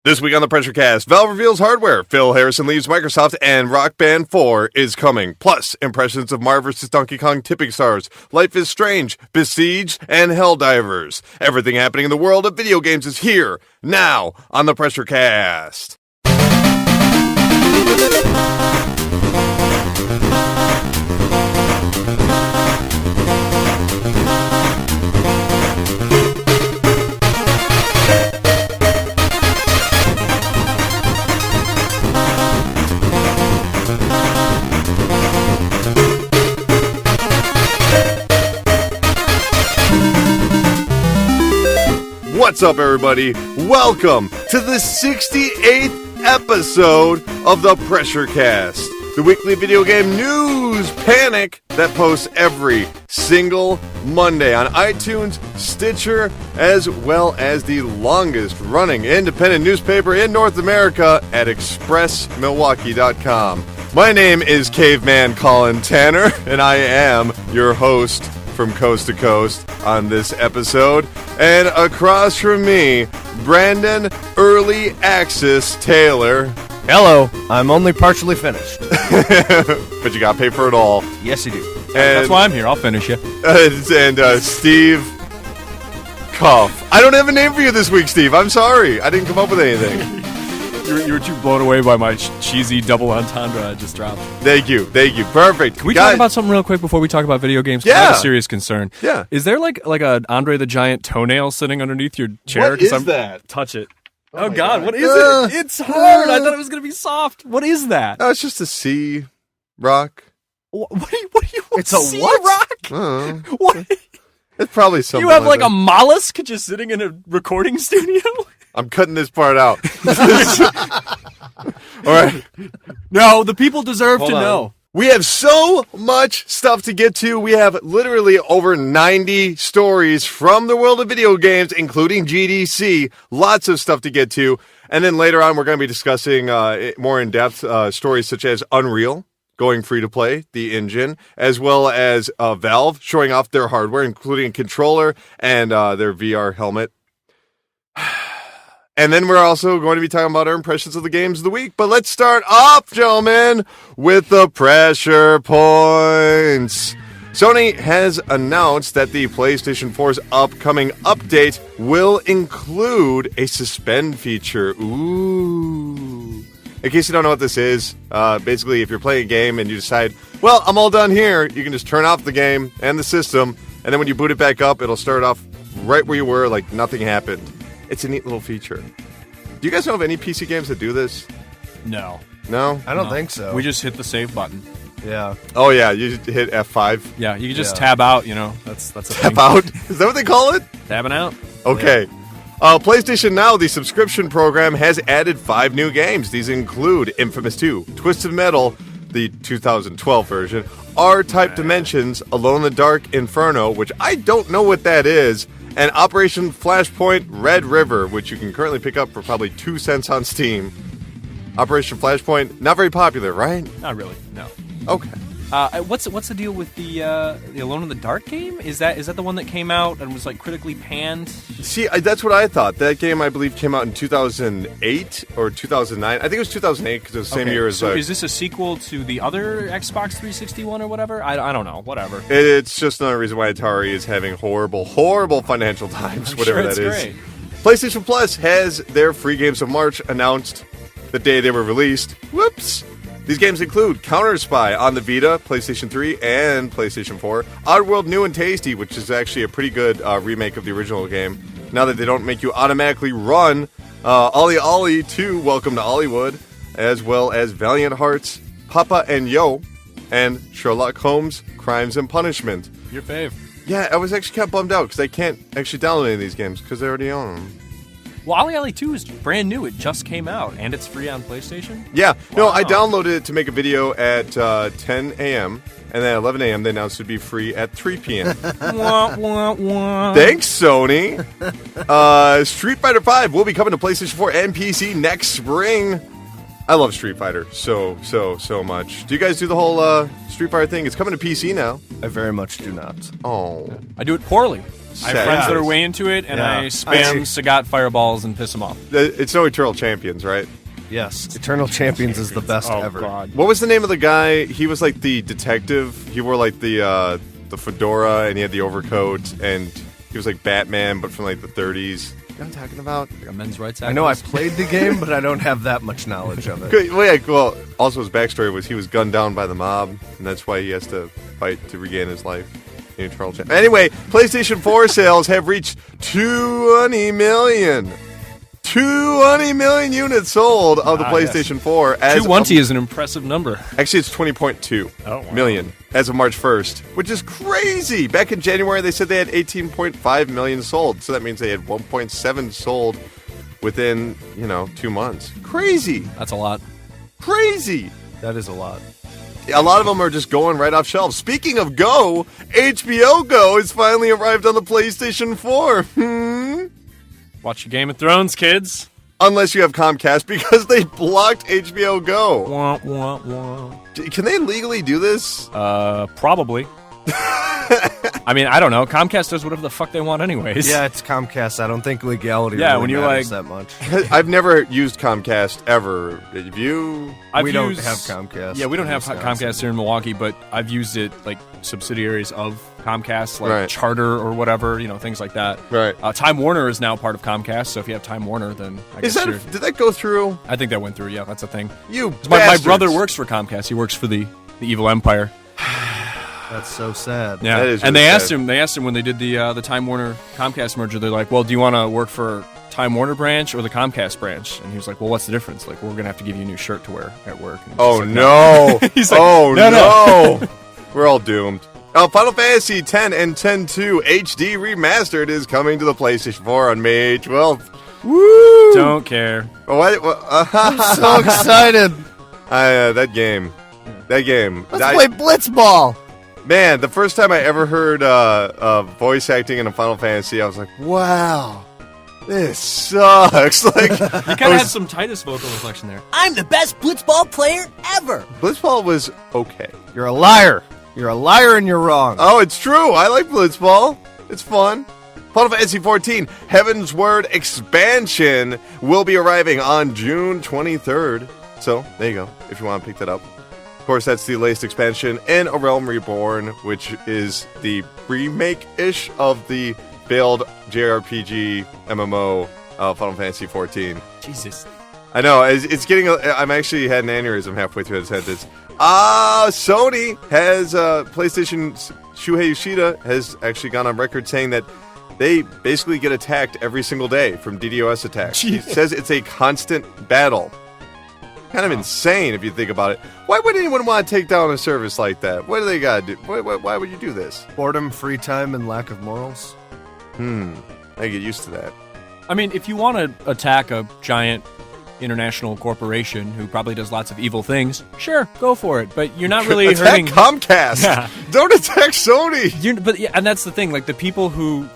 This week on the PressureCast, Valve reveals hardware, Phil Harrison leaves Microsoft, and Rock Band 4 is coming. Plus, impressions of Mario vs. Donkey Kong Tipping Stars, Life is Strange, Besieged, and Helldivers. Everything happening in the world of video games is here, now, on the PressureCast. What's up, everybody? Welcome to the 68th episode of the PressureCast, the weekly video game news panic that posts every single Monday on iTunes, Stitcher, as well as the longest-running independent newspaper in North America at ExpressMilwaukee.com. My name is Caveman Colin Tanner, and I am your host from coast to coast on this episode. And across from me, Brandon Early Access Taylor. Hello, I'm only partially finished. But you gotta pay for it all. Yes, you do. And, that's why I'm here. I'll finish you. And Steve Cuff. I don't have a name for you this week, Steve. I'm sorry. I didn't come up with anything. You were too blown away by my cheesy double entendre I just dropped. Thank you. Perfect. Can we talk about something real quick before we talk about video games? Yeah. I have a serious concern. Yeah. Is there like a Andre the Giant toenail sitting underneath your chair? What is that? Touch it. Oh Oh, God, God. what is it? It's hard. I thought it was going to be soft. What is that? Oh, it's just a sea rock. What do you It's a sea what? rock? What? It's probably something. You have like that. a mollusk just sitting in a recording studio? I'm cutting this part out. All right. No, the people deserve Hold to on. know. We have so much stuff to get to. We have literally over 90 stories from the world of video games, including GDC. Lots of stuff to get to. And then later on, we're going to be discussing more in-depth stories such as Unreal going free to play, the engine, as well as Valve showing off their hardware, including a controller and their VR helmet. And then we're also going to be talking about our impressions of the games of the week. But let's start off, gentlemen, with the pressure points. Sony has announced that the PlayStation 4's upcoming update will include a suspend feature. Ooh. In case you don't know what this is, basically if you're playing a game and you decide, well, I'm all done here, you can just turn off the game and the system, and then when you boot it back up, it'll start off right where you were, like nothing happened. It's a neat little feature. Do you guys know of any PC games that do this? No. No? I don't think so. We just hit the save button. Yeah. Oh, yeah, you hit F5. Yeah, you can just Yeah. tab out, you know. That's a Tap thing. out? Is that what they call it? Tabbing out. Okay. PlayStation Now, the subscription program, has added 5 new games. These include Infamous 2, Twisted Metal, the 2012 version, R-Type Dimensions, Alone in the Dark Inferno, which I don't know what that is, and Operation Flashpoint Red River, which you can currently pick up for probably 2 cents on Steam. Operation Flashpoint, not very popular, right? Not really. No. Okay. What's the deal with the Alone in the Dark game? Is that the one that came out and was like critically panned? See, that's what I thought. That game, I believe, came out in 2008 or 2009. I think it was 2008 because it was the same year as... So is this a sequel to the other Xbox 360 one or whatever? I don't know. Whatever. It's just another reason why Atari is having horrible financial times, I'm whatever sure that it's is. great. PlayStation Plus has their free games of March announced the day they were released. Whoops! These games include Counter Spy on the Vita, PlayStation 3, and PlayStation 4. Oddworld New and Tasty, which is actually a pretty good remake of the original game. Now that they don't make you automatically run Ollie Ollie 2, Welcome to Hollywood, as well as Valiant Hearts, Papa and Yo, and Sherlock Holmes, Crimes and Punishment. Your fave. Yeah, I was actually kind of bummed out because I can't actually download any of these games because I already own them. Well, Ollie Ollie 2 is brand new. It just came out, and it's free on PlayStation. Yeah, no, I Wow. downloaded it to make a video at 10 a.m., and then at 11 a.m. they announced it would be free at 3 p.m. Wah, wah, wah. Thanks, Sony. Street Fighter V will be coming to PlayStation 4 and PC next spring. I love Street Fighter so much. Do you guys do the whole Street Fighter thing? It's coming to PC now. I very much do not. Oh. I do it poorly. I have friends that are Yeah. way into it, and Yeah. I spam Sagat fireballs and piss them off. It's no Eternal Champions, right? Yes. Eternal Champions is the best ever. God. What was the name of the guy? He was like the detective. He wore like the fedora, and he had the overcoat, and he was like Batman, but from like the 30s. You know what I'm talking about? Like a men's rights I know I activist? played the game, but I don't have that much knowledge of it. Good. Well, also his backstory was he was gunned down by the mob, and that's why he has to fight to regain his life. In Eternal Champions. Anyway, PlayStation 4 sales have reached 20 million. 20 million units sold of the PlayStation 4. As 220 is an impressive number. Actually, it's 20.2 million as of March 1st, which is crazy. Back in January, they said they had 18.5 million sold. So that means they had 1.7 sold within, 2 months. Crazy. That's a lot. Crazy. That is a lot. A lot of them are just going right off shelves. Speaking of Go, HBO Go has finally arrived on the PlayStation 4. Watch your Game of Thrones, kids. Unless you have Comcast, because they blocked HBO Go. Wah, wah, wah. Can they legally do this? Probably. I mean, I don't know. Comcast does whatever the fuck they want anyways. Yeah, it's Comcast. I don't think legality Yeah, really when you're matters like- that much. I've never used Comcast ever. Have you? I've We don't used- have Comcast Yeah, we don't in have Wisconsin. Comcast here in Milwaukee, but I've used it like subsidiaries of Comcast, like Right. Charter or whatever, things like that. Right. Time Warner is now part of Comcast, so if you have Time Warner, then I Is guess that? you're... Did that go through? I think that went through. Yeah, that's a thing. You My bastards. brother works for Comcast. He works for the evil empire. That's so sad. Yeah, That is and really they sad. asked him. They asked him when they did the Time Warner Comcast merger. They're like, "Well, do you want to work for Time Warner branch or the Comcast branch?" And he was like, "Well, what's the difference? Like, we're gonna have to give you a new shirt to wear at work." And he was Oh like, no! He's like, oh "No, no! We're all doomed. Final Fantasy X and X-2 HD Remastered is coming to the PlayStation 4 on May 12th. Woo! Don't care. What? So excited. That game. Let's play Blitzball. Man, the first time I ever heard voice acting in a Final Fantasy, I was like, wow, this sucks. Like, You kind of had some Titus vocal inflection there. I'm the best blitzball player ever. Blitzball was okay. You're a liar. You're a liar and you're wrong. Oh, it's true. I like Blitzball. It's fun. Final Fantasy XIV Heaven's Word expansion will be arriving on June 23rd. So, there you go, if you want to pick that up. Of course, that's the latest expansion in A Realm Reborn, which is the remake-ish of the failed JRPG MMO Final Fantasy XIV. Jesus. I know, it's getting... I'm actually had an aneurysm halfway through the sentence. Sony has... PlayStation... Shuhei Yoshida has actually gone on record saying that they basically get attacked every single day from DDoS attacks. He says it's a constant battle. Kind of insane if you think about it. Why would anyone want to take down a service like that? What do they got to do? Why would you do this? Boredom, free time, and lack of morals. I get used to that. I mean, if you want to attack a giant international corporation who probably does lots of evil things, sure, go for it. But you're not really Attack hurting. Comcast. Yeah. Don't attack Sony. But yeah, and that's the thing. Like the people who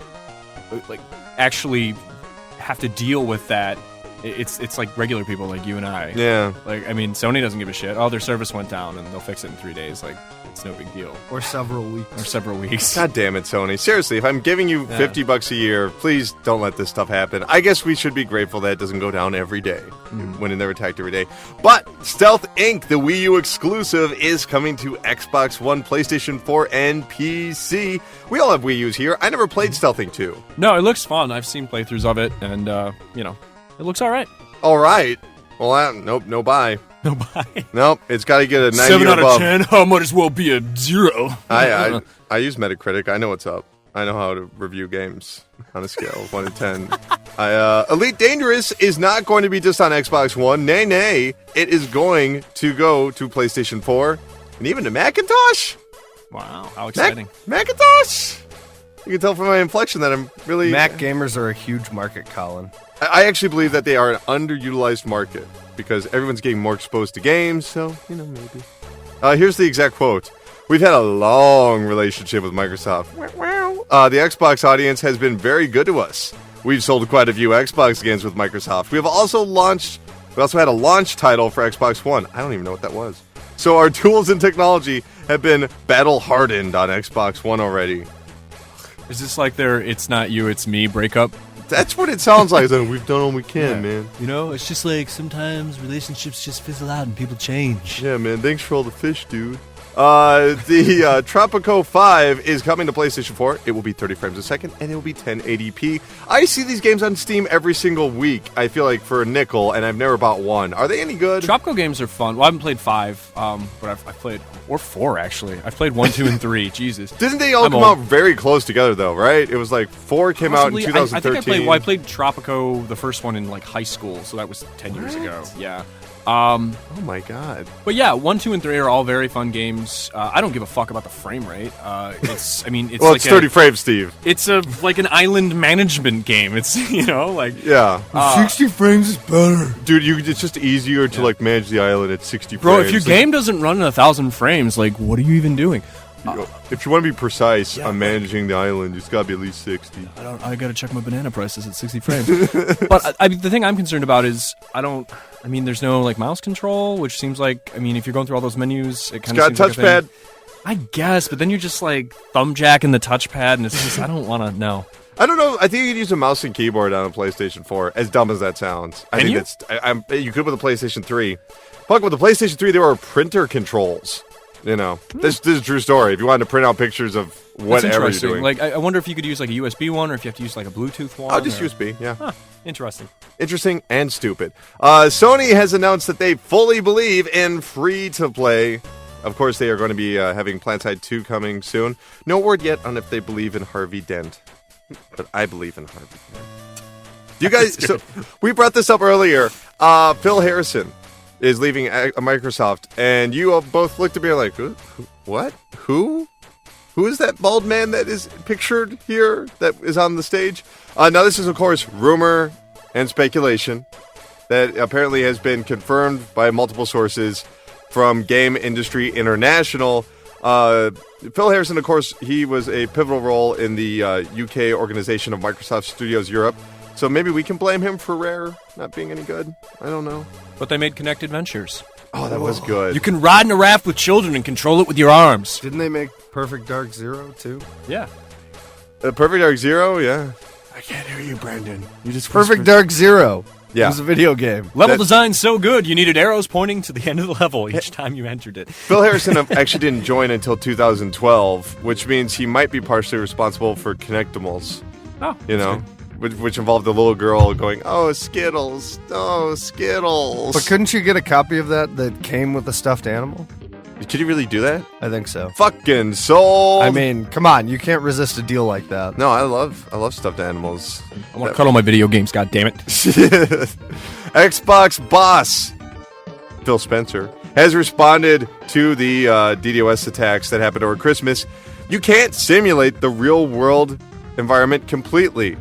like actually have to deal with that, it's like regular people like you and I. Yeah. Like, I mean, Sony doesn't give a shit. Oh, their service went down and they'll fix it in 3 days. Like, it's no big deal. Or several weeks. Or several weeks. God damn it, Sony. Seriously, if I'm giving you $50 a year, please don't let this stuff happen. I guess we should be grateful that it doesn't go down every day when they're attacked every day. But Stealth Inc., the Wii U exclusive, is coming to Xbox One, PlayStation 4, and PC. We all have Wii U's here. I never played Stealth Inc. 2. No, it looks fun. I've seen playthroughs of it, and, it looks all right. All right. Well, nope, no buy. No buy. Nope, it's got to get a 90 7 or out of above. 10. I might as well be a 0. I use Metacritic. I know what's up. I know how to review games on a scale of 1 to 10. Elite Dangerous is not going to be just on Xbox One. Nay, it is going to go to PlayStation 4 and even to Macintosh. Wow, how exciting. Macintosh! You can tell from my inflection that I'm really... Mac gamers are a huge market, Colin. I actually believe that they are an underutilized market because everyone's getting more exposed to games, so, maybe. Here's the exact quote. We've had a long relationship with Microsoft. The Xbox audience has been very good to us. We've sold quite a few Xbox games with Microsoft. We have also launched We also had a launch title for Xbox One. I don't even know what that was. So our tools and technology have been battle-hardened on Xbox One already. Is this like their "it's not you, it's me" breakup? That's what it sounds like. We've done all we can, man. You know, it's just like sometimes relationships just fizzle out and people change. Yeah, man. Thanks for all the fish, dude. The Tropico 5 is coming to PlayStation 4. It will be 30 frames a second, and it will be 1080p. I see these games on Steam every single week, I feel like, for a nickel, and I've never bought one. Are they any good? Tropico games are fun. Well, I haven't played 5, but I've played, or 4, actually. I've played 1, 2, and 3. Jesus. Didn't they all come out very close together, though, right? It was like 4 came out in 2013. I think I played Tropico, the first one, in like high school, so that was 10 years ago. Yeah. Oh my god. But yeah, 1, 2, and 3 are all very fun games. I don't give a fuck about the frame rate. It's well, it's 30 frames, Steve. It's like an island management game. It's, Yeah. 60 frames is better. Dude, it's just easier to like manage the island at 60 frames. Bro, if your game doesn't run at 1,000 frames, like, what are you even doing? If you want to be precise on managing the island, it's got to be at least 60. I gotta check my banana prices at 60 frames. But the thing I'm concerned about is there's no like mouse control, which seems like if you're going through all those menus, it kind of got touchpad. I guess, but then you're just like thumbjacking the touchpad, and it's just I don't want to know. I don't know. I think you could use a mouse and keyboard on a PlayStation 4. As dumb as that sounds, you could with a PlayStation 3. Fuck, with the PlayStation 3, there were printer controls. This is a true story. If you wanted to print out pictures of whatever you're doing. Like, I wonder if you could use like a USB one, or if you have to use like a Bluetooth one. I'll just USB, yeah. Huh, interesting. Interesting and stupid. Sony has announced that they fully believe in free-to-play. Of course, they are going to be having PlanetSide 2 coming soon. No word yet on if they believe in Harvey Dent. But I believe in Harvey Dent. You guys, so we brought this up earlier. Phil Harrison is leaving Microsoft, and you both looked at me like, what? Who? Who is that bald man that is pictured here that is on the stage? Now, this is, of course, rumor and speculation that apparently has been confirmed by multiple sources from Game Industry International. Phil Harrison, of course, he was a pivotal role in the UK organization of Microsoft Studios Europe. So maybe we can blame him for Rare not being any good. I don't know. But they made Connected Ventures. Oh, that was good. You can ride in a raft with children and control it with your arms. Didn't they make Perfect Dark Zero, too? Yeah. Perfect Dark Zero, yeah. I can't hear you, Brandon. You just Perfect Dark Zero. Yeah. It was a video game. Level design so good, you needed arrows pointing to the end of the level each time you entered it. Phil Harrison actually didn't join until 2012, which means he might be partially responsible for Connectimals. Oh, Which involved a little girl going, "Oh, Skittles! Oh, Skittles!" But couldn't you get a copy of that came with a stuffed animal? Could you really do that? I think so. Fucking sold! I mean, come on, you can't resist a deal like that. No, I love stuffed animals. I want to cuddle my video games, goddammit. Xbox boss Phil Spencer has responded to the DDoS attacks that happened over Christmas. You can't simulate the real world environment completely.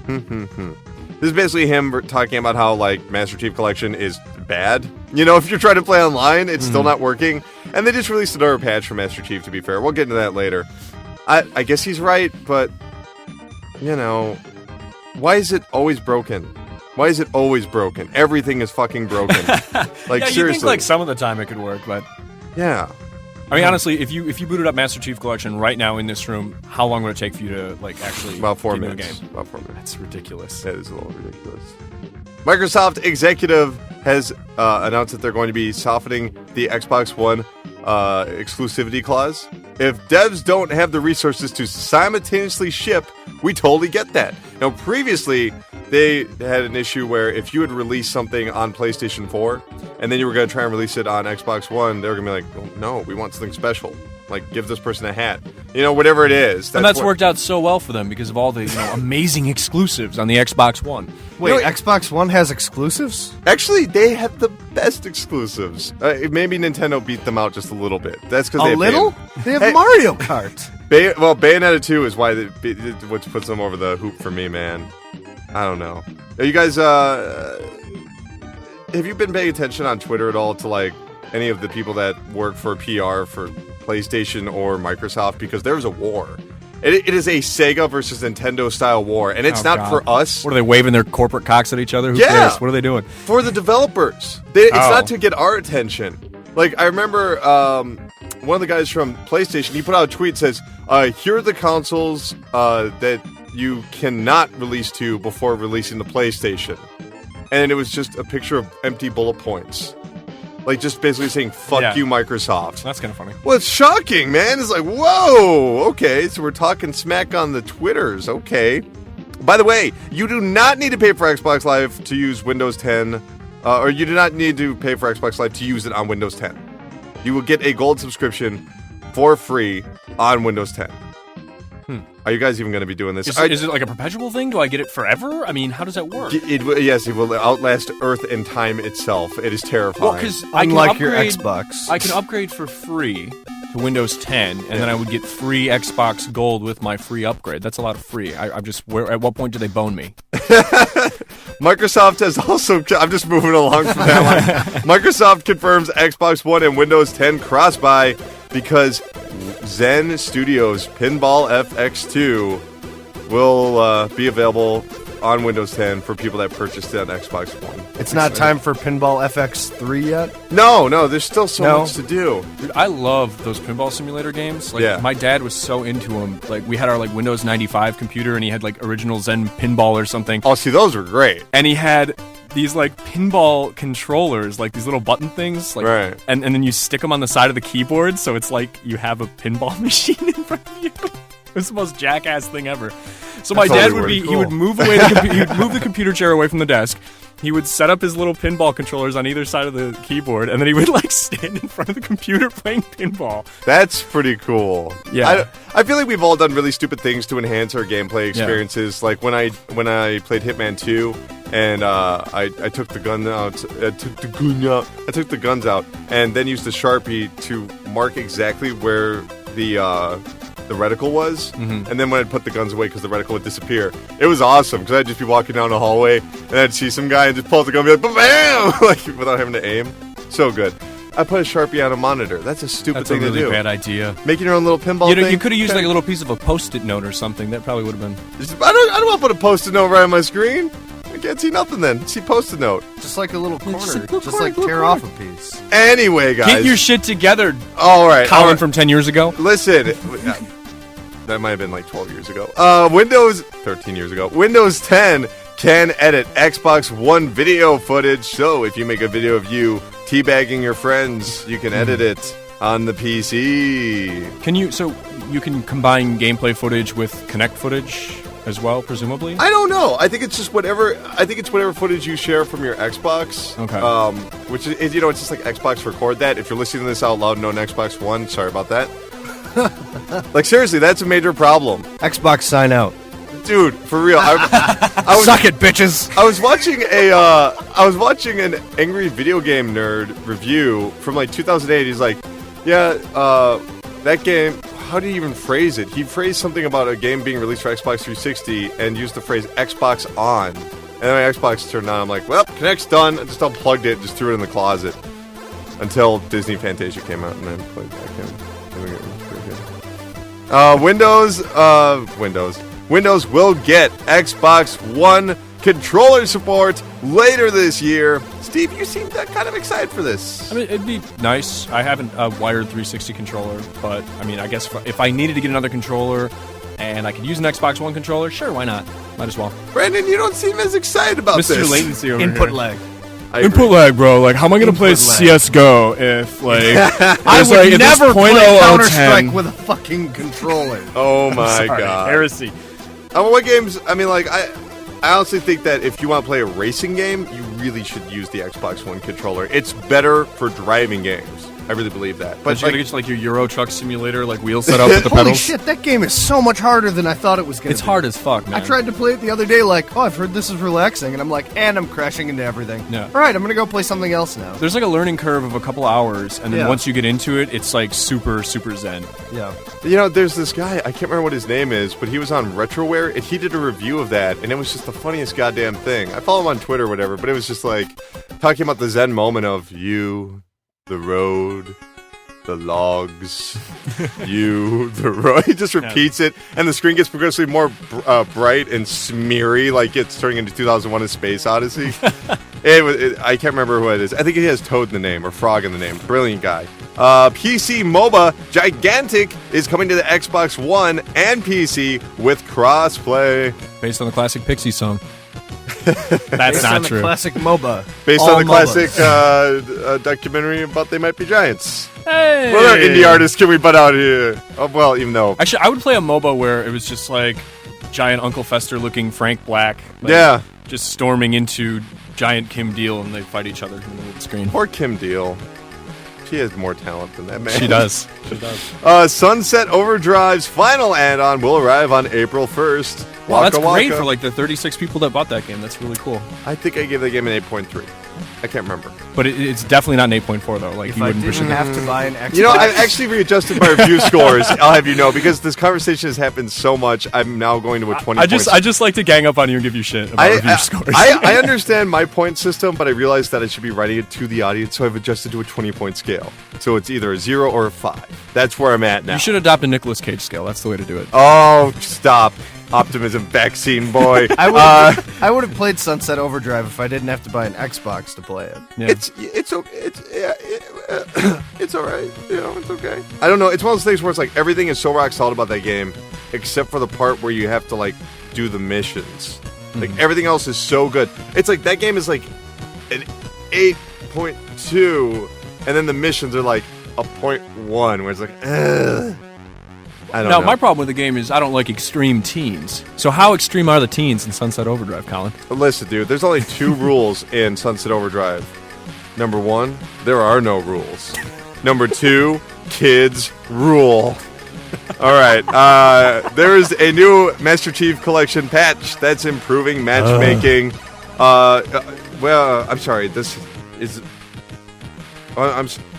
This is basically him talking about how like Master Chief Collection is bad. If you're trying to play online, it's still not working. And they just released another patch for Master Chief, to be fair. We'll get into that later. I guess he's right, but why is it always broken? Why is it always broken? Everything is fucking broken. Like, seriously. You think like some of the time it could work, but yeah. I mean, honestly, if you booted up Master Chief Collection right now in this room, how long would it take for you to like actually about 4 get into minutes? the game? About 4 minutes. That's ridiculous. That is a little ridiculous. Microsoft executive has announced that they're going to be softening the Xbox One exclusivity clause. If devs don't have the resources to simultaneously ship, we totally get that. Now, previously, they had an issue where if you had released something on PlayStation 4 and then you were going to try and release it on Xbox One, they were going to be like, oh, no, we want something special. Like, give this person a hat. Whatever it is. And that's worked out so well for them because of all the amazing exclusives on the Xbox One. Wait, Xbox One has exclusives? Actually, they have the best exclusives. Maybe Nintendo beat them out just a little bit. That's because they They have Mario Kart. Bayonetta 2 is why what puts them over the hoop for me, man. I don't know. Are you guys, have you been paying attention on Twitter at all to, like, any of the people that work for PR for PlayStation or Microsoft? Because there was a war. It is a Sega versus Nintendo style war, and it's not God. for us. What are they waving their corporate cocks at each other? Who Yeah. cares? What are they doing? For the developers. It's Oh. not to get our attention. Like, I remember one of the guys from PlayStation, he put out a tweet that says, here are the consoles that you cannot release to before releasing the PlayStation. And it was just a picture of empty bullet points. Like, just basically saying, fuck Yeah. you, Microsoft. That's kind of funny. Well, it's shocking, man. It's like, whoa, okay, so we're talking smack on the Twitters, okay. By the way, you do not need to pay for Xbox Live to use Windows 10, or you do not need to pay for Xbox Live to use it on Windows 10. You will get a gold subscription for free on Windows 10. Are you guys even going to be doing this? Is it like a perpetual thing? Do I get it forever? I mean, how does that work? Yes, it will outlast Earth and time itself. It is terrifying. Well, because I can Unlike your upgrade. Xbox. I can upgrade for free to Windows 10, and then I would get free Xbox Gold with my free upgrade. That's a lot of free. I'm just. At what point do they bone me? Microsoft has also... I'm just moving along from that one. Microsoft confirms Xbox One and Windows 10 cross-buy because Zen Studios Pinball FX2 will be available on Windows 10 for people that purchased it on Xbox One. It's not time for Pinball FX3 yet? No, there's still so No. much to do. Dude, I love those pinball simulator games. Like, Yeah. my dad was so into them. Like, we had our like Windows 95 computer, and he had like original Zen pinball or something. Oh, see, those were great. And he had these like pinball controllers, like these little button things, like, Right. and then you stick them on the side of the keyboard, so it's like you have a pinball machine in front of you. It was the most jackass thing ever. So my That's dad totally would be, weird. he would move away he would move the computer chair away from the desk. He would set up his little pinball controllers on either side of the keyboard, and then he would like stand in front of the computer playing pinball. That's pretty cool. Yeah. I feel like we've all done really stupid things to enhance our gameplay experiences. Like when I played Hitman 2, and I took the gun out. I took the guns out, and then used the Sharpie to mark exactly where the reticle was, and then when I'd put the guns away because the reticle would disappear. It was awesome because I'd just be walking down the hallway and I'd see some guy and just pull out the gun and be like, bam, like without having to aim. So good. I put a Sharpie on a monitor. That's a stupid That's a thing really to do. bad idea. Making your own little pinball You know, thing. you could have used like a little piece of a Post-it note or something. That probably would have been. I don't want to put a Post-it note right on my screen. I can't see nothing then. See Post-it note. Just like a little corner. just a little Just corner, like little tear corner. off a piece. Anyway, guys. Get your shit together, all right. Colin from 10 years ago. Listen. That might have been like 12 years ago. 13 years ago. Windows 10 can edit Xbox One video footage. So if you make a video of you teabagging your friends, you can edit it on the PC. Can you? So you can combine gameplay footage with Kinect footage as well, presumably. I don't know. I think it's just whatever. I think it's whatever footage you share from your Xbox. Okay. Which is, it's just like Xbox record that. If you're listening to this out loud, no an Xbox One. Sorry about that. Like seriously, that's a major problem, Xbox sign out. dude. For real. I was, Suck it, bitches! I was watching an angry video game nerd review from like 2008. He's like, yeah, that game. How do you even phrase it? He phrased something about a game being released for Xbox 360 and used the phrase Xbox on. And then my Xbox turned on. I'm like, well, Kinect's done. I just unplugged it, just threw it in the closet until Disney Fantasia came out and then played back in. It was pretty good. Windows will get Xbox One controller support later this year. Steve, you seem kind of excited for this. I mean, it'd be nice. I haven't a wired 360 controller, but I mean, I guess if I needed to get another controller and I could use an Xbox One controller, sure, why not? Might as well. Brandon, you don't seem as excited about Mr. this. Latency over Input here. lag. I agree. Input lag, bro. Like, how am I gonna play Input lag. CS:GO if like I there's, would like, if there's never play 0.010 Counter-Strike with a fucking controller. Oh my Sorry, god. heresy. What games? I mean, like, I honestly think that if you want to play a racing game, you really should use the Xbox One controller. It's better for driving games. I really believe that. But But you gotta get like your Euro Truck Simulator, like wheel set up with the Holy pedals. shit, that game is so much harder than I thought it was going to be. It's hard as fuck, man. I tried to play it the other day like, oh, I've heard this is relaxing, and I'm like, and I'm crashing into everything. Yeah. All right, I'm going to go play something else now. There's like a learning curve of a couple hours, and then Yeah. once you get into it, it's like super zen. Yeah. there's this guy, I can't remember what his name is, but he was on Retroware, and he did a review of that, and it was just the funniest goddamn thing. I follow him on Twitter or whatever, but it was just like talking about the zen moment of you, the road, the logs, you, the road. He just repeats it, and the screen gets progressively more bright and smeary, like it's turning into 2001: A Space Odyssey. I can't remember who it is. I think he has Toad in the name or Frog in the name. Brilliant guy. PC MOBA Gigantic is coming to the Xbox One and PC with crossplay. Based on the classic Pixie song. That's Based not on true. the classic MOBA. Based All on the MOBAs. classic documentary about They Might Be Giants. Hey! What other indie artists can we put out here? Oh, well, even though... Actually, I would play a MOBA where it was just like giant Uncle Fester looking Frank Black. Like, Yeah. Just storming into giant Kim Deal and they fight each other in the middle of the screen. Poor Kim Deal. She has more talent than that man. She does. She does. Sunset Overdrive's final add-on will arrive on April 1st. Wow, that's Waka great waka. for like the 36 people that bought that game. That's really cool. I think I gave that game an 8.3. I can't remember. But it's definitely not an 8.4 though. Like If you I wouldn't push didn't it. have to buy an Xbox, You know, I've actually readjusted my review scores. I'll have you know, because this conversation has happened so much. I'm now going to a 20. I just like to gang up on you and give you shit about review scores. I understand my point system, but I realized that I should be writing it to the audience, so I've adjusted to a 20-point scale. So it's either a 0 or a 5. That's where I'm at now. You should adopt a Nicolas Cage scale. That's the way to do it. Oh, stop. Optimism vaccine boy. I would have played Sunset Overdrive if I didn't have to buy an Xbox to play it. Yeah. It's okay. It's all right. You know, it's okay. I don't know. It's one of those things where it's like everything is so rock solid about that game, except for the part where you have to like do the missions. Like everything else is so good. It's like that game is like an 8.2, and then the missions are like a 0.1, where it's like, ugh. I don't Now, know. my problem with the game is I don't like extreme teens. So how extreme are the teens in Sunset Overdrive, Colin? Listen, dude, there's only 2 rules in Sunset Overdrive. Number 1, there are no rules. Number 2, kids rule. All right, there is a new Master Chief Collection patch that's improving matchmaking. Well, I'm sorry, this is...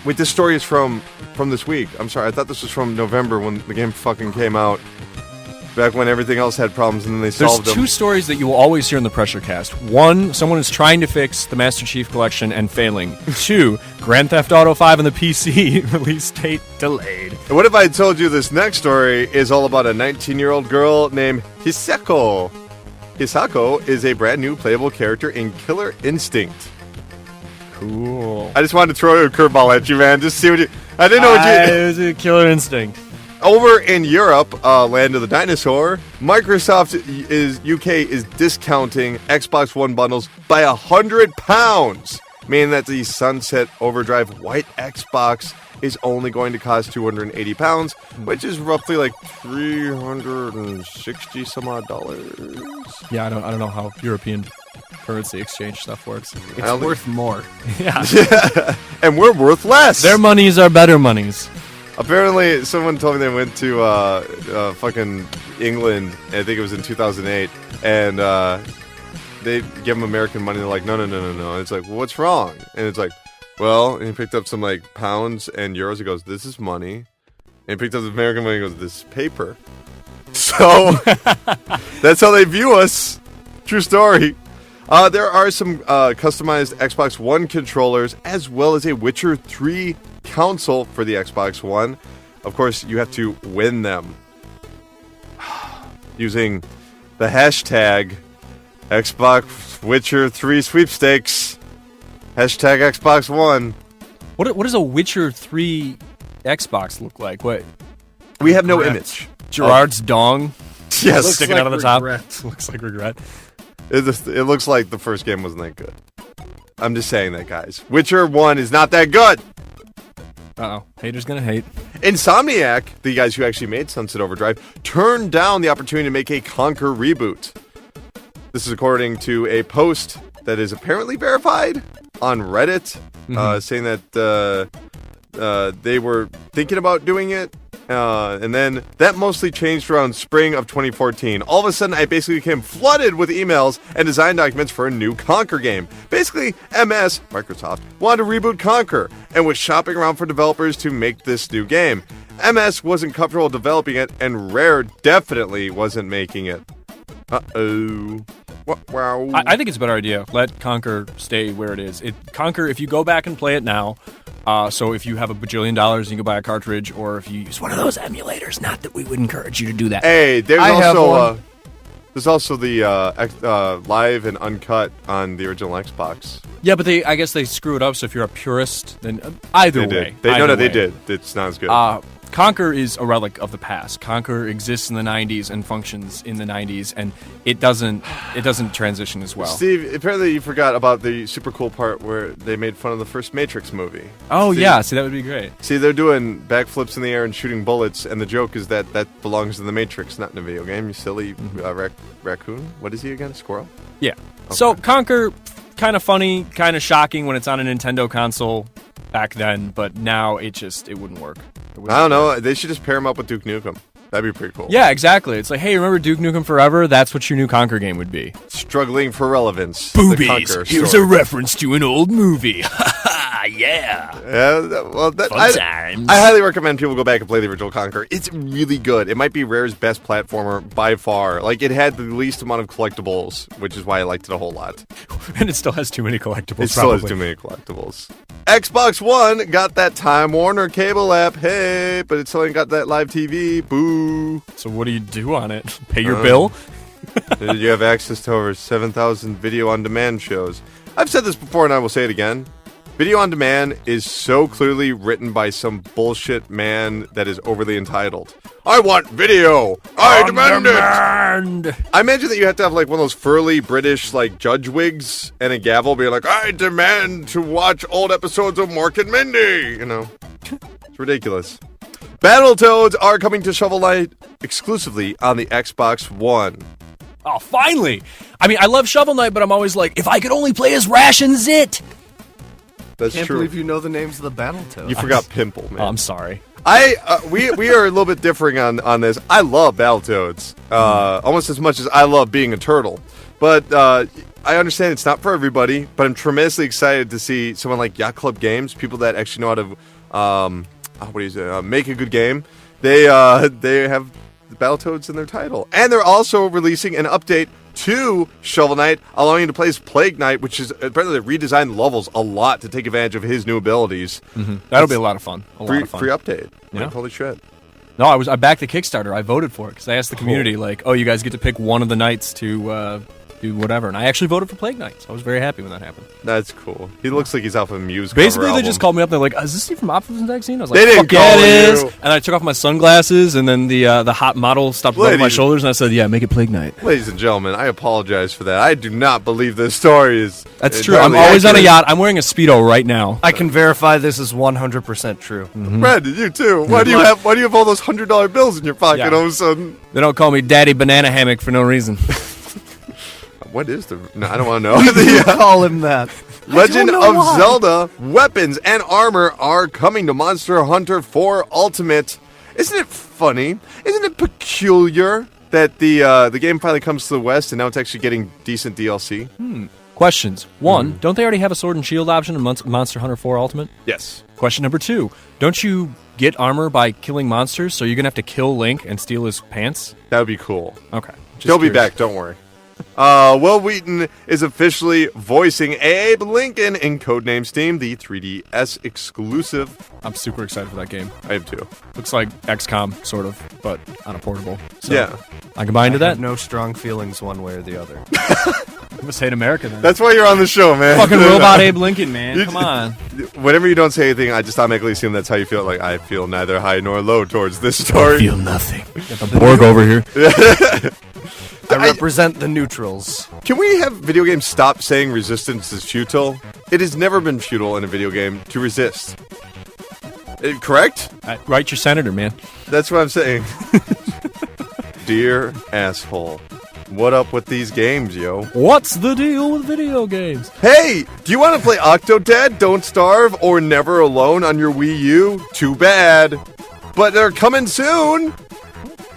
wait, this story is from this week. I'm sorry, I thought this was from November when the game fucking came out. Back when everything else had problems and then they There's solved them. 2 stories that you will always hear in the PressureCast. 1, someone is trying to fix the Master Chief Collection and failing. 2, Grand Theft Auto 5 on the PC release date delayed. What if I told you this next story is all about a 19-year-old girl named Hisako? Hisako is a brand new playable character in Killer Instinct. Cool. I just wanted to throw a curveball at you, man. Just see what you... I didn't know what you... It was a Killer Instinct. Over in Europe, land of the dinosaur, Microsoft UK is discounting Xbox One bundles by £100, meaning that the Sunset Overdrive White Xbox is only going to cost £280, which is roughly like $360 some odd dollars. Yeah, I don't know how European currency exchange stuff works. It's worth more. Yeah. And we're worth less. Their monies are better monies. Apparently, someone told me they went to fucking England, I think it was in 2008, and they give them American money. They're like, no. And it's like, well, what's wrong? And it's like, well, and he picked up some like pounds and euros. He goes, this is money. And he picked up the American money. He goes, this is paper. So that's how they view us. True story. There are some customized Xbox One controllers, as well as a Witcher 3 console for the Xbox One. Of course, you have to win them using the hashtag Xbox Witcher 3 sweepstakes. Hashtag Xbox One. What does a Witcher 3 Xbox look like? What? We have no image. Gerard's dong? Yes. Sticking out of the top? Looks like regret. It looks like the first game wasn't that good. I'm just saying that, guys. Witcher 1 is not that good. Uh-oh. Haters gonna hate. Insomniac, the guys who actually made Sunset Overdrive, turned down the opportunity to make a Conquer reboot. This is according to a post that is apparently verified on Reddit, saying that they were thinking about doing it, and then that mostly changed around spring of 2014. All of a sudden, I basically became flooded with emails and design documents for a new Conquer game. Basically, Microsoft, wanted to reboot Conquer and was shopping around for developers to make this new game. MS wasn't comfortable developing it, and Rare definitely wasn't making it. Uh-oh. Wow. I think it's a better idea. Let Conquer stay where it is. Conquer, if you go back and play it now, So if you have a bajillion dollars, you can buy a cartridge, or if you use one of those emulators. Not that we would encourage you to do that. Hey, there's I have one. there's also the live and uncut on the original Xbox. Yeah, but I guess they screw it up. So if you're a purist, then either They way, did. They way. did. It's not as good. Conquer is a relic of the past. Conquer exists in the 90s and functions in the 90s, and it doesn't transition as well. Steve, apparently you forgot about the super cool part where they made fun of the first Matrix movie. Oh, See, yeah. See, that would be great. See, they're doing backflips in the air and shooting bullets, and the joke is that belongs in the Matrix, not in a video game. You silly raccoon. What is he again? Squirrel? Yeah. So Conquer, kind of funny, kind of shocking when it's on a Nintendo console back then, but now it wouldn't work. I don't know. They should just pair him up with Duke Nukem. That'd be pretty cool. Yeah, exactly. It's like, hey, remember Duke Nukem Forever? That's what your new Conquer game would be. Struggling for relevance. Boobies. The Conquer Here's story. a reference to an old movie. Yeah. Well, times. I highly recommend people go back and play the original Conquer. It's really good. It might be Rare's best platformer by far. Like, it had the least amount of collectibles, which is why I liked it a whole lot. And it still has too many collectibles. It still has too many collectibles. Xbox One got that Time Warner cable app, hey, but it still ain't got that live TV, boo. So what do you do on it? Pay your bill? You have access to over 7,000 video-on-demand shows. I've said this before, and I will say it again. Video on demand is so clearly written by some bullshit man that is overly entitled. I want video! I demand it! I imagine that you have to have like one of those furry British like judge wigs and a gavel being like, I demand to watch old episodes of Mork and Mindy! You know, it's ridiculous. Battletoads are coming to Shovel Knight exclusively on the Xbox One. Oh, finally! I mean, I love Shovel Knight, but I'm always like, if I could only play as Rash and Zit! That's Can't true. believe you know the names of the Battletoads. You forgot Pimple, man. Oh, I'm sorry. We are a little bit differing on this. I love Battletoads almost as much as I love being a turtle. But I understand it's not for everybody, but I'm tremendously excited to see someone like Yacht Club Games, people that actually know how to make a good game. They have the Battletoads in their title. And they're also releasing an update to Shovel Knight, allowing you to play as Plague Knight, which is apparently they redesigned the levels a lot to take advantage of his new abilities. Mm-hmm. That'll be a lot of fun. Free update. Yeah. Like, holy shit. No, I backed the Kickstarter. I voted for it because I asked the community, like, oh, you guys get to pick one of the knights to do whatever. And I actually voted for Plague Knight, so I was very happy when that happened. That's cool. He looks like he's off a Muse Basically, cover they just called me up. They're like, is this Steve from Optimus Vaccine? I was like, They didn't fuck yeah, call it is. you. And I took off my sunglasses, and then the hot model stopped rubbing my shoulders, and I said, yeah, make it Plague Knight. Ladies and gentlemen, I apologize for that. I do not believe this story is... That's true. I'm always on a yacht. I'm wearing a Speedo right now. I can verify this is 100% true. Brad, you too. Why do you have all those $100 bills in your pocket Yeah. all of a sudden? They don't call me Daddy Banana Hammock for no reason. What is the... No, I don't want to know. The Call him that. Legend know of why. Zelda weapons and armor are coming to Monster Hunter 4 Ultimate. Isn't it funny? Isn't it peculiar that the game finally comes to the West and now it's actually getting decent DLC? Questions. One, don't they already have a sword and shield option in Monster Hunter 4 Ultimate? Yes. Question number two, don't you get armor by killing monsters, so you're going to have to kill Link and steal his pants? That would be cool. Okay. Just He'll be curious. back, don't worry. Will Wheaton is officially voicing Abe Lincoln in Codename Steam, the 3DS exclusive. I'm super excited for that game. I am too. Looks like XCOM, sort of, but on a portable. So Yeah. I can buy into I that. have no strong feelings one way or the other. I must hate America then. That's why you're on the show, man. fucking robot Abe Lincoln, man. Come on. Whenever you don't say anything, I just automatically assume that's how you feel. Like, I feel neither high nor low towards this story. nothing. Got the Borg over here. I represent the neutrals. Can we have video games stop saying resistance is futile? It has never been futile in a video game to resist. Correct? Write your senator, man. That's what I'm saying. Dear asshole. What up with these games, yo? What's the deal with video games? Hey, do you want to play Octodad, Don't Starve, or Never Alone on your Wii U? Too bad. But they're coming soon.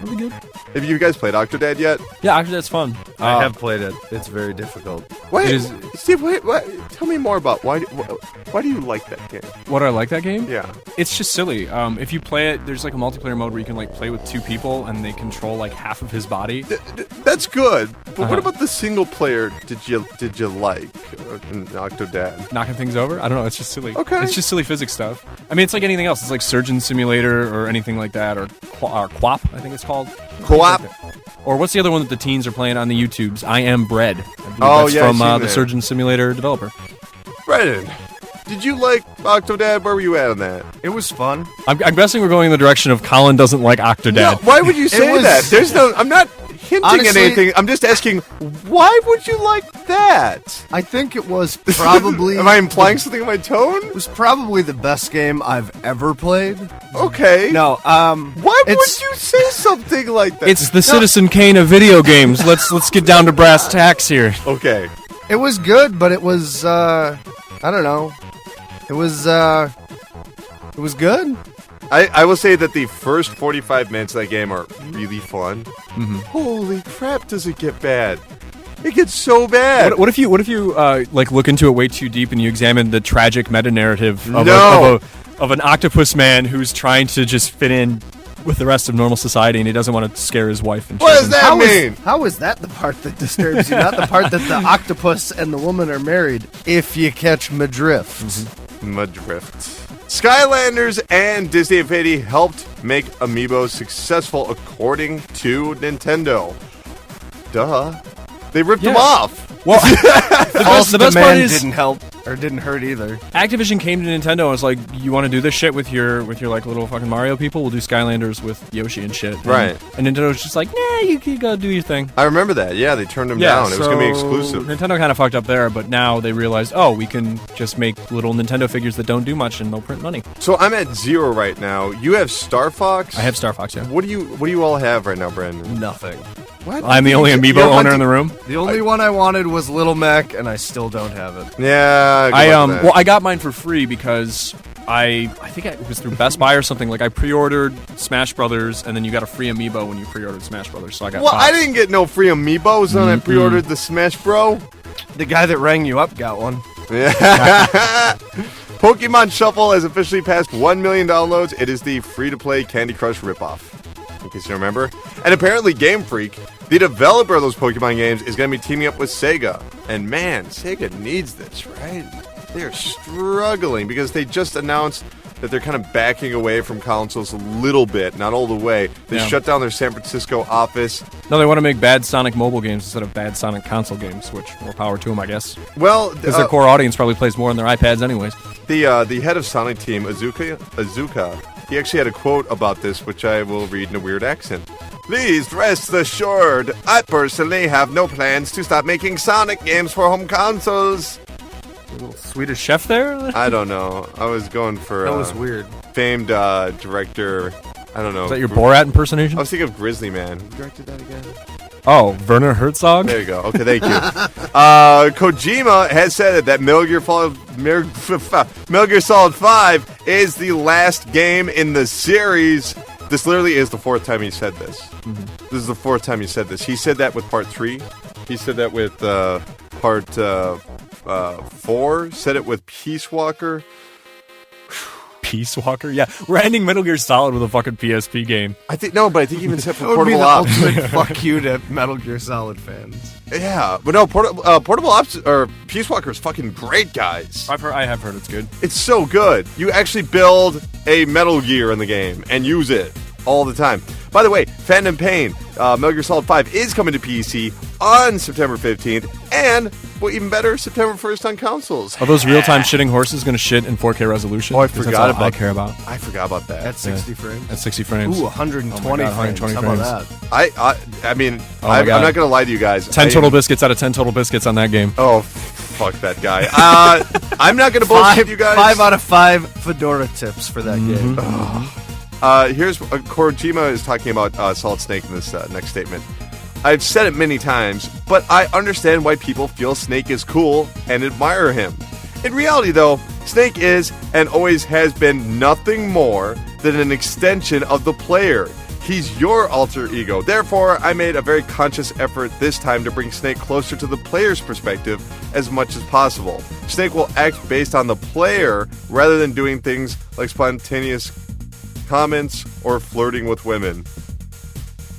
That'll be good. Have you guys played Octodad yet? Yeah, actually, that's fun. I have played it. It's very difficult. Wait, It is- Steve, wait, tell me more about why do you like that game? What do I like that game? Yeah. It's just silly. If you play it, there's like a multiplayer mode where you can like play with 2 people and they control like half of his body. That's good, but what about the single player? Did you like in Octodad? Knocking things over? I don't know. It's just silly. Okay. It's just silly physics stuff. I mean, it's like anything else. It's like Surgeon Simulator or anything like that, or QWOP, I think it's called. Co-op? Or what's the other one that the teens are playing on the YouTubes? I Am Bread. I believe Oh, that's yeah, I've from seen the that. Surgeon Simulator developer. Brennan, did you like Octodad? Where were you at on that? It was fun. I'm guessing we're going in the direction of Colin doesn't like Octodad. No, why would you say was- that? There's no. I'm not hinting at Honestly- anything. I'm just asking, why would you like that? I think it was probably. Am I implying something in my tone? It was probably the best game I've ever played. Okay. No, Why would it's- you say something like that? It's the Citizen Kane of video games. Let's get down to brass tacks here. okay. It was good, but it was, I don't know. It was good. I will say that the first 45 minutes of that game are really fun. Mm-hmm. Holy crap, does it get bad? It gets so bad. What if you like look into it way too deep and you examine the tragic meta narrative of, No. of an octopus man who's trying to just fit in with the rest of normal society and he doesn't want to scare his wife and What does children. that mean? How is that the part that disturbs you? Not the part that the octopus and the woman are married, if you catch my drift. Madrift. Skylanders and Disney Infinity helped make Amiibo successful according to Nintendo. Duh. They ripped them Yeah. off. Well, False the best part demand is didn't help or didn't hurt either. Activision came to Nintendo and was like, "You want to do this shit with your like little fucking Mario people? We'll do Skylanders with Yoshi and shit." Right. And Nintendo was just like, "Nah, you go do your thing." I remember that. Yeah, they turned them down. It was going to be exclusive. Nintendo kind of fucked up there, but now they realized, oh, we can just make little Nintendo figures that don't do much and they'll print money. So I'm at 0 right now. You have Star Fox? I have Star Fox, yeah. What do you all have right now, Brandon? Nothing. What? I'm the only Amiibo You're owner hunting- in the room. The only one I wanted was Little Mac, and I still don't have it. Yeah. good luck with that. Well, I got mine for free because I think it was through Best Buy or something. Like I pre-ordered Smash Brothers, and then you got a free Amiibo when you pre-ordered Smash Brothers. So I got. Well, I Fox. didn't get no free Amiibos when I pre-ordered the Smash Bro. The guy that rang you up got one. Pokemon Shuffle has officially passed 1 million downloads. It is the free-to-play Candy Crush ripoff, in case you remember. And apparently Game Freak, the developer of those Pokemon games, is going to be teaming up with Sega. And man, Sega needs this, right? They're struggling because they just announced that they're kind of backing away from consoles a little bit, not all the way. They Yeah. shut down their San Francisco office. No, they want to make bad Sonic mobile games instead of bad Sonic console games, which more power to them, I guess. Well, Because their core audience probably plays more on their iPads, anyways. the head of Sonic team, Azuka, he actually had a quote about this, which I will read in a weird accent. Please rest assured, I personally have no plans to stop making Sonic games for home consoles. Swedish chef there. I don't know. I was going for That was weird. famed director. I don't know. Is that your Borat impersonation? I was thinking of Grizzly Man. Who directed that again? Oh, Werner Herzog. There you go. Okay, thank you. Kojima has said that Metal Gear Solid 5 is the last game in the series. This literally is the 4th time he said this. Mm-hmm. This is the 4th time he said this. He said that with part 3. He said that with part 4. Said it with Peace Walker. Peace Walker. Yeah, we're ending Metal Gear Solid with a fucking PSP game. I think no, but I think he even said for That would be Portable the Ops. ultimate fuck you to Metal Gear Solid fans. Yeah, but no, Portable Ops or Peace Walker is fucking great, guys. I have heard it's good. It's so good. You actually build a Metal Gear in the game and use it all the time. By the way, Phantom Pain, Metal Gear Solid 5 is coming to PC on September 15th, and, well, even better, September 1st on consoles. Are those real-time shitting horses going to shit in 4K resolution? Oh, I 'Cause forgot that's all I about care about. I forgot about that. At 60 frames. At 60 frames. Ooh, 120 Oh my God, frames. 120 How about frames. that? I mean, Oh my I'm God. not going to lie to you guys. 10 total biscuits out of 10 total biscuits on that game. Oh, fuck that guy. I'm not going to bullshit you guys. 5 out of 5 Fedora tips for that game. Here's Kojima is talking about Solid Snake in this next statement. I've said it many times, but I understand why people feel Snake is cool and admire him. In reality, though, Snake is and always has been nothing more than an extension of the player. He's your alter ego. Therefore, I made a very conscious effort this time to bring Snake closer to the player's perspective as much as possible. Snake will act based on the player rather than doing things like spontaneous comments or flirting with women.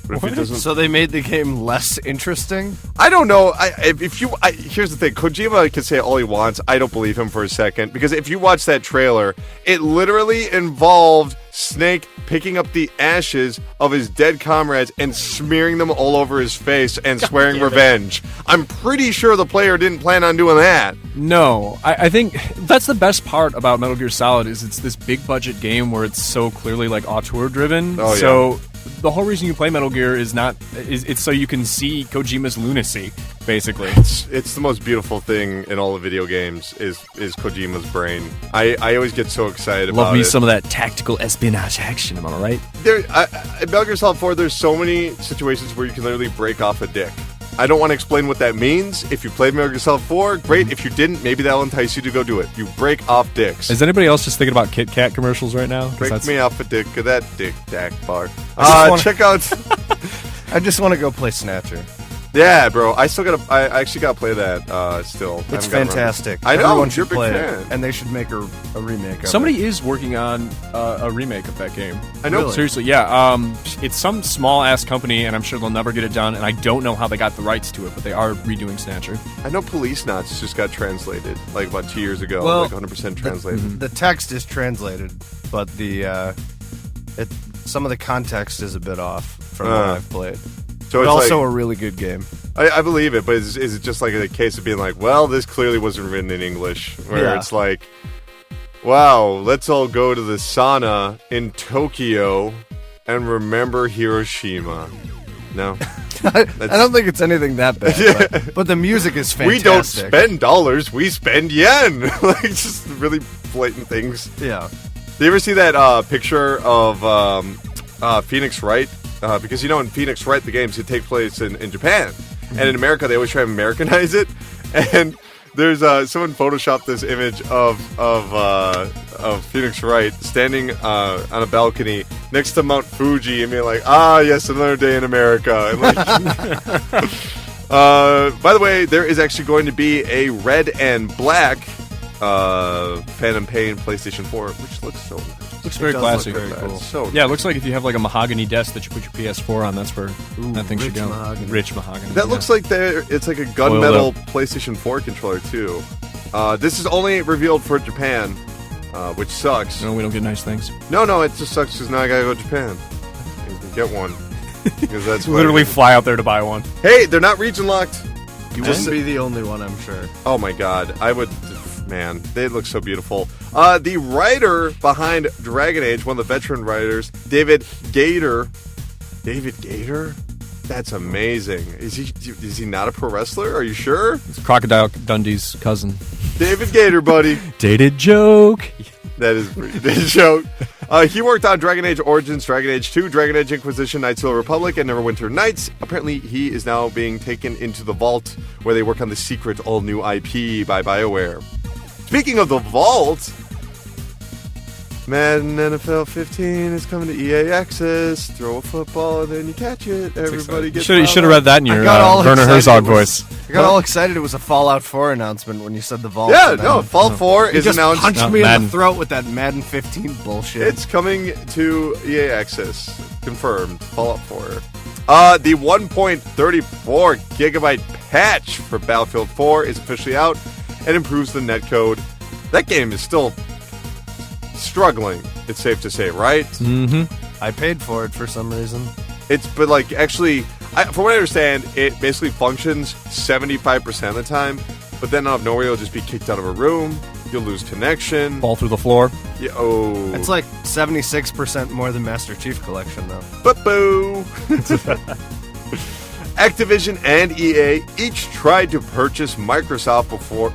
But if he doesn't, So they made the game less interesting? I don't know. Here's the thing. Kojima can say all he wants. I don't believe him for a second. Because if you watch that trailer, it literally involved Snake picking up the ashes of his dead comrades and smearing them all over his face and swearing revenge. I'm pretty sure the player didn't plan on doing that. No, I think that's the best part about Metal Gear Solid is it's this big budget game where it's so clearly like auteur driven. Oh, yeah. So the whole reason you play Metal Gear is it's so you can see Kojima's lunacy, basically. It's the most beautiful thing in all the video games is Kojima's brain. I always get so excited about it. Love me some of that tactical espionage action, am I right? In Metal Gear Solid 4, there's so many situations where you can literally break off a dick. I don't want to explain what that means. If you played Metal Gear Solid 4, great. If you didn't, maybe that'll entice you to go do it. You break off dicks. Is anybody else just thinking about Kit Kat commercials right now? Break me off a dick of that dick tack bar. Check out... I just want to go play Snatcher. Yeah, bro. I actually gotta play that still. It's fantastic. I know. Everyone You're should a big play fan. it. And they should make a remake of it. Somebody is working on a remake of that game. I know. Really? Seriously, yeah. It's some small-ass company, and I'm sure they'll never get it done, and I don't know how they got the rights to it, but they are redoing Snatcher. I know Police Knots just got translated, like about 2 years ago, Well, like 100% translated. The text is translated, but some of the context is a bit off from what I've played. So But it's also like, a really good game. I believe it, but is it just like a case of being like, well, this clearly wasn't written in English, where Yeah. it's like, wow, let's all go to the sauna in Tokyo and remember Hiroshima. No, I don't think it's anything that bad, but the music is fantastic. we don't spend dollars, we spend yen. Like just really blatant things. Yeah. Do you ever see that picture of Phoenix Wright? Because in Phoenix Wright, the games take place in Japan, and in America they always try to Americanize it. And there's someone photoshopped this image of Phoenix Wright standing on a balcony next to Mount Fuji and being like, yes, another day in America. And like, by the way, there is actually going to be a red and black Phantom Pain PlayStation 4, which looks so nice. Looks very does classy. look very cool. So Yeah, it looks like if you have like a mahogany desk that you put your PS4 on, that's where that thing should rich go. mahogany. Rich mahogany. that yeah. looks like it's like a gunmetal PlayStation 4 controller too. This is only revealed for Japan, which sucks. No, we don't get nice things. No, it just sucks because now I gotta go to Japan and get one. Because that's what Literally fly out there to buy one. Hey, they're not region locked. You wouldn't be the only one, I'm sure. Oh my god, I would. Man, they look so beautiful. The writer behind Dragon Age, one of the veteran writers, David Gator. David Gator? That's amazing. Is he not a pro wrestler? Are you sure? It's Crocodile Dundee's cousin. David Gator, buddy. Dated joke. That is a pretty good joke. He worked on Dragon Age Origins, Dragon Age 2, Dragon Age Inquisition, Knights of the Republic, and Neverwinter Nights. Apparently, he is now being taken into the vault where they work on the secret all-new IP by BioWare. Speaking of the vault, Madden NFL 15 is coming to EA Access. Throw a football and then you catch it. Everybody gets You should have read that in your got all Werner excited. Herzog It was- voice. I got all excited. It was a Fallout 4 announcement when you said the vault. Yeah, and then no, Fallout 4 you is just announced. punched No, me in Madden. the throat with that Madden 15 bullshit. It's coming to EA Access. Confirmed. Fallout 4. The 1.34 gigabyte patch for Battlefield 4 is officially out and improves the netcode. That game is still struggling, it's safe to say, right? Mm-hmm. I paid for it for some reason. But like, actually, from what I understand, it basically functions 75% of the time, but then out of nowhere, you'll just be kicked out of a room, you'll lose connection. Fall through the floor. Yeah, oh. It's like 76% more than Master Chief Collection, though. Boo! Activision and EA each tried to purchase Minecraft before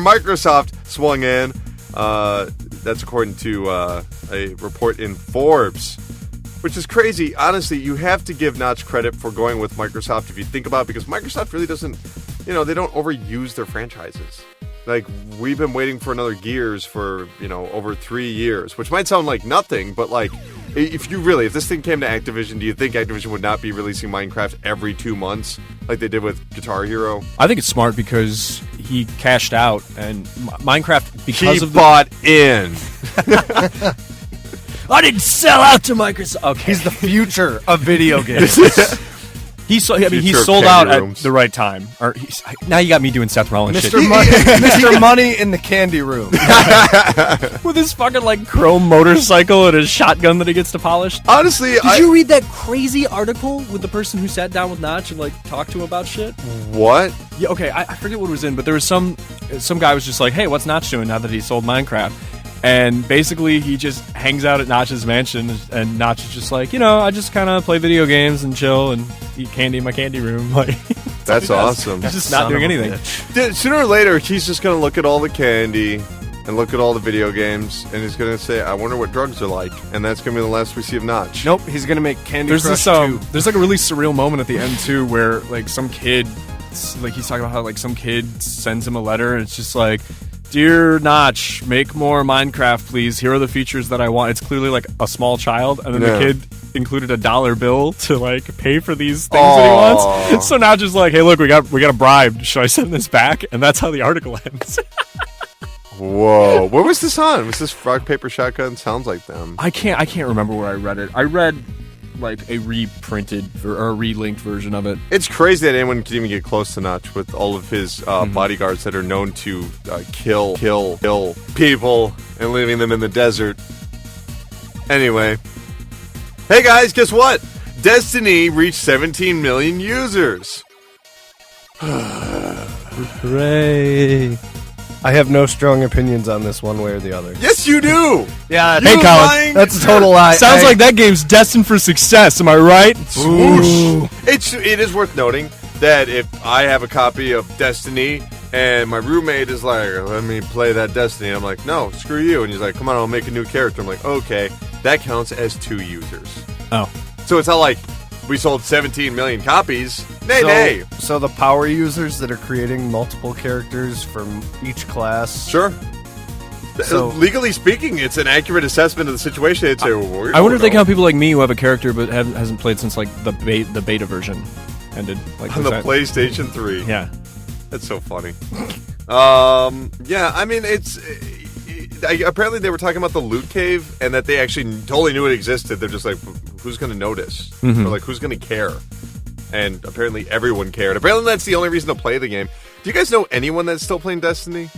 Microsoft swung in. That's according to a report in Forbes, which is crazy. Honestly, you have to give Notch credit for going with Microsoft if you think about it, because Microsoft really doesn't, they don't overuse their franchises. Like, we've been waiting for another Gears for, over 3 years, which might sound like nothing, but like, if this thing came to Activision, do you think Activision would not be releasing Minecraft every 2 months like they did with Guitar Hero? I think it's smart because he cashed out, and Minecraft, because He of bought in. I didn't sell out to Microsoft. Okay. He's the future of video games. He sold Future out candy at rooms. the right time. Now you got me doing Seth Rollins shit. Mr. Money in the candy room. With his fucking like chrome motorcycle and his shotgun that he gets to polish. Honestly, Did you read that crazy article with the person who sat down with Notch and like talked to him about shit? What? Yeah, okay, I forget what it was in, but there was some guy was just like, hey, what's Notch doing now that he sold Minecraft? And basically, he just hangs out at Notch's mansion, and Notch is just like, I just kind of play video games and chill and eat candy in my candy room. Like, That's awesome. he's just not doing anything. Sooner or later, he's just going to look at all the candy and look at all the video games, and he's going to say, I wonder what drugs are like. And that's going to be the last we see of Notch. Nope, he's going to make Candy There's Crush this 2. there's like a really surreal moment at the end too, where like some kid, like he's talking about how like some kid sends him a letter, and it's just like, Dear Notch, make more Minecraft, please. Here are the features that I want. It's clearly like a small child, and then the kid included a $1 bill to like pay for these things that he wants. So Notch is like, hey, look, we got a bribe. Should I send this back? And that's how the article ends. Whoa. Where was this on? Was this Rock, Paper, Shotgun? Sounds like them. I can't remember where I read it. I read like a reprinted or a relinked version of it. It's crazy that anyone can even get close to Notch with all of his bodyguards that are known to kill people and leaving them in the desert. Anyway. Hey guys, guess what? Destiny reached 17 million users. Hooray. I have no strong opinions on this one way or the other. Yes, you do! Yeah, Hey, Colin. lying- that's a total lie. Sounds like that game's destined for success. Am I right? Swoosh. It is worth noting that if I have a copy of Destiny and my roommate is like, let me play that Destiny, I'm like, no, screw you. And he's like, come on, I'll make a new character. I'm like, okay, that counts as 2 users. Oh. So it's not like we sold 17 million copies. Nay. So the power users that are creating multiple characters from each class. Sure. So- Legally speaking, it's an accurate assessment of the situation. It's I wonder if they count people like me who have a character but hasn't played since like the beta version ended. Like, on the PlayStation 3. Yeah. That's so funny. Yeah, I mean, apparently they were talking about the loot cave and that they actually totally knew it existed. They're just like, who's going to notice? Or like, who's going to care? And apparently everyone cared. Apparently that's the only reason to play the game. Do you guys know anyone that's still playing Destiny?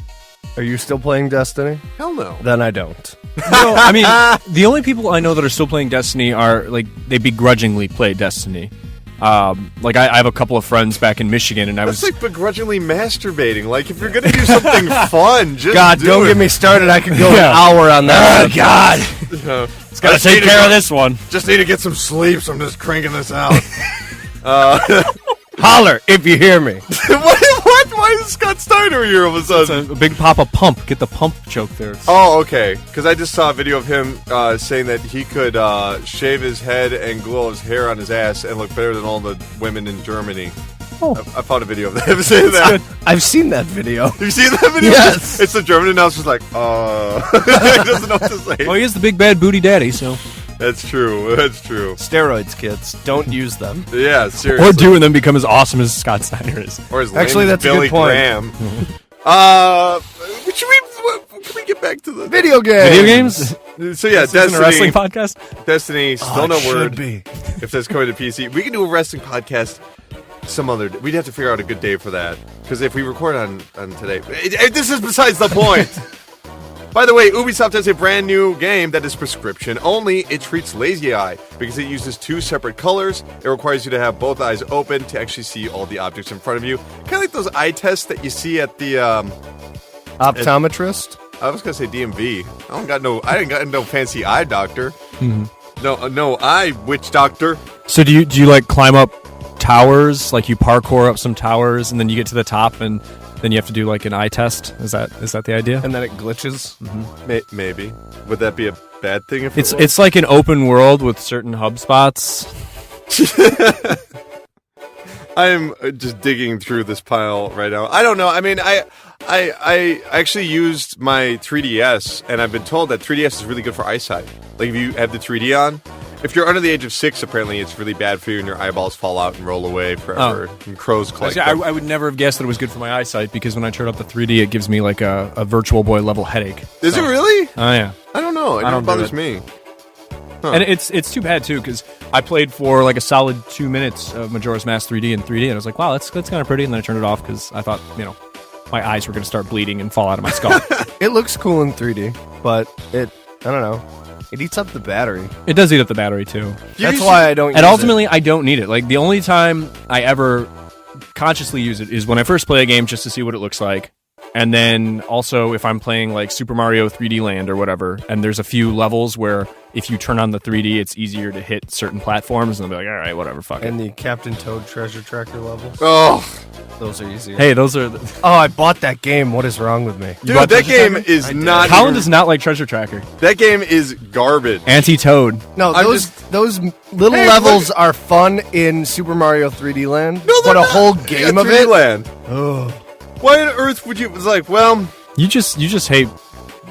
Are you still playing Destiny? Hell no. Then I don't. No, I mean, the only people I know that are still playing Destiny are like they begrudgingly play Destiny. Like I have a couple of friends back in Michigan, and That's like begrudgingly masturbating. Like, if you're going to do something fun, just God, do don't it. get me started. I could go an hour on that. Oh, God. It's Gotta take care of this one. Just need to get some sleep, so I'm just cranking this out. Holler if you hear me. What? Why is Scott Steiner here all of a sudden? It's a big Papa Pump. Get the pump joke there. Oh, okay. Because I just saw a video of him saying that he could shave his head and glue his hair on his ass and look better than all the women in Germany. Oh. I found a video of him saying that. I've seen that video. Have you seen that video? Yes. It's the German announcer's like, he doesn't know what to say. Well, he is the big bad booty daddy, so. That's true. That's true. Steroids, kids. Don't use them. Yeah, seriously. Or do and then become as awesome as Scott Steiner is. Or as Actually, lame as that's a Billy good point. Graham. Can we get back to the Video games. Video games? So yeah, This isn't a wrestling podcast? Destiny, still no it should word be. if that's coming to PC. We can do a wrestling podcast some other day. We'd have to figure out a good day for that. Because if we record on today... this is besides the point! By the way, Ubisoft has a brand new game that is prescription only. It treats lazy eye because it uses 2 separate colors. It requires you to have both eyes open to actually see all the objects in front of you. Kind of like those eye tests that you see at the... Optometrist? I was gonna say DMV. I ain't got no fancy eye doctor. No eye witch doctor. So do you like climb up towers? Like you parkour up some towers and then you get to the top and then you have to do like an eye test? Is that the idea? And then it glitches? Maybe. Would that be a bad thing if It's like an open world with certain hub spots. I am just digging through this pile right now. I don't know. I mean, I actually used my 3DS, and I've been told that 3DS is really good for eyesight. Like, if you have the 3D on, if you're under the age of 6, apparently it's really bad for you, and your eyeballs fall out and roll away forever. And crows collect them. I would never have guessed that it was good for my eyesight because when I turn up the 3D, it gives me like a Virtual Boy level headache. Is it really? Oh yeah. I don't know. It never bothers me. Huh. And it's too bad too because I played for like a solid 2 minutes of Majora's Mask 3D in 3D, and I was like, wow, that's kind of pretty. And then I turned it off because I thought, my eyes were going to start bleeding and fall out of my skull. It looks cool in 3D, but I don't know. It eats up the battery. It does eat up the battery too. That's why I don't use And ultimately, I don't need it. Like, the only time I ever consciously use it is when I first play a game just to see what it looks like. And then also if I'm playing like Super Mario 3D Land or whatever, and there's a few levels where if you turn on the 3D, it's easier to hit certain platforms, and I'll be like, all right, whatever, fuck it. And the Captain Toad treasure tracker level. Oh, those are easier. Hey, those are... Oh, I bought that game. What is wrong with me? dude, that game is not... Colin does not like Treasure Tracker. That game is garbage. Anti-Toad. No, those little levels are fun in Super Mario 3D Land, No, they're but a not. whole game of 3D it. Land. Oh. Why on earth would you... It's like, well... You just hate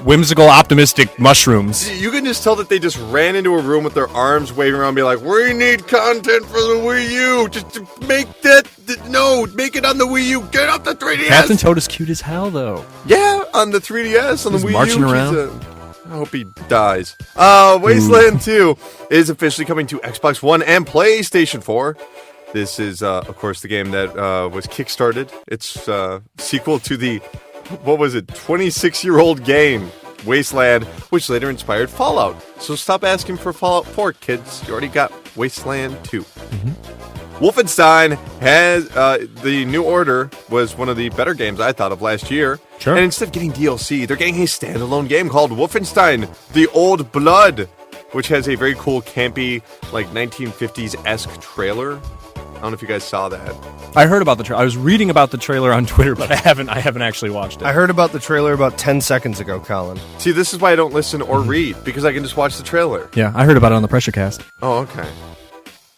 whimsical, optimistic mushrooms. You can just tell that they just ran into a room with their arms waving around and be like, we need content for the Wii U. Just to make that... No, make it on the Wii U. Get off the 3DS. Captain Toad is cute as hell, though. Yeah, on the 3DS, on He's the Wii marching U. around. I hope he dies. Wasteland 2 is officially coming to Xbox One and PlayStation 4. This is, of course, the game that was kickstarted. It's sequel to the, 26-year-old game, Wasteland, which later inspired Fallout. So stop asking for Fallout 4, kids. You already got Wasteland 2. Wolfenstein has, the New Order was one of the better games I thought of last year. Sure. And instead of getting DLC, they're getting a standalone game called Wolfenstein: The Old Blood, which has a very cool, campy, like 1950s-esque trailer. I don't know if you guys saw that. I heard about the trailer. I was reading about the trailer on Twitter, but I haven't actually watched it. I heard about the trailer about 10 seconds ago, Colin. See, this is why I don't listen or read, because I can just watch the trailer. Yeah, I heard about it on the PressureCast. Oh, okay.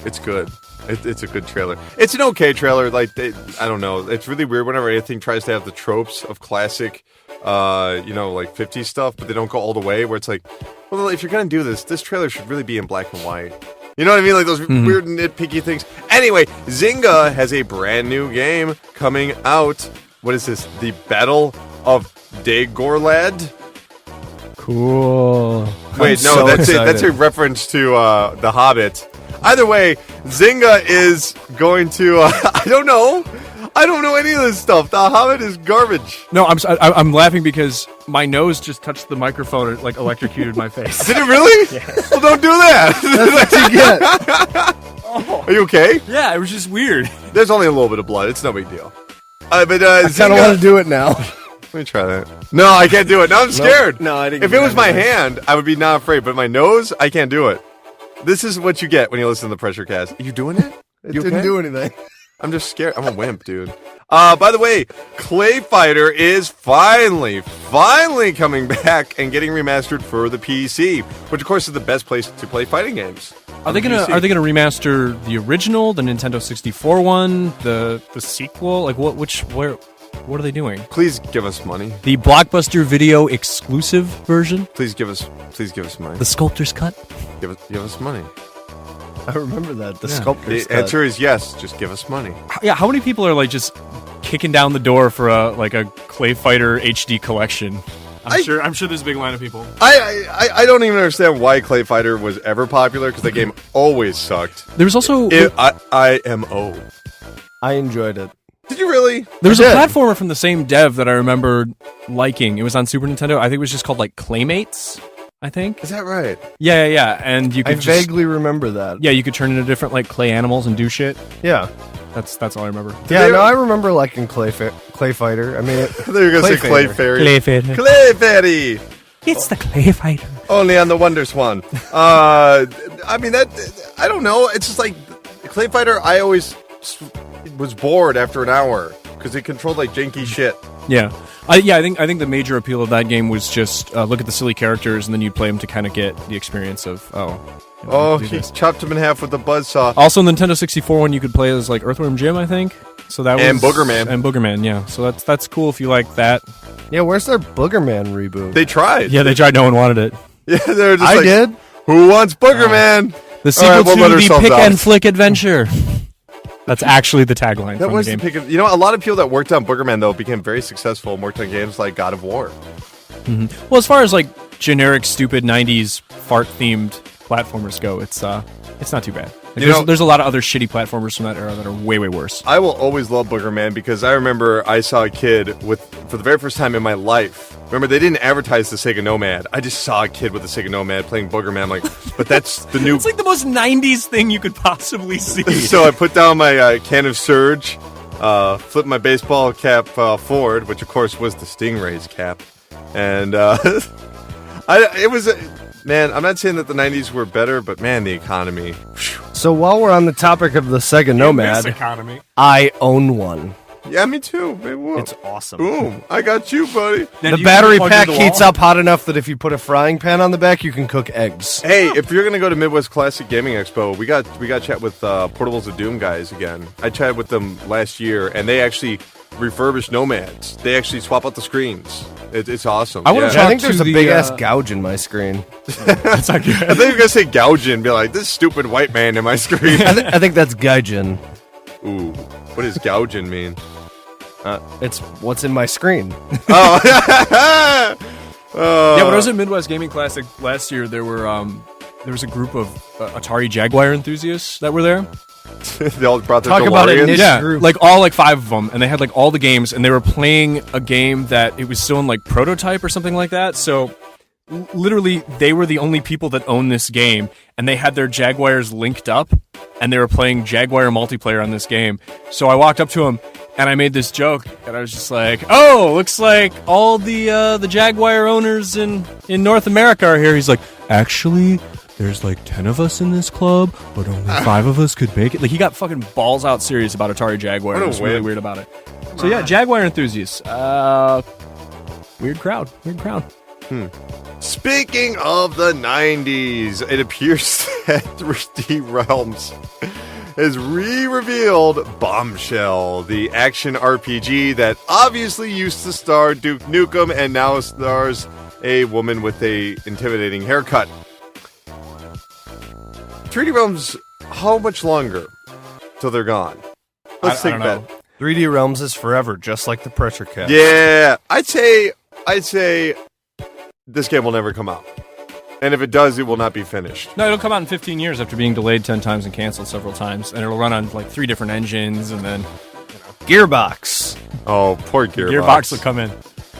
It's good. It's a good trailer. It's an okay trailer. Like, I don't know. It's really weird whenever anything tries to have the tropes of classic, like 50s stuff, but they don't go all the way, where it's like, well, if you're going to do this trailer should really be in black and white. You know what I mean? Like those weird nitpicky things. Anyway, Zynga has a brand new game coming out. What is this? The Battle of Dagorlad? Cool. Wait, no, that's it. That's a reference to The Hobbit. Either way, Zynga is going to... I don't know. I don't know any of this stuff. The Hobbit is garbage. No, I'm laughing because my nose just touched the microphone and like electrocuted my face. Did it really? Yeah. Well, don't do that. That's what you get. Are you okay? Yeah, it was just weird. There's only a little bit of blood. It's no big deal. But I kind of want to do it now. Let me try that. No, I can't do it. No, I'm scared. No, I didn't. If it was my hand, I would be not afraid. But my nose, I can't do it. This is what you get when you listen to the PressureCast. Are you doing it? It didn't do anything. I'm just scared. I'm a wimp, dude. By the way, Clay Fighter is finally coming back and getting remastered for the PC, which of course is the best place to play fighting games. Are they gonna remaster the original, the Nintendo 64 one, the sequel? Like what are they doing? Please give us money. The Blockbuster Video exclusive version? Please give us money. The Sculptor's Cut? Give us money. I remember that. The sculptor's The answer is yes. Just give us money. Yeah, how many people are like just kicking down the door for a Clay Fighter HD collection? I'm sure there's a big line of people. I don't even understand why Clay Fighter was ever popular, because that game always sucked. There was also IMO. I enjoyed it. Did you really? There was a platformer from the same dev that I remember liking. It was on Super Nintendo. I think it was just called like Claymates. I think. Is that right? Yeah. And you could vaguely remember that. Yeah, you could turn into different like clay animals and do shit. Yeah. That's all I remember. I remember liking Clay Fighter. I mean, I thought you were gonna say Clay Fairy. Clay Fighter. Clay Fairy. It's the Clay Fighter. Only on the Wonder Swan. I mean I don't know. It's just like Clay Fighter. I always was bored after an hour because it controlled like janky shit. Yeah. I think the major appeal of that game was just look at the silly characters and then you'd play them to kind of get the experience of he chopped him in half with the buzzsaw. Also, Nintendo 64 one you could play as like Earthworm Jim, I think. So that was And Boogerman. And Boogerman, yeah. So that's cool if you like that. Yeah, where's their Boogerman reboot? They tried. Yeah, they tried. No one wanted it. Yeah, they were just I like, did. who wants Boogerman? The sequel we'll let to the ourselves Pick out. and Flick Adventure. That's actually the tagline That from was the the game. pick of, you know, a lot of people that worked on Boogerman though became very successful and worked on games like God of War. Well, as far as like generic, stupid '90s fart-themed platformers go, it's not too bad. Like, You know- there's a lot of other shitty platformers from that era that are way worse. I will always love Boogerman because I remember I saw a kid for the very first time in my life. Remember, they didn't advertise the Sega Nomad. I just saw a kid with a Sega Nomad playing Boogerman. I'm like, but that's the new. It's like the most '90s thing you could possibly see. So I put down my can of Surge, flipped my baseball cap forward, which of course was the Stingray's cap, and it was. Man, I'm not saying that the 90s were better, but man, the economy. Whew. So while we're on the topic of the Sega Nomad, economy. I own one. Yeah, me too. Hey, whoop. It's awesome. Boom. I got you, buddy. The battery pack heats up hot enough that if you put a frying pan on the back, you can cook eggs. Hey, if you're gonna go to Midwest Classic Gaming Expo, we got chat with Portables of Doom guys again. I chatted with them last year, and they actually refurbish Nomads. They actually swap out the screens. It's awesome. I wanna Yeah. try- I think there's to a the, big ass gouge in my screen. That's not good. I think you're gonna say gouging and be like, this stupid white man in my screen. I think that's gaijin. Ooh, what does gouging mean? It's what's in my screen. Oh, Yeah, when I was at Midwest Gaming Classic last year, there was a group of Atari Jaguar enthusiasts that were there. they all brought their Talk about a DeLoreans. niche Yeah, group. like all like 5 of them, and they had like all the games, and they were playing a game that it was still in like prototype or something like that. So literally, they were the only people that owned this game, and they had their Jaguars linked up, and they were playing Jaguar multiplayer on this game. So I walked up to them, and I made this joke, and I was just like, "Oh, looks like all the Jaguar owners in North America are here." He's like, "Actually, there's like 10 of us in this club, but only 5 of us could make it." Like, he got fucking balls out serious about Atari Jaguar. What a It was really win. weird about it. So yeah, Jaguar enthusiasts. Weird crowd. Weird crowd. Speaking of the 90s, it appears that 3D Realms has re-revealed Bombshell, the action RPG that obviously used to star Duke Nukem and now stars a woman with a intimidating haircut. 3D Realms, how much longer till they're gone? Let's I take a don't bet. know. 3D Realms is forever, just like the PressureCast. Yeah, I'd say this game will never come out. And if it does, it will not be finished. No, it'll come out in 15 years after being delayed 10 times and canceled several times, and it'll run on like 3 different engines, and then Gearbox. Oh, poor Gearbox. Gearbox will come in.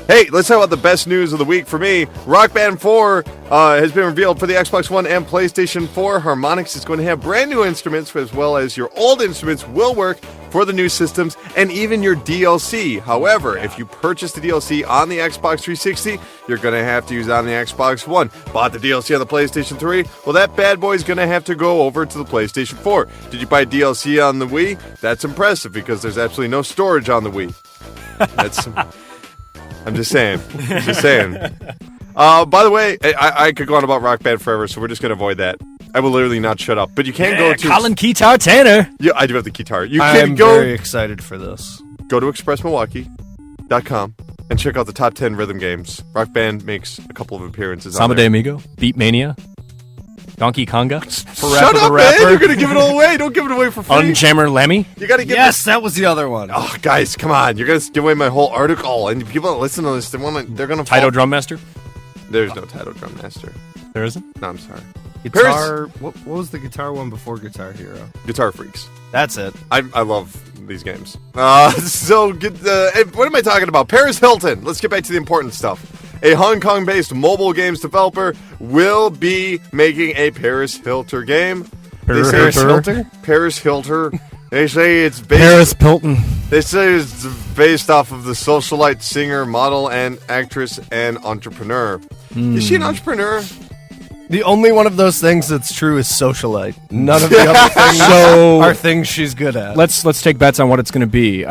Hey, let's talk about the best news of the week for me. Rock Band 4 has been revealed for the Xbox One and PlayStation 4. Harmonix is going to have brand new instruments, as well as your old instruments will work for the new systems, and even your DLC. However, if you purchase the DLC on the Xbox 360, you're going to have to use it on the Xbox One. Bought the DLC on the PlayStation 3? Well, that bad boy's going to have to go over to the PlayStation 4. Did you buy DLC on the Wii? That's impressive, because there's absolutely no storage on the Wii. That's... I'm just saying. By the way, I could go on about Rock Band forever, so we're just going to avoid that. I will literally not shut up. But you can go to... Colin Keytar Tanner. Yeah, I do have the guitar. You I'm can go very excited for this. to expressmilwaukee.com and check out the top 10 rhythm games. Rock Band makes a couple of appearances on Samba de there. Amigo. Beat Mania. Donkey Konga. Shut up, man! You're going to give it all away. Don't give it away for free. Unjammer Lemmy. You got to give Yes, that was the other one. Oh, guys, come on. You're going to give away my whole article. And people that listen to this, they're going to... Taito Drum Master. There's no Taito Drum Master. There isn't? No, I'm sorry. Guitar. What was the guitar one before Guitar Hero? Guitar Freaks. That's it. I love these games. So, what am I talking about? Paris Hilton. Let's get back to the important stuff. A Hong Kong-based mobile games developer will be making a Paris Hilton game. Paris Hilton? Paris Hilton. They say it's based. Paris Pilton. They say it's based off of the socialite singer, model, and actress and entrepreneur. Is she an entrepreneur? The only one of those things that's true is socialite. None of the other things So- are things she's good at. Let's take bets on what it's going to be.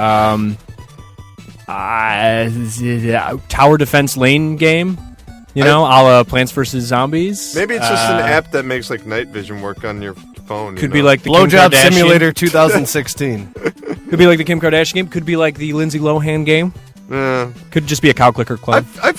Tower defense lane game. You know, a la Plants vs. Zombies. Maybe it's just an app that makes like night vision work on your phone. Could be like the Blowjob Kim Kardashian. Simulator 2016. Could be like the Kim Kardashian game. Could be like the Lindsay Lohan game. Could just be a cow clicker club. I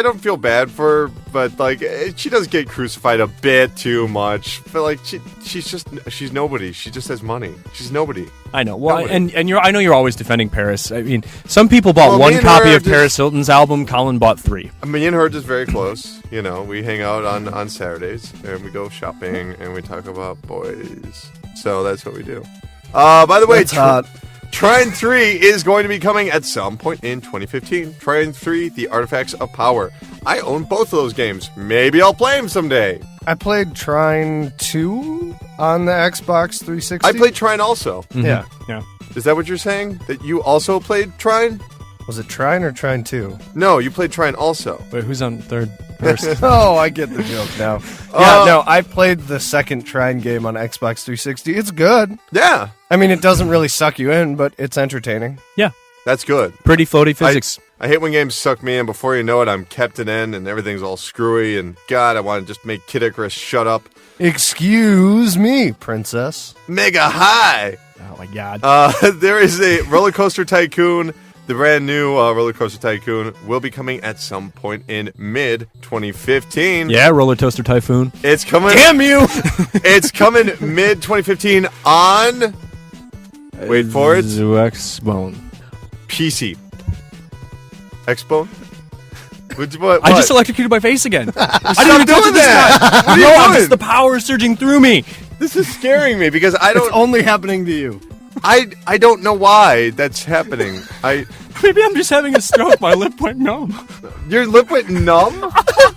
don't feel bad for her, but like she does get crucified a bit too much. But like she's nobody. She just has money. She's nobody. I know. Well, Nobody. and I know you're always defending Paris. I mean, some people bought Well, me one and copy her of just- Paris Hilton's album. Colin bought 3. Me and her are just very close. You know, we hang out on Saturdays and we go shopping and we talk about boys. So that's what we do. By the way, That's hot. Trine 3 is going to be coming at some point in 2015. Trine 3, The Artifacts of Power. I own both of those games. Maybe I'll play them someday. I played Trine 2 on the Xbox 360. I played Trine also. Yeah. Yeah. Is that what you're saying? That you also played Trine? Was it Trine or Trine 2? No, you played Trine also. Wait, who's on third? First? Oh, I get the joke now. Yeah, no, I played the second Trine game on Xbox 360. It's good. Yeah, I mean, it doesn't really suck you in, but it's entertaining. Yeah. that's good. Pretty floaty physics. I hate when games suck me in. Before you know it, I'm kept in and everything's all screwy. And God, I want to just make Kid Icarus shut up. Excuse me, princess. Mega high. Oh my god. There is a Roller Coaster Tycoon. The brand new Roller Coaster Tycoon will be coming at some point in mid 2015. yeah, Roller Toaster Typhoon. It's coming. Damn you! It's coming mid 2015 on. Wait for it. Xbone. PC. Xbone? What? I just electrocuted my face again. I Stop didn't even touch doing it this that! time. What are you No, I'm doing? just the power surging through me. This is scaring me because I It's don't. only happening to you. I don't know why that's happening. Maybe I'm just having a stroke. My lip went numb. Your lip went numb.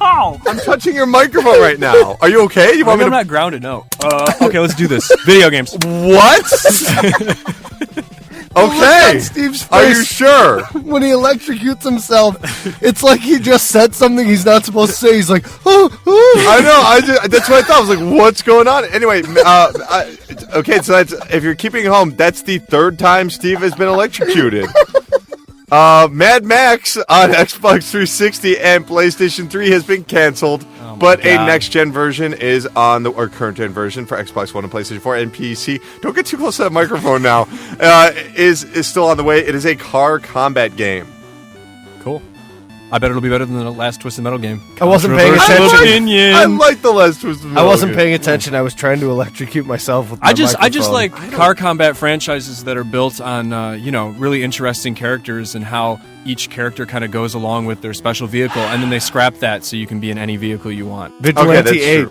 Ow. I'm touching your microphone right now. Are you okay? You want me I'm to? not grounded, no. Okay, let's do this. Video games. What? Look Okay. on Steve's Are you face sure? when he electrocutes himself. It's like he just said something he's not supposed to say. He's like, oh. I know. That's what I thought. I was like, "What's going on?" Anyway, okay. So that's if you're keeping home. That's the third time Steve has been electrocuted. Mad Max on Xbox 360 and PlayStation 3 has been canceled, but a God. next-gen version is on or current-gen version for Xbox One and PlayStation 4 and PC. Don't get too close to that microphone now. Is still on the way. It is a car combat game. Cool. I bet it'll be better than the last Twisted Metal game. I wasn't paying Controversial attention. opinion. I like the last Twisted I Metal wasn't game. paying attention. I was trying to electrocute myself with my I just microphone. like car combat franchises that are built on really interesting characters and how each character kind of goes along with their special vehicle, and then they scrap that so you can be in any vehicle you want. Okay, Vigilante that's 8.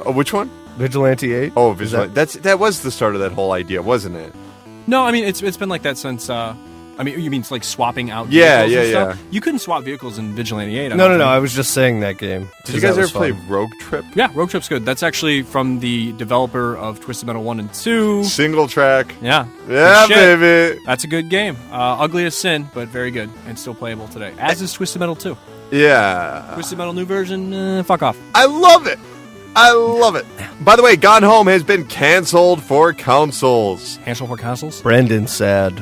true. Which one? Vigilante 8. Oh, Is Vigilante. That was the start of that whole idea, wasn't it? No, I mean it's been like that since. I mean, you mean it's like swapping out? Yeah, vehicles and yeah, stuff? You couldn't swap vehicles in Vigilante 8. No. I was just saying that game. Did you guys ever play Rogue Trip? Yeah, Rogue Trip's good. That's actually from the developer of Twisted Metal 1 and 2. Single track. Yeah. Yeah, Good shit. baby. That's a good game. Ugly as sin, but very good and still playable today. As is Twisted Metal 2. Yeah. Twisted Metal new version, fuck off. I love it. I love it. By the way, Gone Home has been canceled for consoles. Cancel for consoles? Brandon's sad.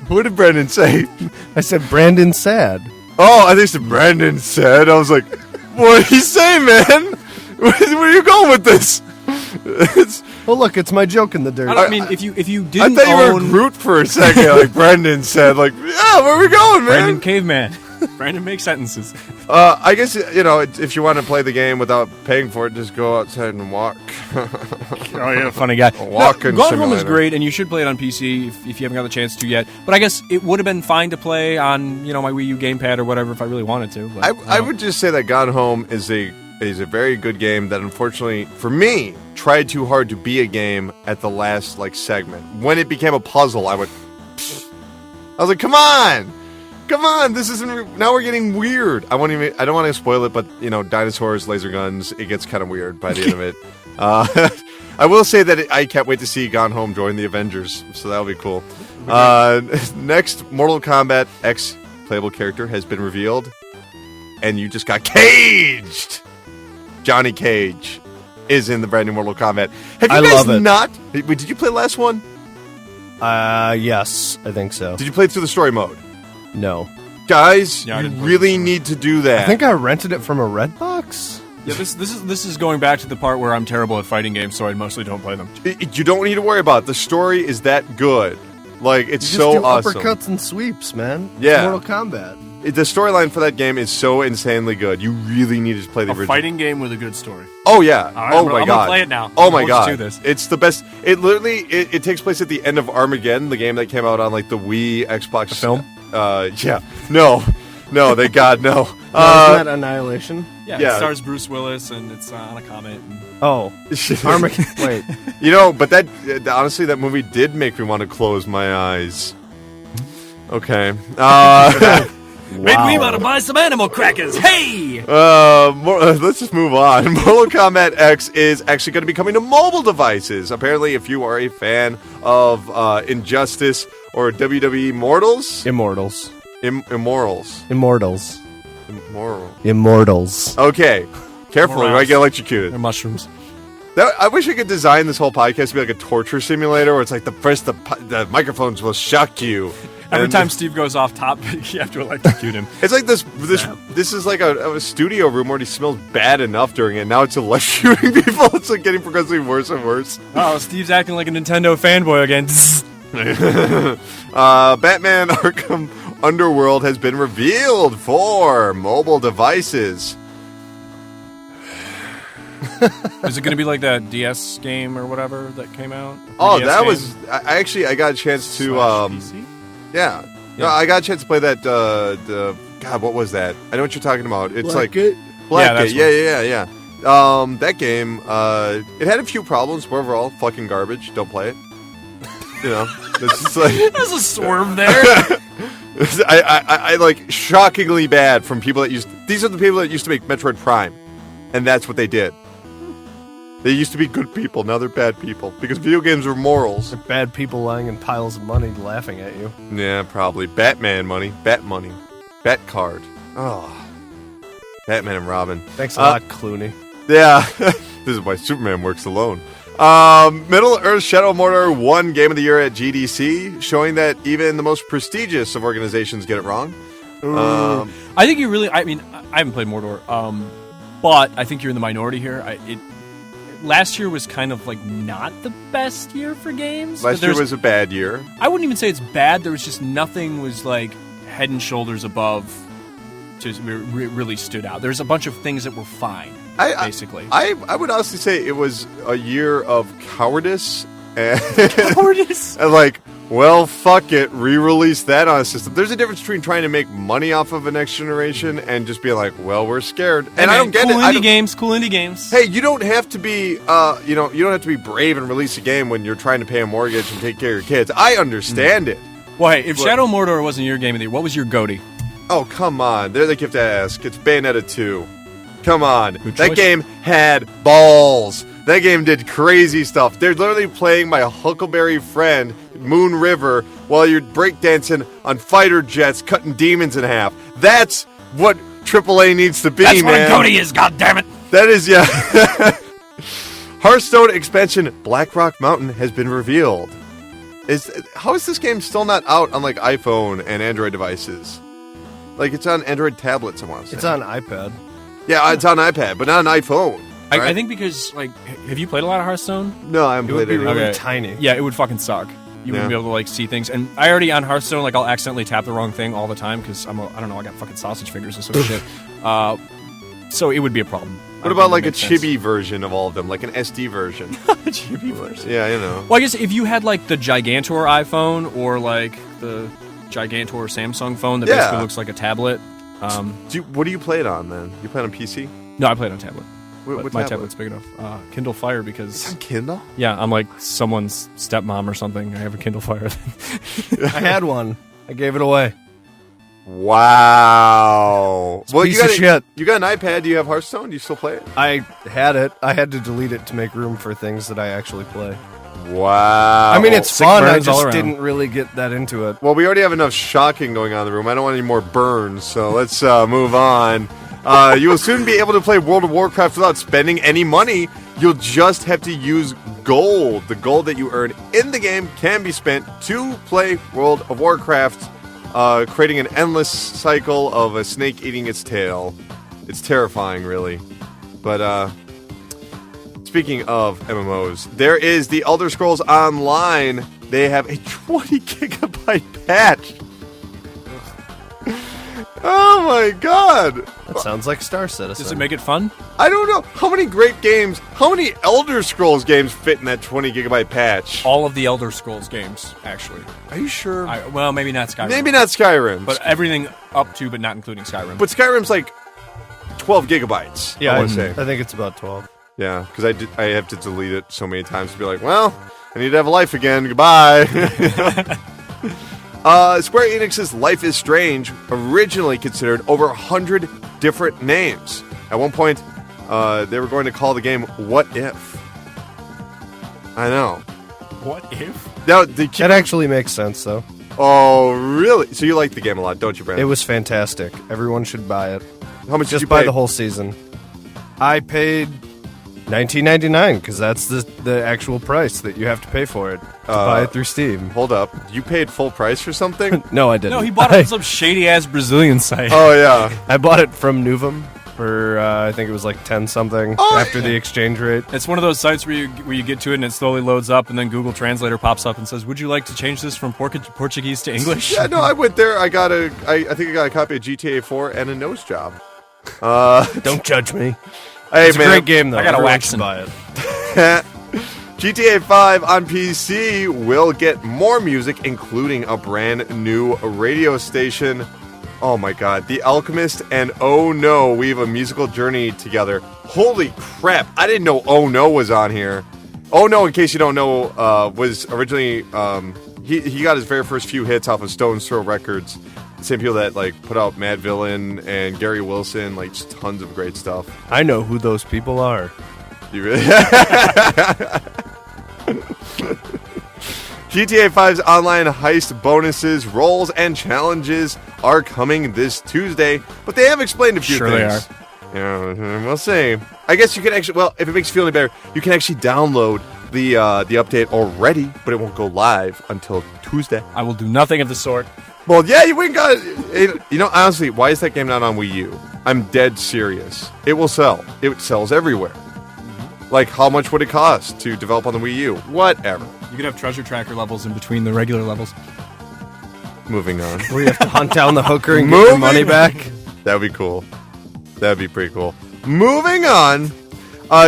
What did Brandon say? I said Brandon's sad. Oh, I think it's Brandon said. I was like, what did he say, man? Where are you going with this? Well, look, it's my joke in the dirt. I mean, if you I didn't thought you were own Groot for a second, like Brandon said. Like, yeah, where are we going, man? Brandon Caveman, Brandon makes sentences. I guess, if you want to play the game without paying for it, just go outside and walk. Oh, you're a funny guy. Walking Gone Home is simulator. great, and you should play it on PC if you haven't got the chance to yet. But I guess it would have been fine to play on my Wii U gamepad or whatever if I really wanted to. But, I would just say that Gone Home is a very good game that unfortunately, for me, tried too hard to be a game at the last segment. When it became a puzzle, I was like, come on, this isn't. Now we're getting weird. I don't want to spoil it, but dinosaurs, laser guns. It gets kind of weird by the end of it. I will say that I can't wait to see Gone Home join the Avengers, so that'll be cool. Next, Mortal Kombat X playable character has been revealed, and you just got caged. Johnny Cage is in the brand new Mortal Kombat. Have you I guys love it. not? Wait, did you play the last one? Yes, I think so. Did you play through the story mode? No. Guys, Yeah, I you didn't play really the story. need to do that. I think I rented it from a Redbox. Yeah, this is going back to the part where I'm terrible at fighting games, so I mostly don't play them. You don't need to worry about it. The story is that good. Like, it's You so just do awesome. uppercuts and sweeps, man. It's Yeah. Mortal Kombat. The storyline for that game is so insanely good. You really need to play the A original. fighting game with a good story. Oh yeah. right, Oh I'm my gonna god. play it now. Oh my Let's god. do this. It's the best. It literally it takes place at the end of Armageddon, the game that came out on like the Wii, Xbox. The film? Yeah. No. No. Thank God. No. Isn't that Annihilation? Yeah, Yeah. it stars Bruce Willis, and it's on a comet. And Oh, Armageddon. Wait, You know, but that honestly, that movie did make me want to close my eyes. Okay. Make me want to buy some animal crackers. Hey! Let's just move on. Mortal Kombat X is actually going to be coming to mobile devices. Apparently, if you are a fan of Injustice or WWE Mortals, Immortals. Immorals. Immortals. Immoral. Immortals. Okay. Careful, you might get electrocuted. they're mushrooms. I wish I could design this whole podcast to be like a torture simulator where it's like the microphones will shock you. Every And time Steve goes off topic, you have to electrocute him. It's like this is like a studio room where he smells bad enough during it. Now it's electrocuting people. It's like getting progressively worse and worse. Oh, Steve's acting like a Nintendo fanboy again. Batman Arkham Underworld has been revealed for mobile devices. Is it going to be like that DS game or whatever that came out? Oh, 3DS that game? was I got a chance to Slash PC? yeah. No, I got a chance to play that God, what was that? I know what you're talking about. It's Blackgate? Blackgate. Yeah, Yeah. That game it had a few problems, but overall fucking garbage. Don't play it. You know, it's just like There's a swerve there. I like shockingly bad from people that these are the people that used to make Metroid Prime, and that's what they did. They used to be good people, now they're bad people because video games are morals. Bad people lying in piles of money laughing at you. Yeah, probably Batman money, Bat money, Bat card. Oh, Batman and Robin. Thanks a lot, Clooney. Yeah, this is why Superman works alone. Middle Earth Shadow Mortar won Game of the Year at GDC, showing that even the most prestigious of organizations get it wrong. I think you really. I mean, I haven't played Mordor, but I think you're in the minority here. Last year was kind of like not the best year for games. Last year was a bad year. I wouldn't even say it's bad. There was just nothing was like head and shoulders above. Just really stood out. There's a bunch of things that were fine. Basically, I would honestly say it was a year of cowardice and cowardice. and like, well, fuck it, re-release that on a system. There's a difference between trying to make money off of a next generation and just being like, well, we're scared. And I don't get cool it. Cool indie games. Hey, you don't have to be, you don't have to be brave and release a game when you're trying to pay a mortgage and take care of your kids. I understand it. Well, hey, if Shadow Mordor wasn't your game of the year, what was your goatee? Oh, come on. They're the gift to ask. It's Bayonetta 2. Come on. Good That choice. game had balls. That game did crazy stuff. They're literally playing my Huckleberry friend, Moon River, while you're breakdancing on fighter jets, cutting demons in half. That's what AAA needs to be, That's what a man. goatee is, goddammit! That is, yeah. Hearthstone expansion Blackrock Mountain has been revealed. How is this game still not out on like iPhone and Android devices? Like it's on Android tablets, I want to say. It's on iPad. Yeah, it's on iPad, but not on iPhone. I right? think because like, have you played a lot of Hearthstone? No, I haven't It would played be it. really Okay. tiny. Yeah, it would fucking suck. You wouldn't be able to like see things. And I already on Hearthstone, like I'll accidentally tap the wrong thing all the time because I don't know, I got fucking sausage fingers or some shit. So it would be a problem. What about like a chibi version of all of them, like an SD version? chibi version? Yeah, you know. Well, I guess if you had like the Gigantor iPhone or like the Gigantor Samsung phone that Yeah. basically looks like a tablet. What do you play it on then? You play it on PC? No, I played on tablet. What But my tablet's big enough. Kindle Fire because Kindle? yeah, I'm like someone's stepmom or something. I have a Kindle Fire. I had one. I gave it away. Wow. Well, piece of shit. You got an iPad. Do you have Hearthstone? Do you still play it? I had it. I had to delete it to make room for things that I actually play. Wow. I mean, it's sick fun. I burns all just around. didn't really get that into it. Well, we already have enough shocking going on in the room. I don't want any more burns, so let's move on. You will soon be able to play World of Warcraft without spending any money. You'll just have to use gold. The gold that you earn in the game can be spent to play World of Warcraft, creating an endless cycle of a snake eating its tail. It's terrifying, really. But speaking of MMOs, there is the Elder Scrolls Online. They have a 20 gigabyte patch. Oh my god! That sounds like Star Citizen. Does it make it fun? I don't know how many great games, how many Elder Scrolls games fit in that 20 gigabyte patch. All of the Elder Scrolls games, actually. Are you sure? Well, maybe not Skyrim. Maybe not Skyrim, But everything up to, but not including Skyrim. but Skyrim's like 12 gigabytes. Yeah, I I want to say. think it's about 12. Yeah, because I have to delete it so many times to be like, well, I need to have a life again. Goodbye. Square Enix's Life is Strange originally considered over 100 different names. At one point, they were going to call the game What If. I know. What if? Now, they keep, That actually makes sense, though. oh, really? So you like the game a lot, don't you, Brandon? It was fantastic. Everyone should buy it. How much did Just you buy pay? the whole season. I paid $19.99 because that's the actual price that you have to pay for it to buy it through Steam. Hold up. You paid full price for something? No, I didn't. No, he bought it from some shady ass Brazilian site. Oh, yeah. I bought it from Nuvum for I think it was like 10 something after the exchange rate. It's one of those sites where you get to it and it slowly loads up, and then Google Translator pops up and says, "Would you like to change this from Portuguese to English?" Yeah, no, I went there. I think I got a copy of GTA 4 and a nose job. Don't judge me. Hey, It's a great game though. I got a Everyone Waxen. should buy it. GTA 5 on PC will get more music, including a brand new radio station. Oh my god, The Alchemist and Oh No weave a musical journey together. Holy crap, I didn't know Oh No was on here. Oh No, in case you don't know, was originally, he got his very first few hits off of Stone's Throw Records. The same people that like put out Mad Villain and Gary Wilson, like just tons of great stuff. I know who those people are. You really? GTA 5's online heist bonuses, roles, and challenges are coming this Tuesday, but they have explained a few Sure things. they are. Yeah, we'll see. I guess you can actually, well, if it makes you feel any better, you can actually download the update already, but it won't go live until Tuesday. I will do nothing of the sort. Well, yeah, you went got it. You know, honestly, why is that game not on Wii U? I'm dead serious. It will sell. It sells everywhere. Like, how much would it cost to develop on the Wii U? Whatever. You could have treasure tracker levels in between the regular levels. Moving on. Where you have to hunt down the hooker and get your money back. That'd be cool. That'd be pretty cool. Moving on.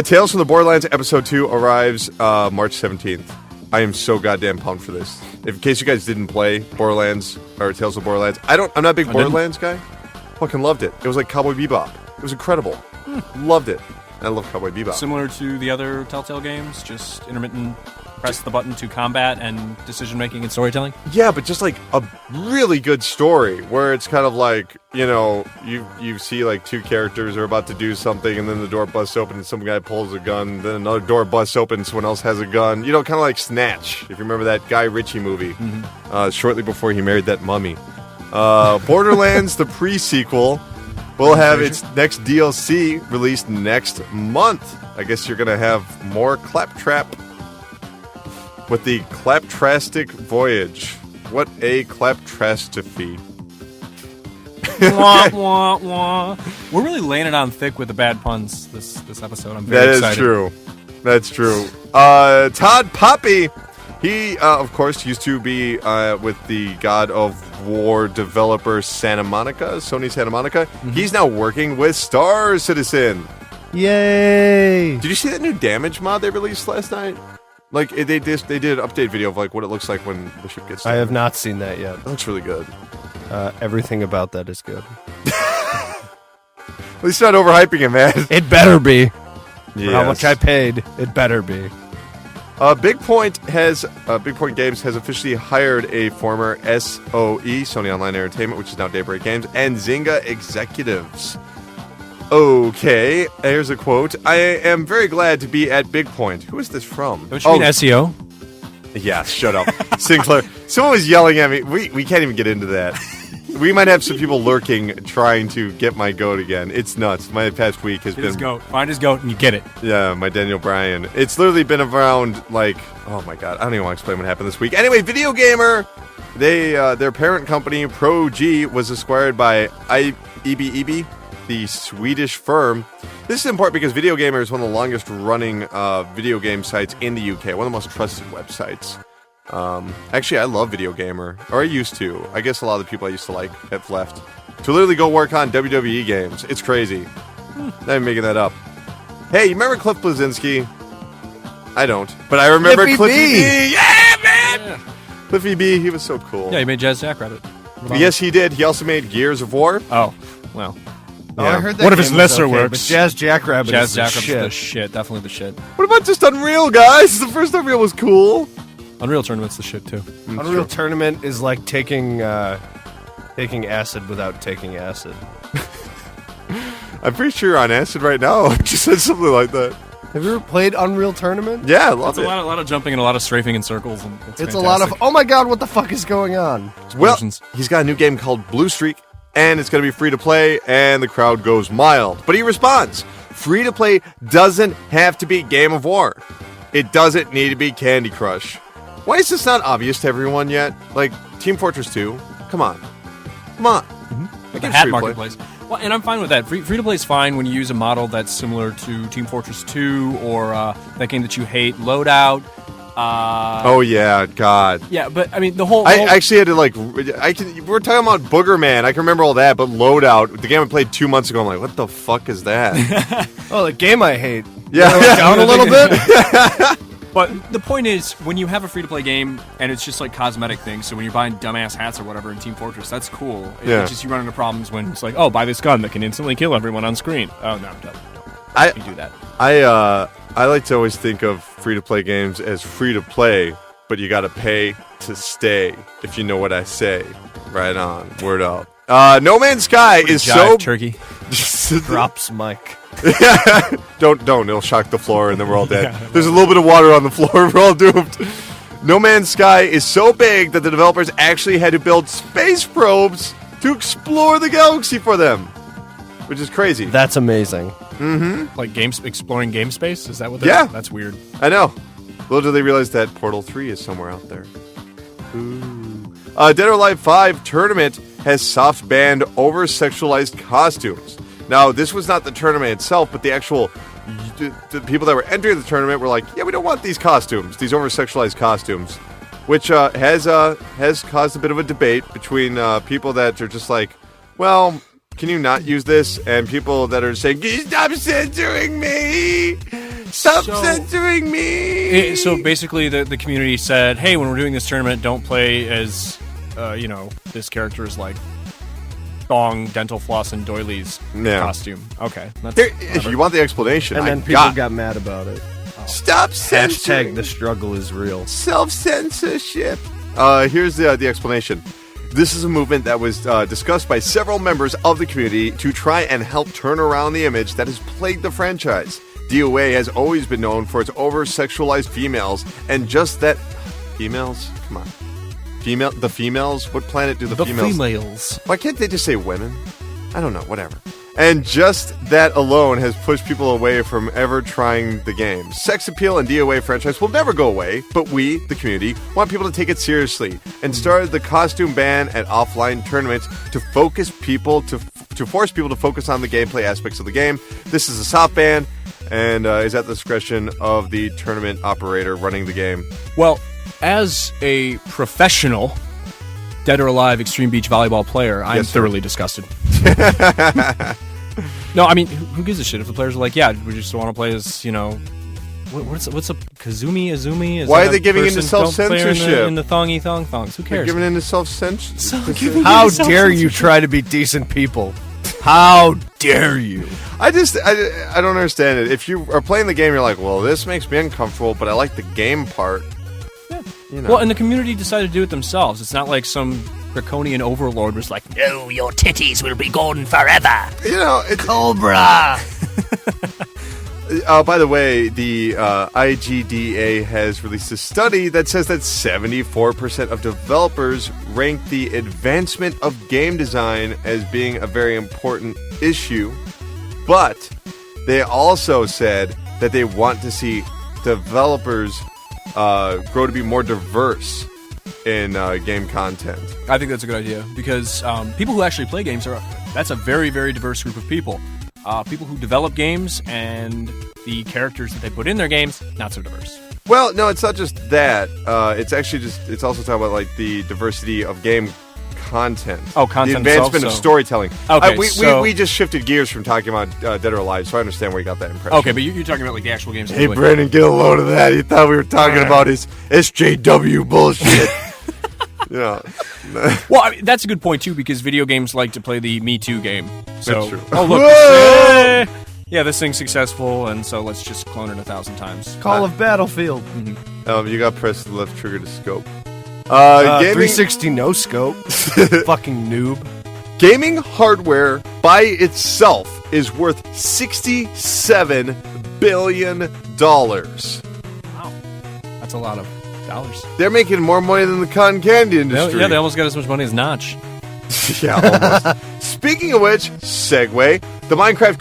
Tales from the Borderlands Episode 2 arrives March 17th. I am so goddamn pumped for this. In case you guys didn't play Borderlands or Tales of Borderlands, I'm not a big Borderlands guy. Fucking loved it. It was like Cowboy Bebop. It was incredible. Loved it. I love Cowboy Bebop. Similar to the other Telltale games, just intermittent press the button to combat and decision making and storytelling. Yeah, but just like a really good story where it's kind of like, you know, you see like two characters are about to do something and then the door busts open and some guy pulls a gun, then another door busts open and someone else has a gun. You know, kind of like Snatch, if you remember that Guy Ritchie movie, shortly before he married that mummy. Borderlands, the pre-sequel, will have its next DLC released next month. I guess you're going to have more Claptrap with the Claptrastic Voyage. What a claptrastrophe. Wah, wah, wah. We're really laying it on thick with the bad puns this episode. I'm very excited. That is true. That's true. Todd Poppy, he, of course, used to be with the God of War developer Santa Monica, Sony Santa Monica. He's now working with Star Citizen. Yay! Did you see that new Damage mod they released last night? Like, they did an update video of like what it looks like when the ship gets I have not seen that yet. It looks really good. Everything about that is good. At least not overhyping it, man. It better be. Yes. For how much I paid, it better be. Big Point Games has officially hired a former SOE, Sony Online Entertainment, which is now Daybreak Games, and Zynga executives. Okay, here's a quote. I am very glad to be at Big Point. Who is this from? Don't you mean SEO? Yeah, shut up. Sinclair. Someone was yelling at me. We can't even get into that. We might have some people lurking trying to get my goat again. It's nuts. My past week has Get been... his goat. Find his goat and you get it. Yeah, my Daniel Bryan. It's literally been around, like... Oh my god, I don't even want to explain what happened this week. Anyway, Video Gamer, their parent company, Pro G, was acquired by EBEB, the the Swedish firm. This is important because Video Gamer is one of the longest running video game sites in the UK, one of the most trusted websites. Actually, I love Video Gamer, or I used to. I guess a lot of the people I used to like have left to literally go work on WWE games. It's crazy. Not even making that up. Hey, you remember Cliff Bleszinski? I don't, but I remember Cliffy B. Yeah, man! Yeah. Cliffy B, he was so cool. Yeah, he made Jazz Jackrabbit. Yes, he did. He also made Gears of War. Oh, well. Oh, I heard that One of game his was lesser okay, works. But Jazz Jackrabbit Jazz is the Jackrabbit's shit. the shit. Definitely the shit. What about just Unreal, guys? The first Unreal was cool. Unreal Tournament's the shit, too. Unreal Tournament is like taking acid without taking acid. I'm pretty sure you're on acid right now. I just said something like that. Have you ever played Unreal Tournament? Yeah, I love It's it. a lot of jumping and a lot of strafing in circles. And It's a lot of, oh my god, what the fuck is going on? Well, Explosions. he's got a new game called Blue Streak, and it's going to be free to play, and the crowd goes mild. But he responds, free to play doesn't have to be Game of War. It doesn't need to be Candy Crush. Why is this not obvious to everyone yet? Like, Team Fortress 2? Come on. Come on. The game's hat free to play. marketplace. Well, and I'm fine with that. Free to play is fine when you use a model that's similar to Team Fortress 2 or that game that you hate, Loadout. Oh, yeah, God. Yeah, but I mean the whole. I actually had to, like, we're talking about Booger Man. I can remember all that, but Loadout, the game I played 2 months ago, I'm like, what the fuck is that? Oh, the game I hate. Yeah. Down a little bit? But the point is, when you have a free-to-play game, and it's just like cosmetic things, so when you're buying dumbass hats or whatever in Team Fortress, that's cool. Yeah. It's just you run into problems when it's like, oh, buy this gun that can instantly kill everyone on screen. Oh, no, don't you do that. I like to always think of free-to-play games as free-to-play, but you gotta pay to stay, if you know what I say. Right on. Word up. No Man's Sky is so... Turkey. Drops mic. Don't. It'll shock the floor and then we're all dead. There's a little bit of water on the floor. We're all doomed. No Man's Sky is so big that the developers actually had to build space probes to explore the galaxy for them, which is crazy. That's amazing. Like exploring game space? Is that what Yeah. That's weird. I know. Little do they realize that Portal 3 is somewhere out there. Ooh. Dead or Alive 5 tournament has soft banned over-sexualized costumes. Now, this was not the tournament itself, but the actual the people that were entering the tournament were like, yeah, we don't want these costumes, these over-sexualized costumes, which has caused a bit of a debate between people that are just like, well, can you not use this? And people that are saying, stop censoring me! Stop censoring me! So basically, the community said, hey, when we're doing this tournament, don't play as, this character is like thong, dental floss, and doilies costume. Okay. If you want the explanation, And then people got mad about it. Stop censoring! Hashtag the struggle is real. Self-censorship. Here's the explanation. This is a movement that was discussed by several members of the community to try and help turn around the image that has plagued the franchise. DOA has always been known for its over-sexualized females, and just that... Females? Come on. The females? What planet do the females... Why can't they just say women? I don't know, whatever. And just that alone has pushed people away from ever trying the game. Sex appeal and DOA franchise will never go away, but we, the community, want people to take it seriously and started the costume ban at offline tournaments to force people to focus on the gameplay aspects of the game. This is a soft ban and is at the discretion of the tournament operator running the game. Well, as a professional Dead or Alive Extreme Beach Volleyball player, I'm thoroughly disgusted. No, I mean, who gives a shit if the players are like, yeah, we just want to play as, what's a Kazumi, Azumi? Is Why that are they a giving person into don't play self-censorship? in the thongs? Who They're cares? giving into self-censorship. How dare you try to be decent people? How dare you? I don't understand it. If you are playing the game, you're like, well, this makes me uncomfortable, but I like the game part. Yeah. You know. Well, and the community decided to do it themselves. It's not like some draconian overlord was like, No, your titties will be gone forever. Cobra! By the way, the IGDA has released a study that says that 74% of developers rank the advancement of game design as being a very important issue, but they also said that they want to see developers grow to be more diverse in game content. I think that's a good idea because people who actually play games are That's a very, very diverse group of people. People who develop games and the characters that they put in their games, not so diverse. Well, no, it's not just that. It's actually it's also talking about like the diversity of game content. Oh, content the advancement itself, of storytelling. Okay, we just shifted gears from talking about Dead or Alive, so I understand where you got that impression. Okay, but you're talking about like the actual games. Hey, Brandon, get a load of that. He thought we were talking about his SJW bullshit. Yeah. Well, I mean, that's a good point too, because video games like to play the Me Too game. So, That's true. oh look, this thing's successful, and so let's just clone it 1,000 times. Call of Battlefield. You got to press the left trigger to scope. Gaming, 360 no scope. Fucking noob. gaming hardware by itself is worth $67 billion. Wow, that's a lot of dollars. They're making more money than the cotton candy industry. Yeah, they almost got as much money as Notch. Yeah, almost. Speaking of which, segue, the Minecraft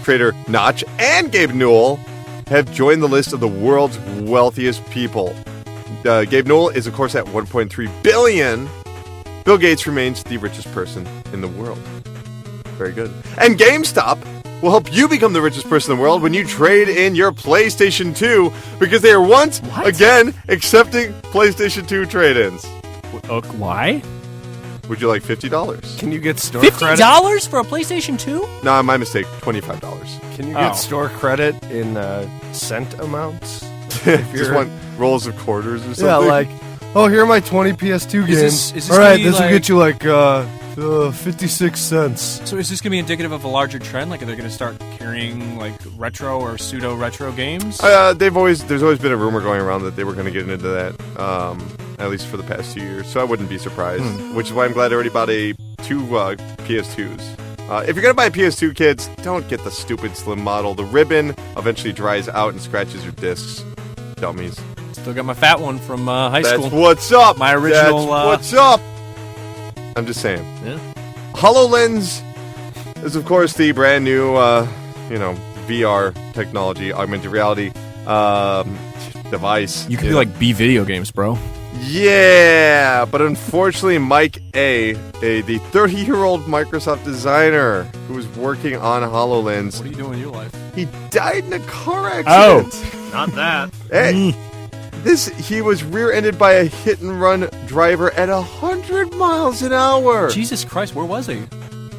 creator Notch and Gabe Newell have joined the list of the world's wealthiest people. Gabe Newell is, of course, at $1.3 billion. Bill Gates remains the richest person in the world. Very good. And GameStop will help you become the richest person in the world when you trade in your PlayStation 2, because they are once again accepting PlayStation 2 trade-ins. Why? Would you like $50? Can you get store credit? $50 for a PlayStation 2? Nah, my mistake. $25. Can you get store credit in cent amounts? Just want rolls of quarters or something? Yeah, like, oh, here are my 20 PS2 games. Is this all right, gonna be this will like- get you like 56 cents. So is this going to be indicative of a larger trend? Like, are they going to start carrying like retro or pseudo retro games? There's always been a rumor going around that they were going to get into that, at least for the past 2 years. So I wouldn't be surprised. Which is why I'm glad I already bought two PS2s. If you're going to buy a PS2, kids, don't get the stupid slim model. The ribbon eventually dries out and scratches your discs. Dummies. Still got my fat one from high school. That's what's up. My original, That's what's up. I'm just saying. Yeah. HoloLens is, of course, the brand new, VR technology, augmented reality device. You could be like B video games, bro. Yeah, but unfortunately, Mike the 30-year-old Microsoft designer who was working on HoloLens, What are you doing in your life? he died in a car accident. Not that. Hey, he was rear-ended by a hit-and-run driver at 100 miles an hour. Jesus Christ, where was he?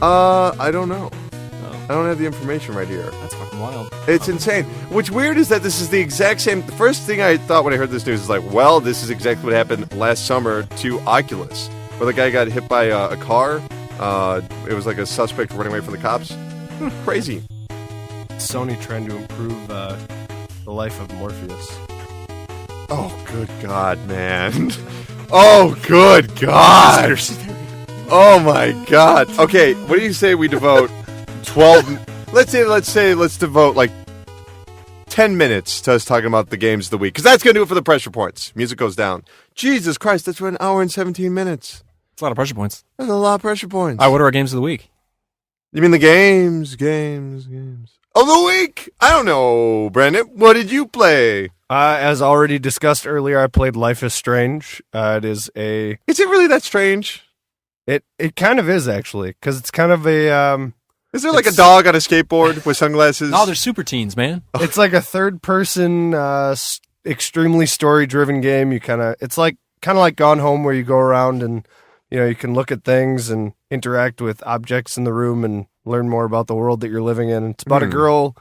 I don't know. Oh, I don't have the information right here. that's fucking wild. It's insane. What's weird is that this is the exact same. The first thing I thought when I heard this news is like, well, this is exactly what happened last summer to Oculus, where the guy got hit by a car. It was like a suspect running away from the cops. Crazy. Sony trying to improve the life of Morpheus. Oh, good God, man. Oh, good God. Oh, my God. Okay, what do you say we devote 12... Let's devote like 10 minutes to us talking about the games of the week, because that's going to do it for the pressure points. Music goes down. Jesus Christ, that's for an hour and 17 minutes. It's a lot of pressure points. That's a lot of pressure points. All right, what are our games of the week? You mean the games of the week? I don't know, Brandon. What did you play? As already discussed earlier, I played Life is Strange. Is it really that strange? It kind of is, actually, because it's kind of a... Is there like a dog on a skateboard with sunglasses? Oh, they're super teens, man. It's like a third-person, extremely story-driven game. It's like kind of like Gone Home, where you go around and you can look at things and interact with objects in the room and learn more about the world that you're living in. It's about a girl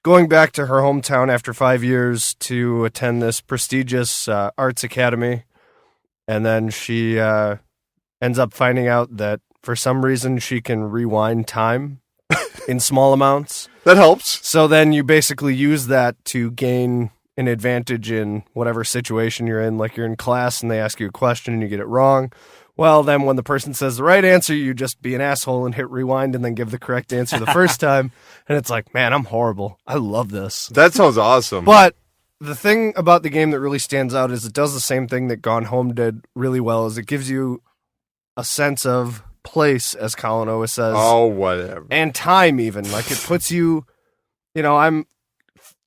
going back to her hometown after 5 years to attend this prestigious arts academy, and then she ends up finding out that for some reason she can rewind time in small amounts. That helps. So then you basically use that to gain an advantage in whatever situation you're in. Like you're in class and they ask you a question and you get it wrong. Well, then when the person says the right answer, you just be an asshole and hit rewind and then give the correct answer the first time. And it's like, man, I'm horrible. I love this. That sounds awesome. But the thing about the game that really stands out is it does the same thing that Gone Home did really well, is it gives you a sense of place, as Colin always says. Oh, whatever. And time, even. Like, it puts you, I'm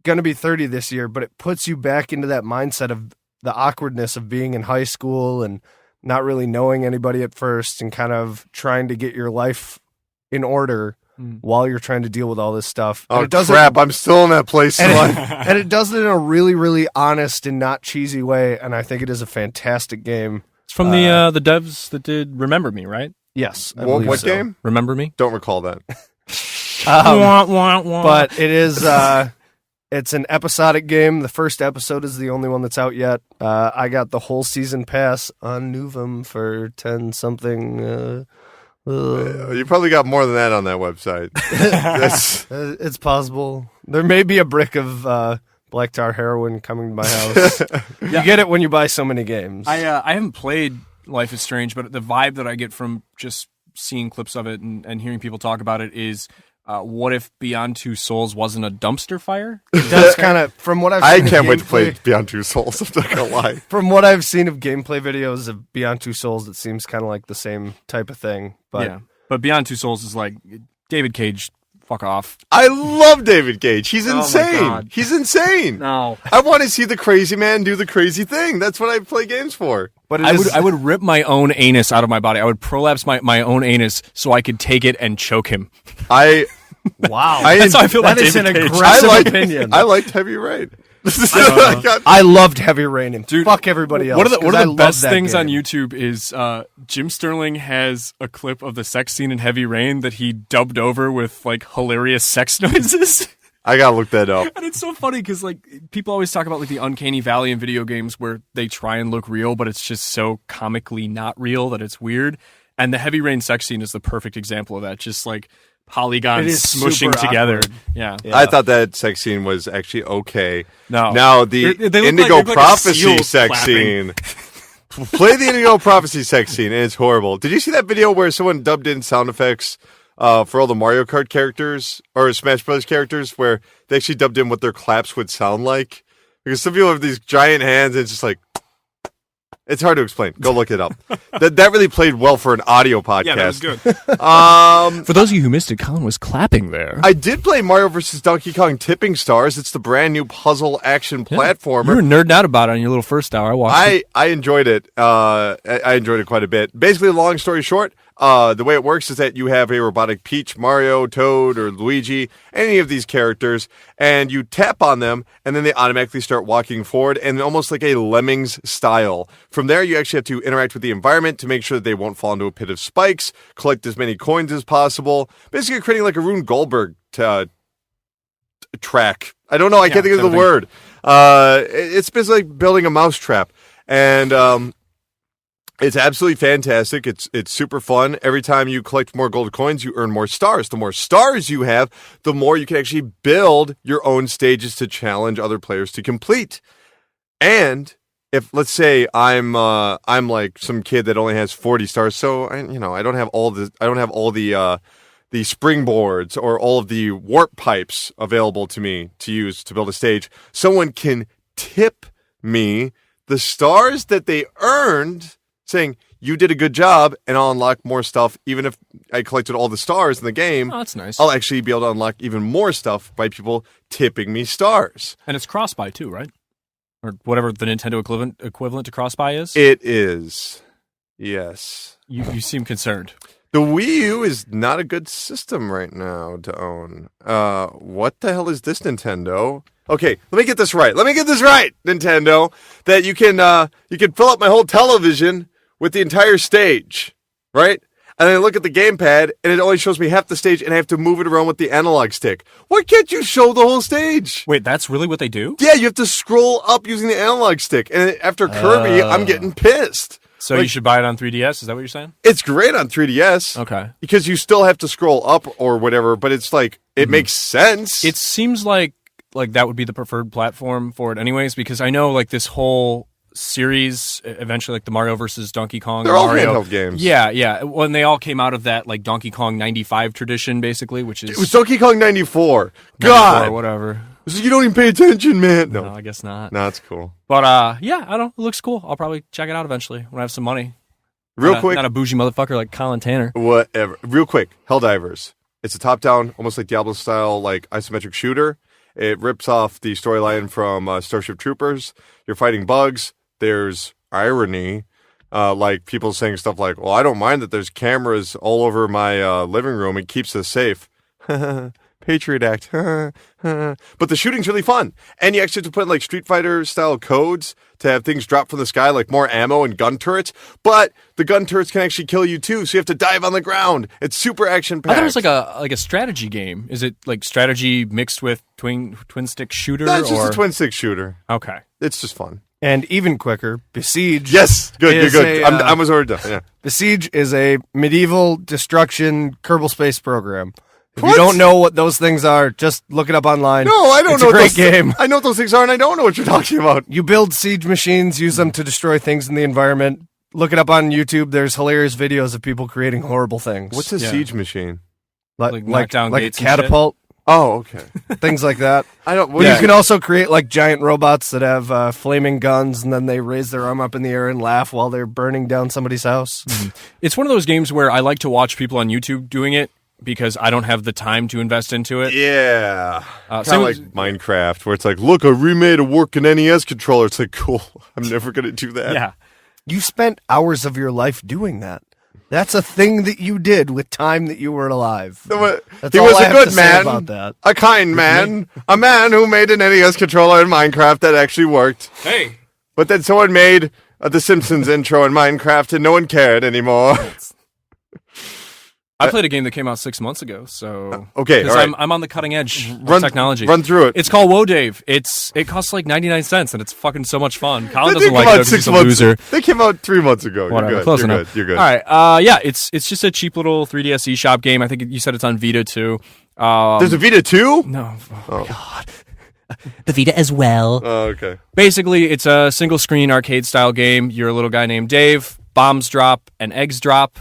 going to be 30 this year, but it puts you back into that mindset of the awkwardness of being in high school and not really knowing anybody at first and kind of trying to get your life in order while you're trying to deal with all this stuff. Oh, and it doesn't, crap. I'm still in that place. and it does it in a really, really honest and not cheesy way, and I think it is a fantastic game. It's from the devs that did Remember Me, right? Yes. I What believe so. game? Remember Me? Don't recall that. But it is... it's an episodic game. The first episode is the only one that's out yet. I got the whole season pass on Nuvum for 10-something... You probably got more than that on that website. it's possible. There may be a brick of black tar heroin coming to my house. You get it when you buy so many games. I haven't played Life is Strange, but the vibe that I get from just seeing clips of it and hearing people talk about it is, what if Beyond Two Souls wasn't a dumpster fire? That's kind of from what I've I seen. can't wait to play Beyond Two Souls. I'm not gonna lie. From what I've seen of gameplay videos of Beyond Two Souls, it seems kind of like the same type of thing. But yeah, but Beyond Two Souls is like David Cage. Fuck off. I love David Cage. He's Oh my insane. God. He's insane. No, I want to see the crazy man do the crazy thing. That's what I play games for. but it I is- would rip my own anus out of my body. I would prolapse my own anus so I could take it and choke him. wow. That's how I feel That about is David an Cage. aggressive opinion. I liked Heavy Rain. I loved Heavy Rain and Dude, fuck everybody else. One of the 'cause I love best that things on game. YouTube is Jim Sterling has a clip of the sex scene in Heavy Rain that he dubbed over with like hilarious sex noises. I gotta look that up. And it's so funny because like people always talk about like the uncanny valley in video games where they try and look real, but it's just so comically not real that it's weird. And the Heavy Rain sex scene is the perfect example of that. Just like It polygons is smushing super together. awkward. Yeah. I thought that sex scene was actually okay. No. Now the They look Indigo like a Prophecy seal sex clapping. scene. Play the Indigo Prophecy sex scene, and it's horrible. Did you see that video where someone dubbed in sound effects for all the Mario Kart characters or Smash Bros. Characters, where they actually dubbed in what their claps would sound like? Because some people have these giant hands, and it's just like. It's hard to explain. Go look it up. that really played well for an audio podcast. Yeah, that was good. For those of you who missed it, Colin was clapping there. I did play Mario vs. Donkey Kong Tipping Stars. It's the brand new puzzle action platformer. You were nerding out about it on your little first hour. I watched it. I enjoyed it. I enjoyed it quite a bit. Basically, long story short, the way it works is that you have a robotic Peach, Mario, Toad, or Luigi, any of these characters, and you tap on them, and then they automatically start walking forward, and almost like a Lemmings style. From there, you actually have to interact with the environment to make sure that they won't fall into a pit of spikes, collect as many coins as possible, basically creating like a Rune Goldberg track. I don't know. I can't think of the word. It's basically like building a mousetrap, and it's absolutely fantastic. It's super fun. Every time you collect more gold coins, you earn more stars. The more stars you have, the more you can actually build your own stages to challenge other players to complete. And if let's say I'm like some kid that only has 40 stars, so I don't have all the springboards or all of the warp pipes available to me to use to build a stage. Someone can tip me the stars that they earned, saying, you did a good job, and I'll unlock more stuff. Even if I collected all the stars in the game, Oh, that's nice. I'll actually be able to unlock even more stuff by people tipping me stars. And it's cross-buy too, right? Or whatever the Nintendo equivalent to cross-buy is. It is. Yes. You seem concerned. The Wii U is not a good system right now to own. What the hell is this, Nintendo? Okay, let me get this right. Nintendo. That you can fill up my whole television with the entire stage, right? And then I look at the gamepad, and it only shows me half the stage, and I have to move it around with the analog stick. Why can't you show the whole stage? Wait, that's really what they do? Yeah, you have to scroll up using the analog stick. And after Kirby, I'm getting pissed. So you should buy it on 3DS? Is that what you're saying? It's great on 3DS. Okay. Because you still have to scroll up or whatever, but it's like, it makes sense. It seems like that would be the preferred platform for it anyways, because I know like this whole series, eventually like the Mario versus Donkey Kong. They're all Mario, handheld games. Yeah. When they all came out of that like Donkey Kong 95 tradition, basically, which is... It was Donkey Kong 94. 94 God! or whatever. You don't even pay attention, man. No, No, I guess not. no, it's cool. But yeah, I don't. It looks cool. I'll probably check it out eventually when I have some money. Real quick, Not a bougie motherfucker like Colin Tanner. whatever. Real quick, Helldivers. It's a top-down, almost like Diablo-style, like isometric shooter. It rips off the storyline from Starship Troopers. You're fighting bugs. There's irony. like people saying stuff like, well, I don't mind that there's cameras all over my living room. It keeps us safe. Patriot Act. But the shooting's really fun. And you actually have to put in like Street Fighter style codes to have things drop from the sky, like more ammo and gun turrets. But the gun turrets can actually kill you too, so you have to dive on the ground. It's super action packed. I thought it was like a strategy game. Is it like strategy mixed with twin stick shooter? That's just a twin stick shooter. Okay. It's just fun. And even quicker, Besiege. Yes, good, good. I was already done. Yeah. Besiege is a medieval destruction Kerbal Space program. If What? you don't know what those things are, just look it up online. No, I don't it's know. It's a great those game. I know what those things are, and I don't know what you're talking about. You build siege machines, use them to destroy things in the environment. Look it up on YouTube. There's hilarious videos of people creating horrible things. What's a siege machine? Like knock down like a gates and shit? catapult, Oh, okay. things like that. I don't. You can also create like giant robots that have flaming guns, and then they raise their arm up in the air and laugh while they're burning down somebody's house. It's one of those games where I like to watch people on YouTube doing it because I don't have the time to invest into it. Yeah. Kind same of like Minecraft, where it's like, look, I remade a working NES controller. It's like, cool. I'm never gonna do that. Yeah. You spent hours of your life doing that. That's a thing that you did with time that you were alive. He all was I a have good to say man, about that. a kind man, a man who made an NES controller in Minecraft that actually worked. Hey. But then someone made the Simpsons intro in Minecraft, and no one cared anymore. I played a game that came out 6 months ago, so okay, 'cause all right. I'm on the cutting edge of technology. Run through it. It's called Whoa Dave. It costs like 99 cents, and it's fucking so much fun. Colin They doesn't came like it out because 6 he's a months. loser. They came out 3 months ago. Whatever, You're good. close You're enough. good. You're good. All right, yeah, it's just a cheap little 3DS eShop game. I think you said it's on Vita too. There's a Vita 2? No, The Vita as well. Oh, okay. basically it's a single screen arcade style game. You're a little guy named Dave. Bombs drop and eggs drop.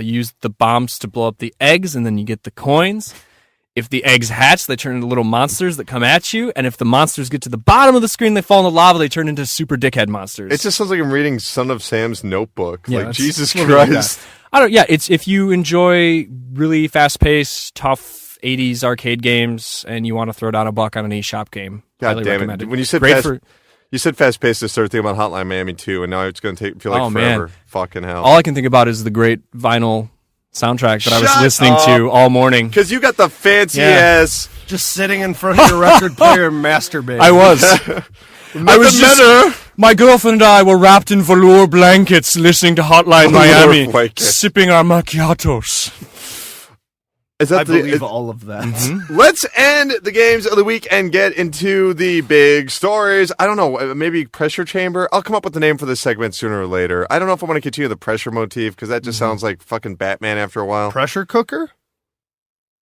Use the bombs to blow up the eggs, and then you get the coins. If the eggs hatch, they turn into little monsters that come at you. And if the monsters get to the bottom of the screen, they fall in the lava. They turn into super dickhead monsters. It just sounds like I'm reading Son of Sam's Notebook. Yeah, like, it's Jesus a little bit like Christ. that. It's if you enjoy really fast paced, tough 80s arcade games, and you want to throw down a buck on an eShop game. God highly damn recommend it. When you said Great fast, for you said fast paced, I started thinking about Hotline Miami 2, and now it's going to feel like Oh, forever. man. Fucking hell. all I can think about is the great vinyl soundtrack that I was Shut listening up. to all morning. Because you got the fancy Yeah. ass. Just sitting in front of your record player masturbating. I was. I was just, my girlfriend and I were wrapped in velour blankets listening to Hotline Miami, blankets. sipping our macchiatos. Is that I believe the, all of that. let's end the games of the week and get into the big stories. I don't know, maybe Pressure Chamber? I'll come up with the name for this segment sooner or later. I don't know if I want to continue the pressure motif, because that just sounds like fucking Batman after a while. Pressure cooker?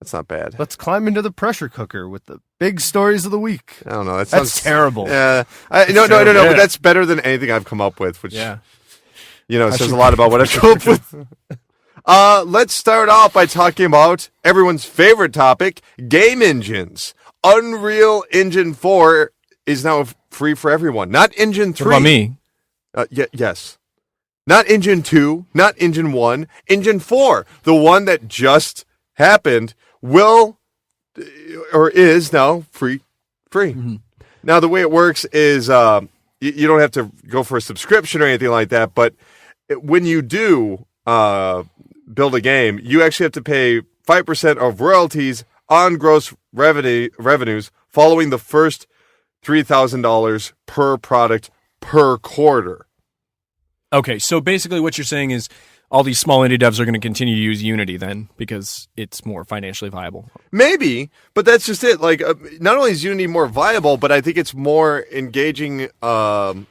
That's not bad. Let's climb into the pressure cooker with the big stories of the week. I don't know. That That's sounds terrible. Yeah. No, terrible. but that's better than anything I've come up with, which, Yeah. says a lot about what I've come up with. Let's start off by talking about everyone's favorite topic, game engines. Unreal Engine 4 is now free for everyone. Not Engine 3. What about me? Yes. Not Engine 2, not Engine 1. Engine 4, the one that just happened, will or is now free. Mm-hmm. Now, the way it works is you don't have to go for a subscription or anything like that, but when you do build a game, you actually have to pay 5% of royalties on gross revenues following the first $3,000 per product per quarter. Okay, so basically what you're saying is all these small indie devs are going to continue to use Unity then because it's more financially viable. Maybe, but that's just it. Like, not only is Unity more viable, but I think it's more engaging and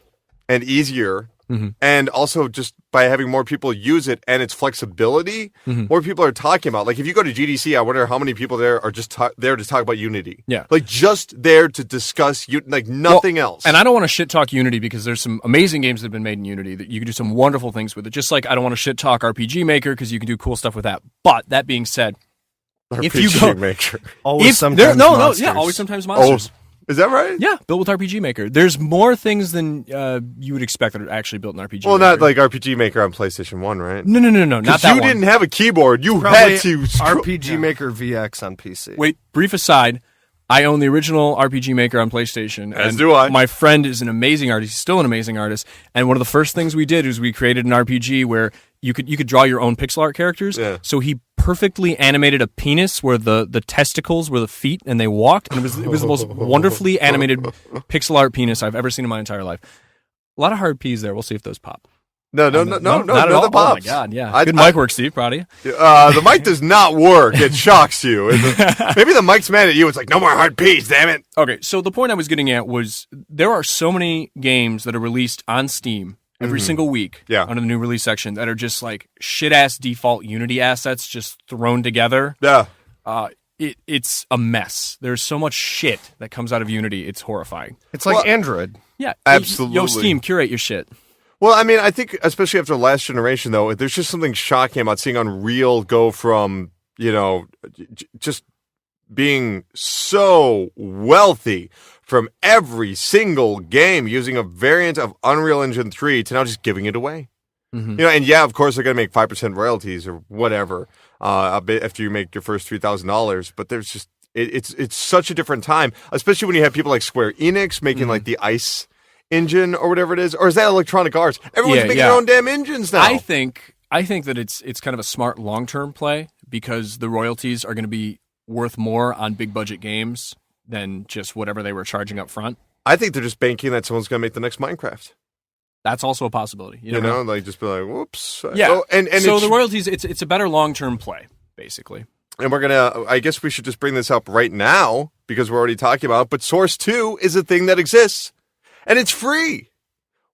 easier. Mm-hmm. And also just by having more people use it and its flexibility, more people are talking about. Like, if you go to GDC, I wonder how many people there are just there to talk about Unity. Yeah. Like, just there to discuss, like, nothing else. And I don't want to shit talk Unity because there's some amazing games that have been made in Unity that you can do some wonderful things with it. Just like I don't want to shit talk RPG Maker because you can do cool stuff with that. But that being said, if you go, Maker. Always sometimes monsters. always sometimes monsters. Is that right? Yeah, built with RPG Maker. There's more things than you would expect that are actually built in RPG Maker. Well, not like RPG Maker on PlayStation 1, right? No, not that you one. didn't have a keyboard. You Probably had to... RPG Maker VX on PC. Wait, brief aside. I own the original RPG Maker on PlayStation. As and do I. My friend is an amazing artist. He's still an amazing artist. And one of the first things we did was we created an RPG where you could draw your own pixel art characters. Yeah. So he perfectly animated a penis where the testicles were the feet and they walked. And it was the most wonderfully animated pixel art penis I've ever seen in my entire life. A lot of hard P's there. We'll see if those pop. No, Not at all. the pops. Oh my God, yeah. Good mic work, Steve. Proud of you. The mic does not work. It shocks you. Maybe the mic's mad at you. It's like, no more hard P's, damn it. Okay, so the point I was getting at was there are so many games that are released on Steam every single week under the new release section that are just like shit-ass default Unity assets just thrown together. Yeah. It's a mess. There's so much shit that comes out of Unity. It's horrifying. It's like Android. Yeah. Absolutely. Yo, Steam, curate your shit. Well, I mean, I think especially after the last generation, though, there's just something shocking about seeing Unreal go from, just being so wealthy from every single game using a variant of Unreal Engine 3 to now just giving it away. Mm-hmm. And yeah, of course, they're going to make 5% royalties or whatever a bit after you make your first $3,000. But there's just, it's such a different time, especially when you have people like Square Enix making like the Ice engine or whatever it is, or is that Electronic Arts? Everyone's making their own damn engines now. I think that it's kind of a smart long-term play because the royalties are going to be worth more on big budget games than just whatever they were charging up front. I think they're just banking that someone's going to make the next Minecraft. That's also a possibility. You know, like just be like, whoops. Yeah. Oh, and so the royalties, it's a better long-term play, basically. And we're gonna. I guess we should just bring this up right now because we're already talking about it. But Source 2 is a thing that exists. And it's free.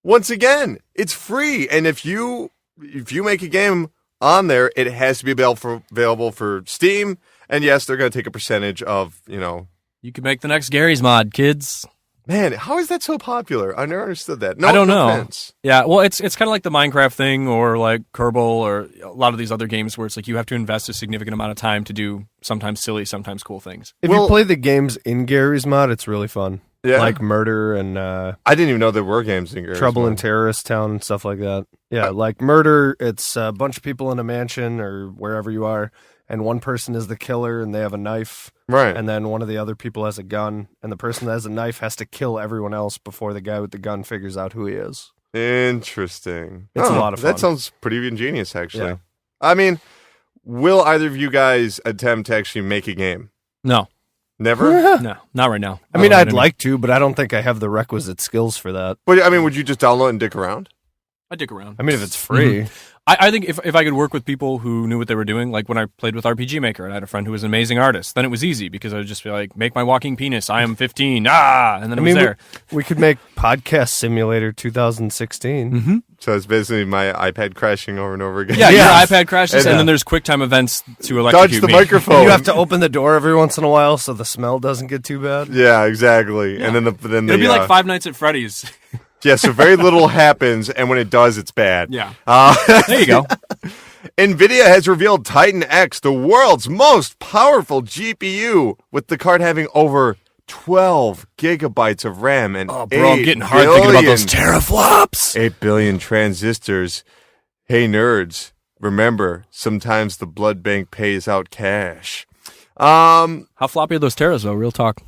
Once again, it's free. And if you make a game on there, it has to be available for Steam. And yes, they're going to take a percentage of, You can make the next Gary's mod, kids. Man, how is that so popular? I never understood that. No, I don't know. Offense. Yeah, well, it's kind of like the Minecraft thing or like Kerbal or a lot of these other games where it's like you have to invest a significant amount of time to do sometimes silly, sometimes cool things. If you play the games in Gary's mod, it's really fun. Yeah. Like Murder and I didn't even know there were games in Gary's Trouble mod. in Terrorist Town and stuff like that. Yeah, like Murder, it's a bunch of people in a mansion or wherever you are, and one person is the killer and they have a knife. Right. And then one of the other people has a gun, and the person that has a knife has to kill everyone else before the guy with the gun figures out who he is. Interesting. It's a lot of fun. That sounds pretty ingenious, actually. Yeah. I mean, will either of you guys attempt to actually make a game? No. Never? No, not right now. I mean, I'd like to, but I don't think I have the requisite skills for that. But I mean, would you just download and dick around? I dick around. I mean, if it's free. I think if I could work with people who knew what they were doing, like when I played with RPG Maker and I had a friend who was an amazing artist, then it was easy because I would just be like, make my walking penis, I am 15, and then it was there. We could make Podcast Simulator 2016. Mm-hmm. So it's basically my iPad crashing over and over again. Yeah, your iPad crashes, and then there's QuickTime events to electrocute Dodge the me. microphone. You have to open the door every once in a while so the smell doesn't get too bad. Yeah, exactly. Yeah. And then It'll be like Five Nights at Freddy's. Yeah, so very little happens, and when it does, it's bad. Yeah. There you go. NVIDIA has revealed Titan X, the world's most powerful GPU, with the card having over 12 gigabytes of RAM and I'm getting hard thinking about those teraflops. 8 billion transistors. Hey, nerds, remember, sometimes the blood bank pays out cash. How floppy are those teras, though? Real talk.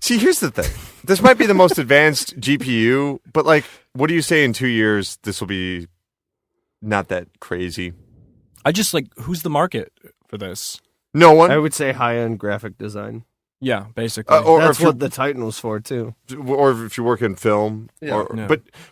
See, here's the thing. This might be the most advanced GPU, but what do you say in 2 years this will be not that crazy? I just who's the market for this? No one. I would say high-end graphic design. Yeah, basically. That's what the Titan was for, too. Or if you work in film. Yeah.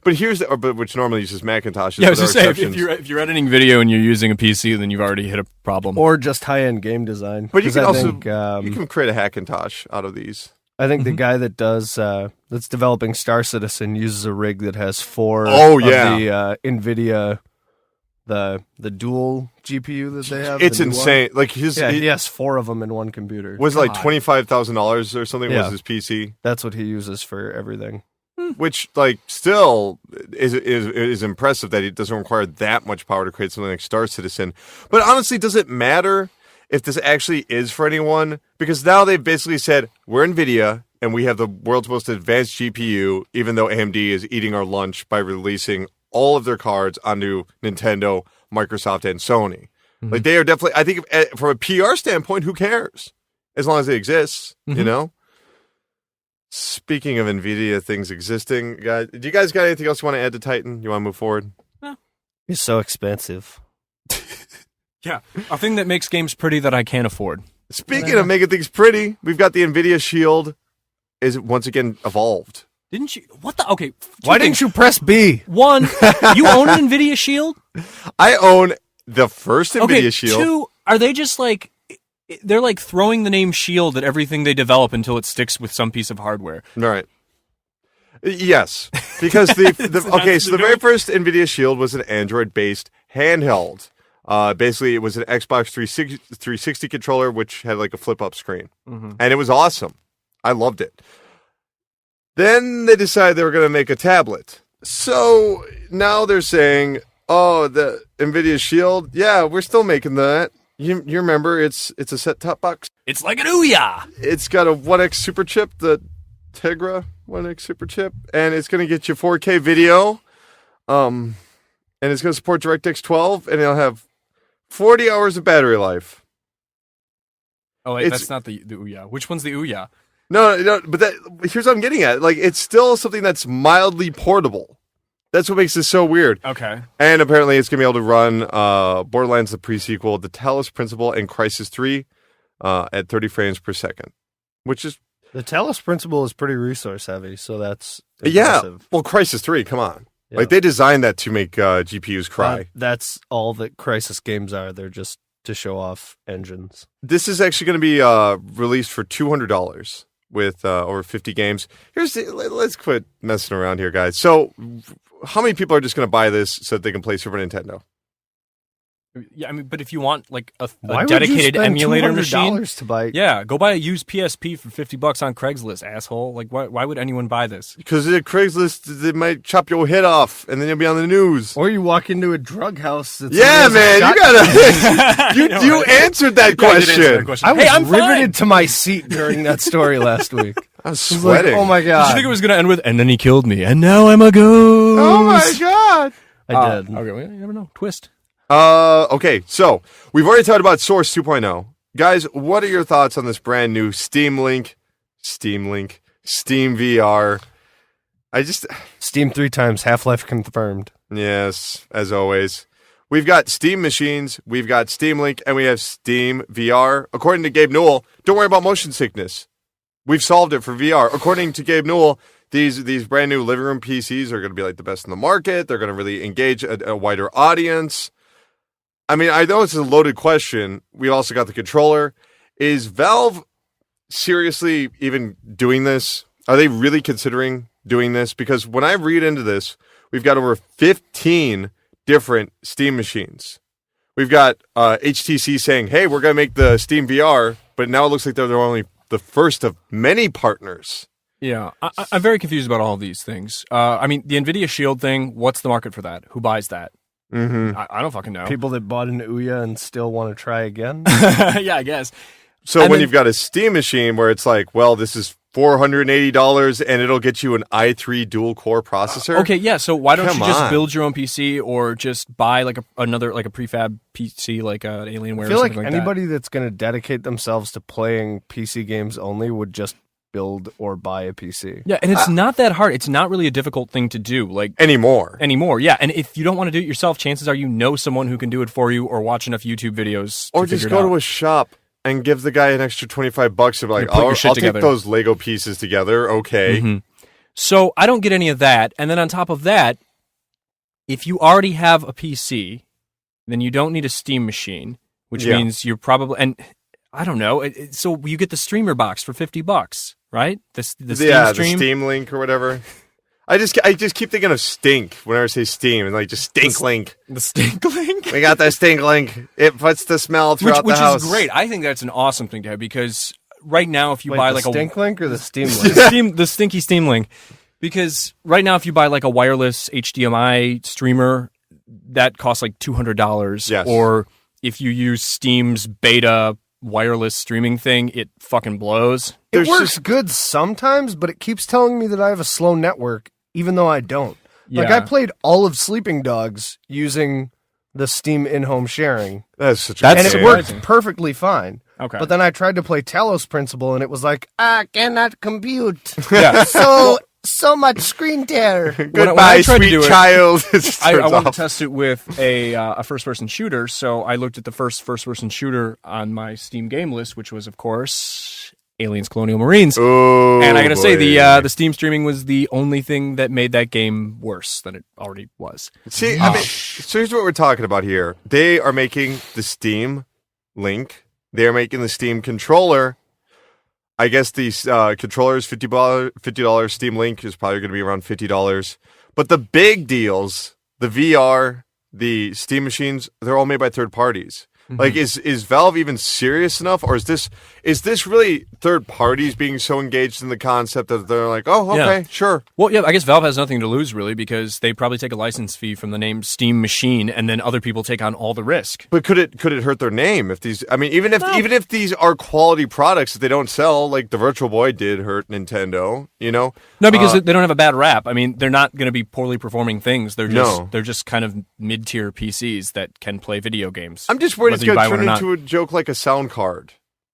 But here's which normally uses Macintosh. Yeah, I was just saying, if you're editing video and you're using a PC, then you've already hit a problem. Or just high-end game design. But you can think, you can create a Hackintosh out of these. I think the guy that does that's developing Star Citizen uses a rig that has 4 of the NVIDIA the dual GPU that they have. It's insane. He has 4 of them in one computer. Was it $25,000 or something? Yeah. Was his PC? That's what he uses for everything. Which still is impressive that it doesn't require that much power to create something like Star Citizen. But honestly, does it matter if this actually is for anyone? Because now they've basically said, we're NVIDIA, and we have the world's most advanced GPU, even though AMD is eating our lunch by releasing all of their cards onto Nintendo, Microsoft, and Sony. Mm-hmm. They are definitely, I think, from a PR standpoint, who cares? As long as it exists, you know? Speaking of NVIDIA things existing, guys, do you guys got anything else you want to add to Titan? You want to move forward? It's so expensive. Yeah, a thing that makes games pretty that I can't afford. Speaking of making things pretty, we've got the NVIDIA Shield is once again evolved. Didn't you? What the? Okay. Why didn't you press B? One, you own an NVIDIA Shield? I own the first NVIDIA Okay, Shield. two, are they just like, they're like throwing the name Shield at everything they develop until it sticks with some piece of hardware. All right. Yes, because the very first NVIDIA Shield was an Android-based handheld. Basically, it was an Xbox 360 controller, which had like a flip-up screen. And it was awesome. I loved it. Then they decided they were going to make a tablet. So now they're saying, oh, the NVIDIA Shield, yeah, we're still making that. You remember, it's a set-top box. It's like an Ouya! It's got a 1X super chip, the Tegra 1X super chip, and it's going to get you 4K video. And it's going to support DirectX 12, and it'll have 40 hours of battery life. Oh, wait, that's not the Ouya. Which one's the Ouya? No, but here's what I'm getting at. Like, it's still something that's mildly portable. That's what makes this so weird. Okay. And apparently it's going to be able to run Borderlands, the pre-sequel, The Talos Principle, and Crysis 3 at 30 frames per second, which is... The Talos Principle is pretty resource heavy, so that's Yeah. impressive. Well, Crysis 3, come on. Yeah. Like, they designed that to make GPUs cry. That's all that Crysis games are. They're just to show off engines. This is actually going to be released for $200 with over 50 games. Let's quit messing around here, guys. So, how many people are just going to buy this so that they can play Super Nintendo? Yeah, I mean, but if you want like a Why dedicated would you spend emulator machine, $200 to buy? yeah, go buy a used PSP for $50 on Craigslist, asshole. Like, why would anyone buy this? Because at Craigslist, they might chop your head off, and then you'll be on the news. Or you walk into a drug house. That's Yeah, man, you gotta. gotta. you answered that question. I was Hey, I'm riveted fine. to my seat during that story last week. I was I was like, sweating. oh my Did you god! think it was going to end with, and then he killed me, and now I'm a ghost? Oh my god. I did. Okay, well, you never know. Twist. Okay, so we've already talked about Source 2.0. Guys, what are your thoughts on this brand new Steam VR? Steam 3 times, Half-Life confirmed. Yes, as always. We've got Steam machines, we've got Steam Link, and we have Steam VR. According to Gabe Newell, don't worry about motion sickness. We've solved it for VR. According to Gabe Newell, these brand new living room PCs are going to be like the best in the market. They're going to really engage a wider audience. I mean, I know it's a loaded question. We also got the controller. Is Valve seriously even doing this? Are they really considering doing this? Because when I read into this, we've got over 15 different Steam machines. We've got HTC saying, hey, we're going to make the Steam VR, but now it looks like they're only the first of many partners. Yeah, I'm very confused about all of these things. I mean, the NVIDIA Shield thing, what's the market for that? Who buys that? Mm-hmm. I don't fucking know. People that bought an Ouya and still want to try again. Yeah, I guess. So And when then- you've got a Steam machine where it's like, well, this is $480 and it'll get you an i3 dual core processor. Okay, yeah. So why don't Come you just on. build your own PC or just buy like another like a prefab PC like an Alienware? I or feel like something like anybody that's going to dedicate themselves to playing PC games only would just build or buy a PC. that. Yeah, and it's not that hard. It's not really a difficult thing to do. Like Anymore. anymore. Yeah, and if you don't want to do it yourself, chances are you know someone who can do it for you or watch enough YouTube videos. Or to just figure it go out. to a shop and give the guy an extra $25 and be like, put your I'll shit take together. those Lego pieces together. Okay. Mhm. So I don't get any of that. And then on top of that, if you already have a PC, then you don't need a Steam machine, which Yeah. means you're probably, and I don't know. So you get the streamer box for $50, right? The Steam The stream. Steam Link or whatever. I just keep thinking of Stink whenever I say Steam and like just Stink Link. The Stink Link. We got that Stink Link. It puts the smell throughout Which the house. is great. I think that's an awesome thing to have because right now, if you Wait, buy the like Stink Link or the Steam the Link? the stinky Steam Link, because right now if you buy like a wireless HDMI streamer, that costs like $200. Yes. Or if you use Steam's beta wireless streaming thing, it fucking blows. It There's works just- good sometimes, but it keeps telling me that I have a slow network, even though I don't. Like, Yeah. I played all of Sleeping Dogs using the Steam in-home sharing, That's such a That's and it shame. worked perfectly fine. Okay. But then I tried to play Talos Principle, and it was like, I cannot compute. Yeah. So much screen tear. Goodbye, tried to sweet do it, child. I wanted to test it with a first-person shooter, so I looked at the first-person shooter on my Steam game list, which was, of course, Aliens Colonial Marines. Oh, And I gotta say, boy. the Steam streaming was the only thing that made that game worse than it already was. See, I mean, so here's what we're talking about here. They are making the Steam Link. They are making the Steam controller. I guess the controller is $50. Steam Link is probably going to be around $50. But the big deals, the VR, the Steam machines, they're all made by third parties. Like, is Valve even serious enough, or is this really third parties being so engaged in the concept that they're like, oh, okay, Yeah. sure. Well, yeah, I guess Valve has nothing to lose, really, because they probably take a license fee from the name Steam Machine, and then other people take on all the risk. But could it hurt their name if these? I mean, even if these are quality products that they don't sell, like the Virtual Boy did hurt Nintendo, you know? No, because they don't have a bad rap. I mean, they're not going to be poorly performing things. They're just kind of mid-tier PCs that can play video games. I'm just worried it's whether you going buy to one turn or not. into a joke like a sound card.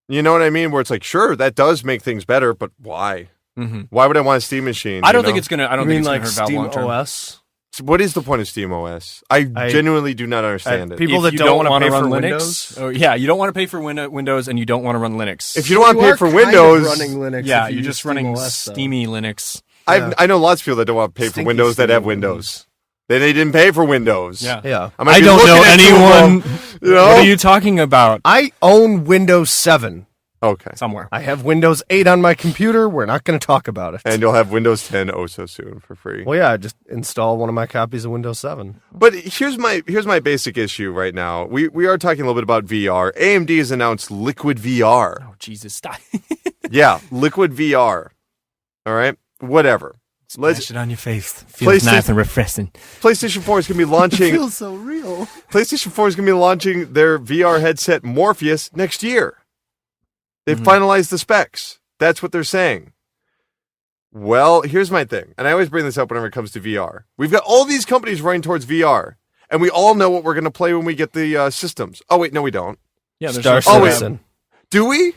You know what I mean? Where it's like, sure, that does make things better, but why? Why would I want a Steam machine? I don't think know? it's gonna. I don't You think mean it's gonna like hurt Valve Steam long term. OS? So what is the point of Steam OS? I genuinely do not understand it. people If that you don't wanna wanna pay run for Linux, Windows? or, yeah, you don't want to pay for Windows, and you don't want to run Linux. If you don't want to pay for You are kind of Windows, running Linux. yeah, if you you're use just running SteamOS, though. steamy Linux. I know lots of people that don't want to pay for Stinky Windows that have Steam. Windows. They didn't pay for Windows. Yeah. Yeah. might I be don't looking know at two of anyone. them, you know? What are you talking about? I own Windows 7. Okay. Somewhere. I have Windows 8 on my computer. We're not going to talk about it. And you'll have Windows 10 oh so soon for free. Well, yeah, just install one of my copies of Windows 7. But here's my basic issue right now. We are talking a little bit about VR. AMD has announced Liquid VR. Oh Jesus! Stop. Yeah, Liquid VR. All right, whatever. Splash it on your face. Feels nice and refreshing. PlayStation 4 is going to be launching. feels so real. PlayStation 4 is going to be launching their VR headset Morpheus next year. They've finalized the specs. That's what they're saying. Well, here's my thing, and I always bring this up whenever it comes to VR. We've got all these companies running towards VR, and we all know what we're going to play when we get the systems. Oh wait, no, we don't. Yeah, there's Star no- wait. Citizen. Do we?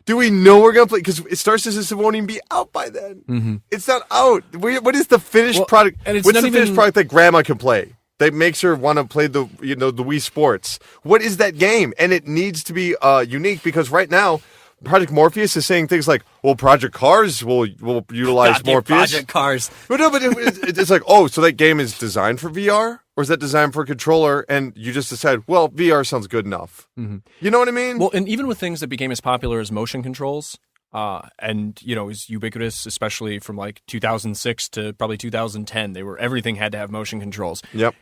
Do we know we're going to play? Because Star Citizen won't even be out by then. It's not out. What is the finished Well, product? and it's What's not the finished even- product that Grandma can play? That makes her want to play the Wii Sports. What is that game? And it needs to be unique because right now, Project Morpheus is saying things like, "Well, Project Cars will utilize Goddamn Morpheus." Project Cars. But no, but it's like, oh, so that game is designed for VR, or is that designed for a controller? And you just decide, well, VR sounds good enough. You know what I mean? Well, and even with things that became as popular as motion controls, and is ubiquitous, especially from like 2006 to probably 2010, everything had to have motion controls. Yep.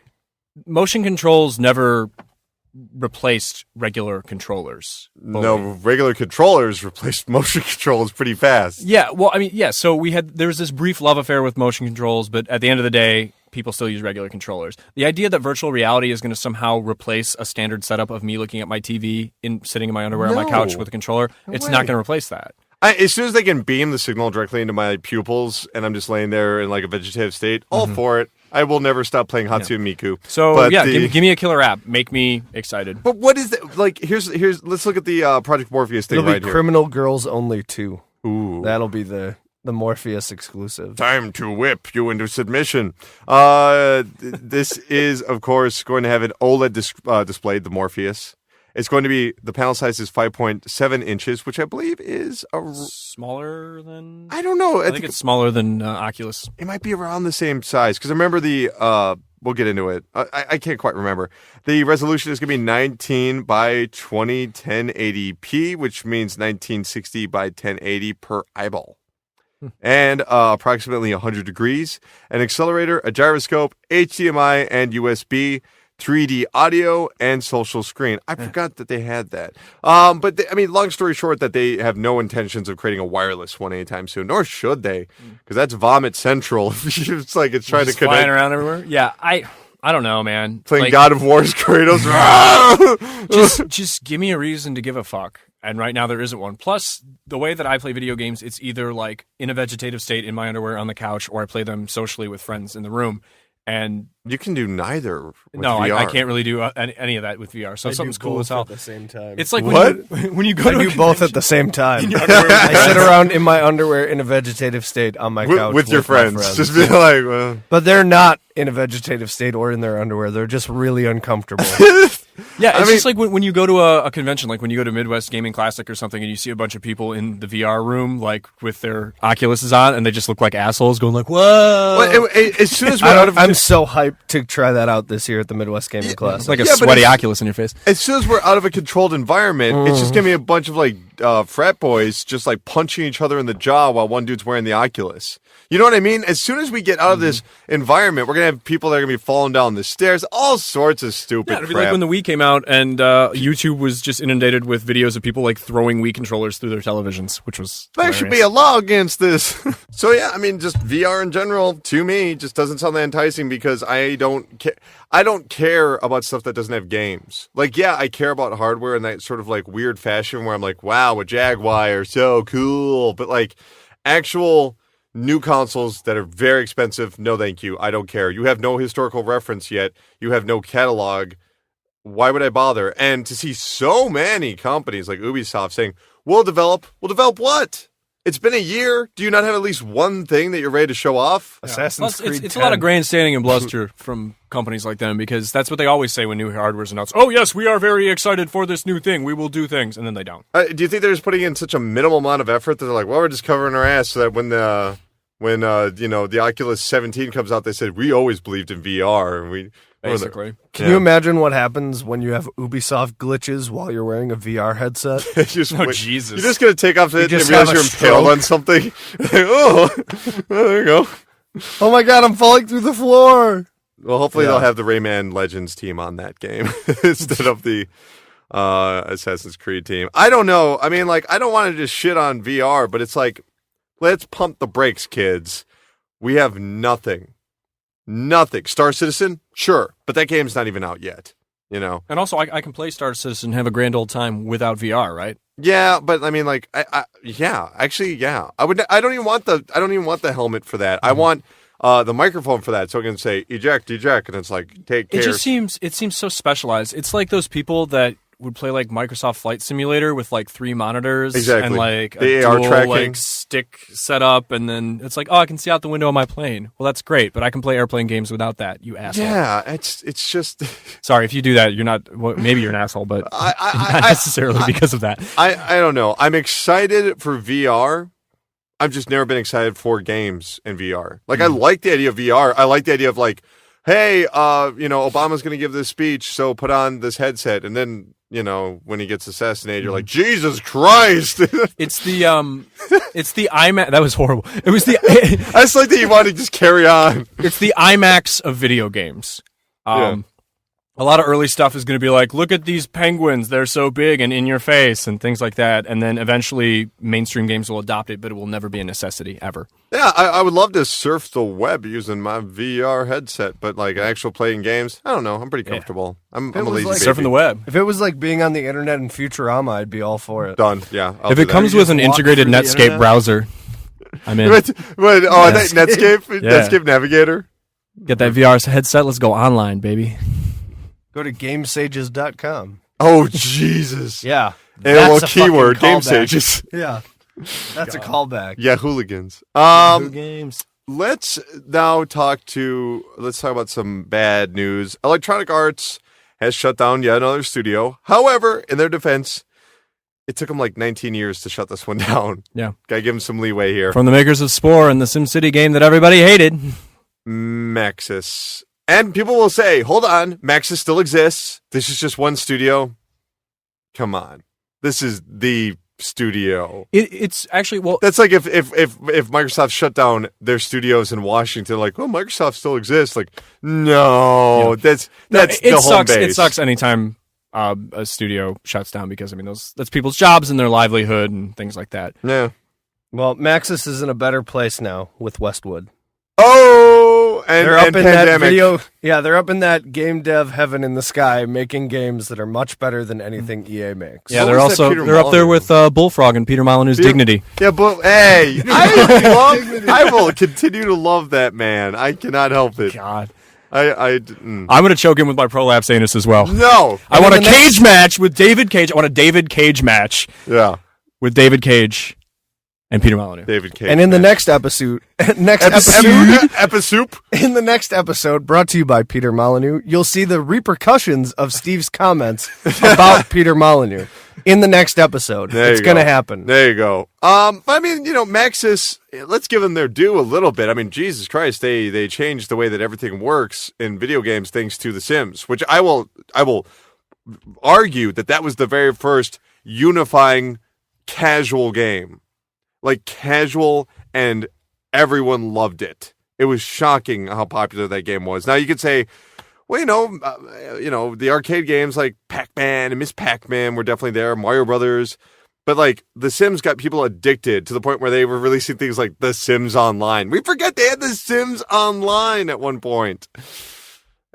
Motion controls never replaced regular controllers. No, regular controllers replaced motion controls pretty fast. Yeah, well, I mean, yeah. So there was this brief love affair with motion controls, but at the end of the day, people still use regular controllers. The idea that virtual reality is going to somehow replace a standard setup of me looking at my TV sitting in my underwear on my couch No. with a controller, it's way. not going to replace that. As soon as they can beam the signal directly into my pupils, and I'm just laying there in like a vegetative state, all for it. I will never stop playing Hatsune Miku. So But yeah, the- give me a killer app, make me excited. But what is that? Like, here's. Let's look at the Project Morpheus thing It'll right be here. Criminal Girls Only 2. Ooh. That'll be the Morpheus exclusive. Time to whip you into submission. This is, of course, going to have an OLED display, the Morpheus. It's going to be, the panel size is 5.7 inches, which I believe is Smaller than I don't know. I think it's smaller than Oculus. It might be around the same size because I remember we'll get into it. I can't quite remember. The resolution is going to be 19 by 20 1080p, which means 1960 by 1080 per eyeball. And approximately 100 degrees, an accelerator, a gyroscope, HDMI and USB, 3D audio, and social screen. I forgot that they had that. But long story short, that they have no intentions of creating a wireless one anytime soon, nor should they, because that's vomit central. It's like it's trying to Just flying connect. around everywhere. Yeah, I don't know, man. Playing Like, God of War's Kratos. just give me a reason to give a fuck. And right now there isn't one. Plus, the way that I play video games, it's either like in a vegetative state in my underwear on the couch, or I play them socially with friends in the room. And You can do neither with No, VR. I can't really do any of that with VR. So if something's cool as hell. at the same time. It's like What? when you go I to do both at the same time. your underwear with I sit around in my underwear in a vegetative state on my couch with your my friends. Just be like, well. But they're not in a vegetative state or in their underwear. They're just really uncomfortable. Yeah, it's just like when you go to a convention, like when you go to Midwest Gaming Classic or something, and you see a bunch of people in the VR room, like with their Oculuses on, and they just look like assholes, going like, "Whoa!" Well, as soon as we're out of I'm so hyped to try that out this year at the Midwest Gaming Class. It's like a Yeah, but sweaty it's- Oculus in your face. as soon as we're out of a controlled environment, it's just gonna be a bunch of like frat boys just like punching each other in the jaw while one dude's wearing the Oculus. You know what I mean? As soon as we get out of this environment, we're gonna have people that are gonna be falling down the stairs, all sorts of stupid Yeah, it'd be crap. like when the Wii came out and YouTube was just inundated with videos of people like throwing Wii controllers through their televisions, which was There should be a law against this. So yeah, I mean, just VR in general to me just doesn't sound that enticing because I don't care. I don't care about stuff that doesn't have games. Like, yeah, I care about hardware in that sort of like weird fashion where I'm like, wow, a Jaguar, so cool. But like actual new consoles that are very expensive, no thank you. I don't care. You have no historical reference yet. You have no catalog. Why would I bother? And to see so many companies like Ubisoft saying, we'll develop what? It's been a year. Do you not have at least one thing that you're ready to show off? Assassin's Plus, Creed it's a lot of 10. grandstanding and bluster from companies like them because that's what they always say when new hardware is announced. Oh, yes, we are very excited for this new thing. We will do things. And then they don't. Do you think they're just putting in such a minimal amount of effort that they're like, well, we're just covering our ass so that when the Oculus 17 comes out, they said, we always believed in VR. And we Basically. Can you imagine what happens when you have Ubisoft glitches while you're wearing a VR headset? Jesus. You're just going to take off it and just realize have a you're impaled stroke. on something. Oh, there you go. Oh my god, I'm falling through the floor! Well, hopefully Yeah. they'll have the Rayman Legends team on that game instead of the Assassin's Creed team. I don't know. I mean, like, I don't want to just shit on VR, but it's like, let's pump the brakes, kids. We have nothing. Nothing. Star Citizen? Sure. But that game's not even out yet. You know? And also, I can play Star Citizen and have a grand old time without VR, right? Yeah, but I mean, like, yeah. Actually, yeah. I don't even want the helmet for that. I want the microphone for that, so I can say eject, and it's like take care. It seems so specialized. It's like those people that would play like Microsoft Flight Simulator with like 3 monitors Exactly. and like The a AR dual tracking. like stick setup, and then it's like, oh, I can see out the window of my plane. Well, that's great, but I can play airplane games without that. You asshole. Yeah, it's just Sorry if you do that. You're not. Well, maybe you're an asshole, but I not necessarily because of that. I don't know. I'm excited for VR. I've just never been excited for games in VR. Like, I like the idea of VR. I like the idea of like, hey, Obama's going to give this speech, so put on this headset, and then, when he gets assassinated, you're like, Jesus Christ! It's the IMAX. That was horrible. It was the. I just like that you want to just carry on. It's the IMAX of video games. Yeah. A lot of early stuff is going to be like, look at these penguins, they're so big and in your face and things like that. And then eventually mainstream games will adopt it, but it will never be a necessity ever. Yeah, I would love to surf the web using my VR headset, but like actual playing games, I don't know. I'm pretty comfortable. I'm a was lazy like baby. Surfing the web. If it was like being on the internet in Futurama, I'd be all for it. Done. Yeah. I'll If do it that. comes You with just an walk integrated through the Netscape internet? browser, I'm in. I think Netscape, Yeah. Netscape Navigator. Get that VR headset. Let's go online, baby. Go to gamesages.com. Oh Jesus! Yeah. And a That's little keyword, fucking Game callback. Sages. Yeah. That's a callback. Yeah, hooligans. Games. Let's talk about some bad news. Electronic Arts has shut down yet another studio. However, in their defense, it took them like 19 years to shut this one down. Yeah. Gotta give them some leeway here. From the makers of Spore and the SimCity game that everybody hated. Maxis. And people will say, hold on, Maxis still exists. This is just one studio. Come on. This is the studio. It's actually, well, That's like if Microsoft shut down their studios in Washington, like, oh, Microsoft still exists. Like, no, that's it the home sucks. base. It sucks anytime a studio shuts down because, I mean, that's people's jobs and their livelihood and things like that. Yeah. Well, Maxis is in a better place now with Westwood. Oh, and They're up and in pandemic. that video. Yeah, they're up in that game dev heaven in the sky, making games that are much better than anything EA makes. Yeah, What they're was that also Peter they're up there Molyneux? with Bullfrog and Peter Molyneux's Dignity. Yeah, but hey, I will continue to love that man. I cannot help it. God, I'm going to choke him with my prolapse anus as well. No. I want a cage match with David Cage. I want a David Cage match. Yeah. With David Cage and Peter Molyneux. David Cage. And in the next episode, in the next episode, brought to you by Peter Molyneux, you'll see the repercussions of Steve's comments about Peter Molyneux. In the next episode, it's going to happen. There you go. I mean, Maxis, let's give them their due a little bit. I mean, Jesus Christ, they changed the way that everything works in video games thanks to The Sims, which I will argue that was the very first unifying casual game. Like casual, and everyone loved it. It was shocking how popular that game was. Now you could say, well, the arcade games like Pac-Man and Miss Pac-Man were definitely there, Mario Brothers, but like The Sims got people addicted to the point where they were releasing things like The Sims Online. We forget they had The Sims Online at one point.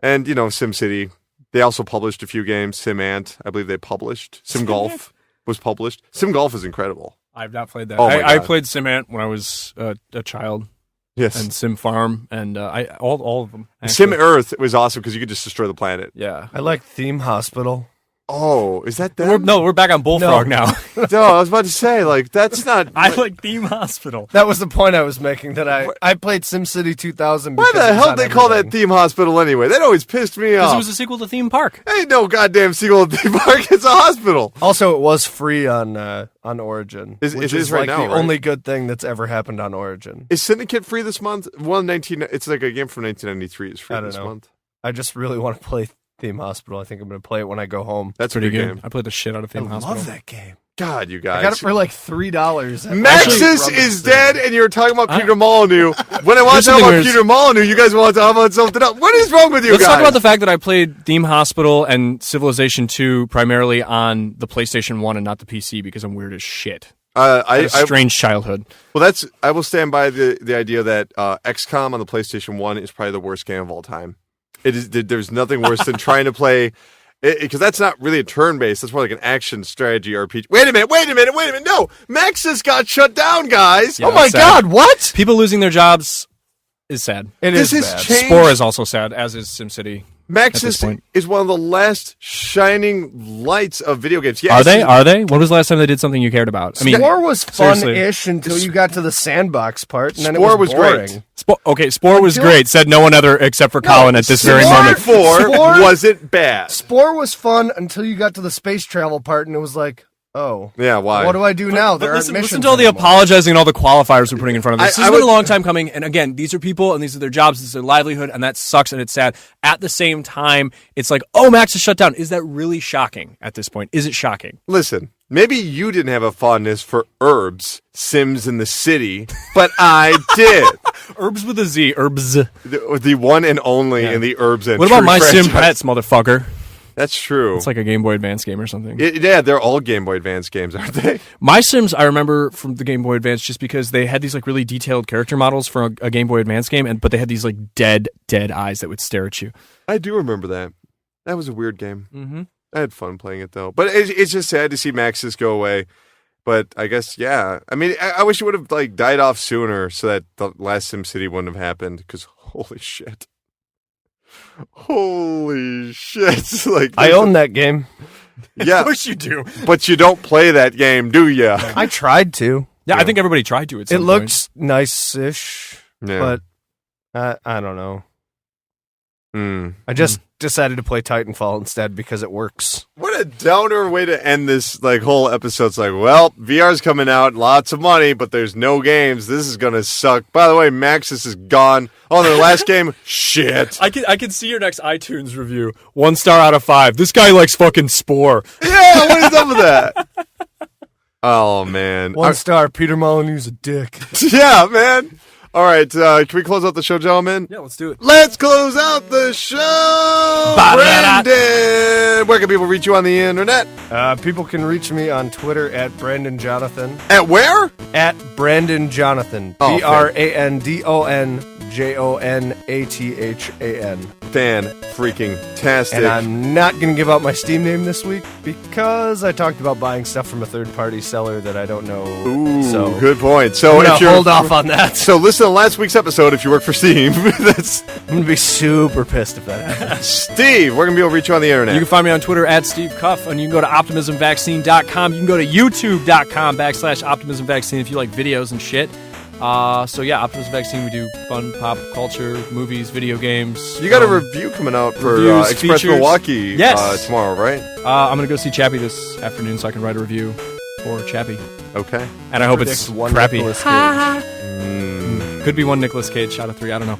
And SimCity. They also published a few games. SimAnt, I believe they published. Sim Golf was published. Sim Golf is incredible. I've not played that. Oh I played SimAnt when I was a child. Yes. And Sim Farm, and all of them. Actually. Sim Earth was awesome because you could just destroy the planet. Yeah. I like Theme Hospital. Oh, is that them? We're back on Bullfrog now. No, I was about to say, like, that's not... I like Theme Hospital. That was the point I was making, that I played SimCity 2000 Why because the hell did they call that Theme Hospital anyway? That always pissed me Because off. it was a sequel to Theme Park. Ain't no goddamn sequel to Theme Park. It's a hospital. Also, it was free on Origin. It which is right like now, the right? only good thing that's ever happened on Origin. Is Syndicate free this month? It's like a game from 1993 is free this month. I just really want to play Theme Hospital. I think I'm going to play it when I go home. That's Pretty a good good. game. I played the shit out of Theme Hospital. I love that game. God, you guys. I got it for like $3. Maxis is dead, and you're talking about Peter Molyneux. When I want to talk about Peter Molyneux, you guys want to talk about something else. What is wrong with you guys? Let's talk about the fact that I played Theme Hospital and Civilization 2 primarily on the PlayStation 1 and not the PC because I'm weird as shit. I had a strange childhood. Well, I will stand by the idea that XCOM on the PlayStation 1 is probably the worst game of all time. It is. There's nothing worse than trying to play, because that's not really a turn-based. That's more like an action strategy RPG. Wait a minute. No, Maxis got shut down, guys. Yeah, oh my God, what? People losing their jobs is sad. This is bad. changed. Spore is also sad, as is SimCity. Maxis is one of the last shining lights of video games. Yeah, Are they? When was the last time they did something you cared about? I mean, Spore was seriously. fun-ish until you got to the sandbox part, and then Spore it was was boring. great. Spore was great. Said no one other except for Colin at this very moment. Spore wasn't bad. Spore was fun until you got to the space travel part, and it was like, oh. Yeah, why? What do I do now? There Listen aren't missions to all the anymore. apologizing and all the qualifiers we're putting in front of this. This has would- been a long time coming, and again, these are people, and these are their jobs, this is their livelihood, and that sucks, and it's sad. At the same time, it's like, oh, Max is shut down. Is that really shocking at this point? Is it shocking? Listen, maybe you didn't have a fondness for Herbs, Sims in the City, but I did. Herbs with a Z. Herbs. The one and only in the Herbs and What about True My Sim franchise. Pets, motherfucker? That's true. It's like a Game Boy Advance game or something. Yeah, they're all Game Boy Advance games, aren't they? My Sims, I remember from the Game Boy Advance just because they had these like really detailed character models for a Game Boy Advance game, but they had these like dead eyes that would stare at you. I do remember that. That was a weird game. Mm-hmm. I had fun playing it, though. But it's just sad to see Maxis go away. But I guess, yeah. I mean, I wish it would have like died off sooner so that the last SimCity wouldn't have happened, because holy shit. Holy shit. Like, I own that game. Yeah. Of course you do. But you don't play that game, do ya? I tried to. Yeah, I think everybody tried to. At some It looks nice-ish, Yeah. but I don't know. Mm. I just decided to play Titanfall instead because it works. What a downer way to end this like whole episode. It's like, well, VR's coming out, lots of money, but there's no games. This is gonna suck. By the way, Maxis is gone. Oh, their last game, shit. I can see your next iTunes review. 1 star out of 5. This guy likes fucking Spore. Yeah, what is up with that? Oh man, 1 star. Peter Molyneux's a dick. Yeah, man. All right, can we close out the show, gentlemen? Yeah, let's do it. Let's close out the show. Brandon, where can people reach you on the internet? People can reach me on Twitter at Brandon Jonathan. At where? At Brandon Jonathan. Oh, BrandonJonathan. Fan freaking tastic. And I'm not going to give out my Steam name this week because I talked about buying stuff from a third-party seller that I don't know. Ooh, so good point. So I'm if gonna you're hold off on that. So listen to last week's episode if you work for Steam. That's I'm gonna be super pissed if that happens. Steve, where can people reach you on the internet? You can find me on Twitter at Steve Cuff, and you can go to OptimismVaccine.com. You can go to YouTube.com/OptimismVaccine if you like videos and shit. So yeah, Optimism Vaccine, we do fun pop culture, movies, video games. You got a review coming out for reviews, Express features. Milwaukee Yes. tomorrow, right? I'm going to go see Chappie this afternoon so I can write a review for Chappie. Okay. And I hope it's crappy. Nicolas Cage. Could be one Nicolas Cage out of 3, I don't know.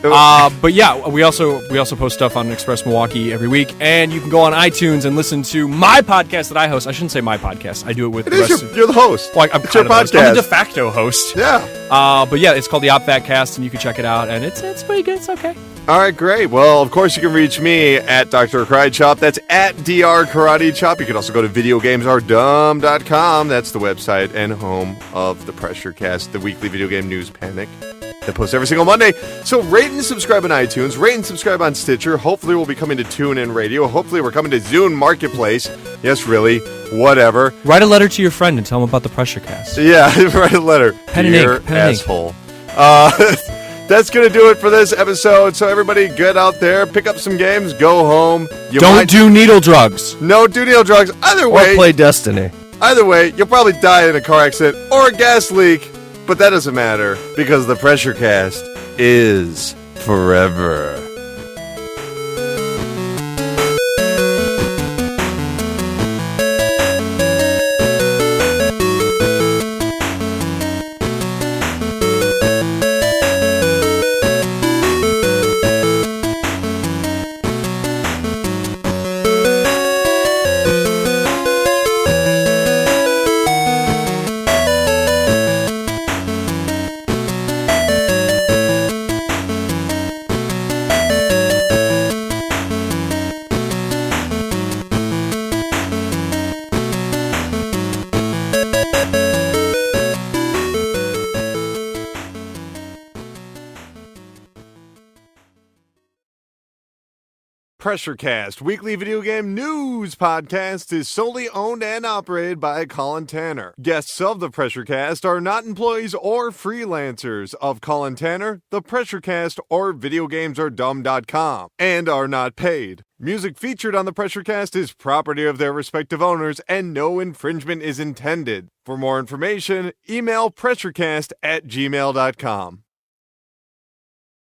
Oh. But yeah, we also post stuff on Express Milwaukee every week, and you can go on iTunes and listen to my podcast that I host. I shouldn't say my podcast. I do it with It the is rest you're the host. Well, I'm it's your kind of the host. podcast. I'm the de facto host. Yeah. But yeah, it's called the OpVacCast, and you can check it out, and it's pretty good. It's okay. All right, great. Well, of course, you can reach me at Dr. Karate Chop. That's at Dr. Karate Chop. You can also go to videogamesardumb.com. That's the website and home of the PressureCast, the weekly video game news panic that posts every single Monday. So rate and subscribe on iTunes. Rate and subscribe on Stitcher. Hopefully, we'll be coming to TuneIn Radio. Hopefully, we're coming to Zune Marketplace. Yes, really. Whatever. Write a letter to your friend and tell him about the PressureCast. Yeah, write a letter. Pen and Dear ink, pen and ink. asshole. That's going to do it for this episode. So everybody get out there, pick up some games, go home. You Don't do needle drugs. No do needle drugs. Either Or way, play Destiny. you'll probably die in a car accident or a gas leak. But that doesn't matter because the PressureCast is forever. PressureCast, weekly video game news podcast, is solely owned and operated by Colin Tanner. Guests of the PressureCast are not employees or freelancers of Colin Tanner, the PressureCast, or VideoGamesAreDumb.com, and are not paid. Music featured on the PressureCast is property of their respective owners, and no infringement is intended. For more information, email pressurecast@gmail.com.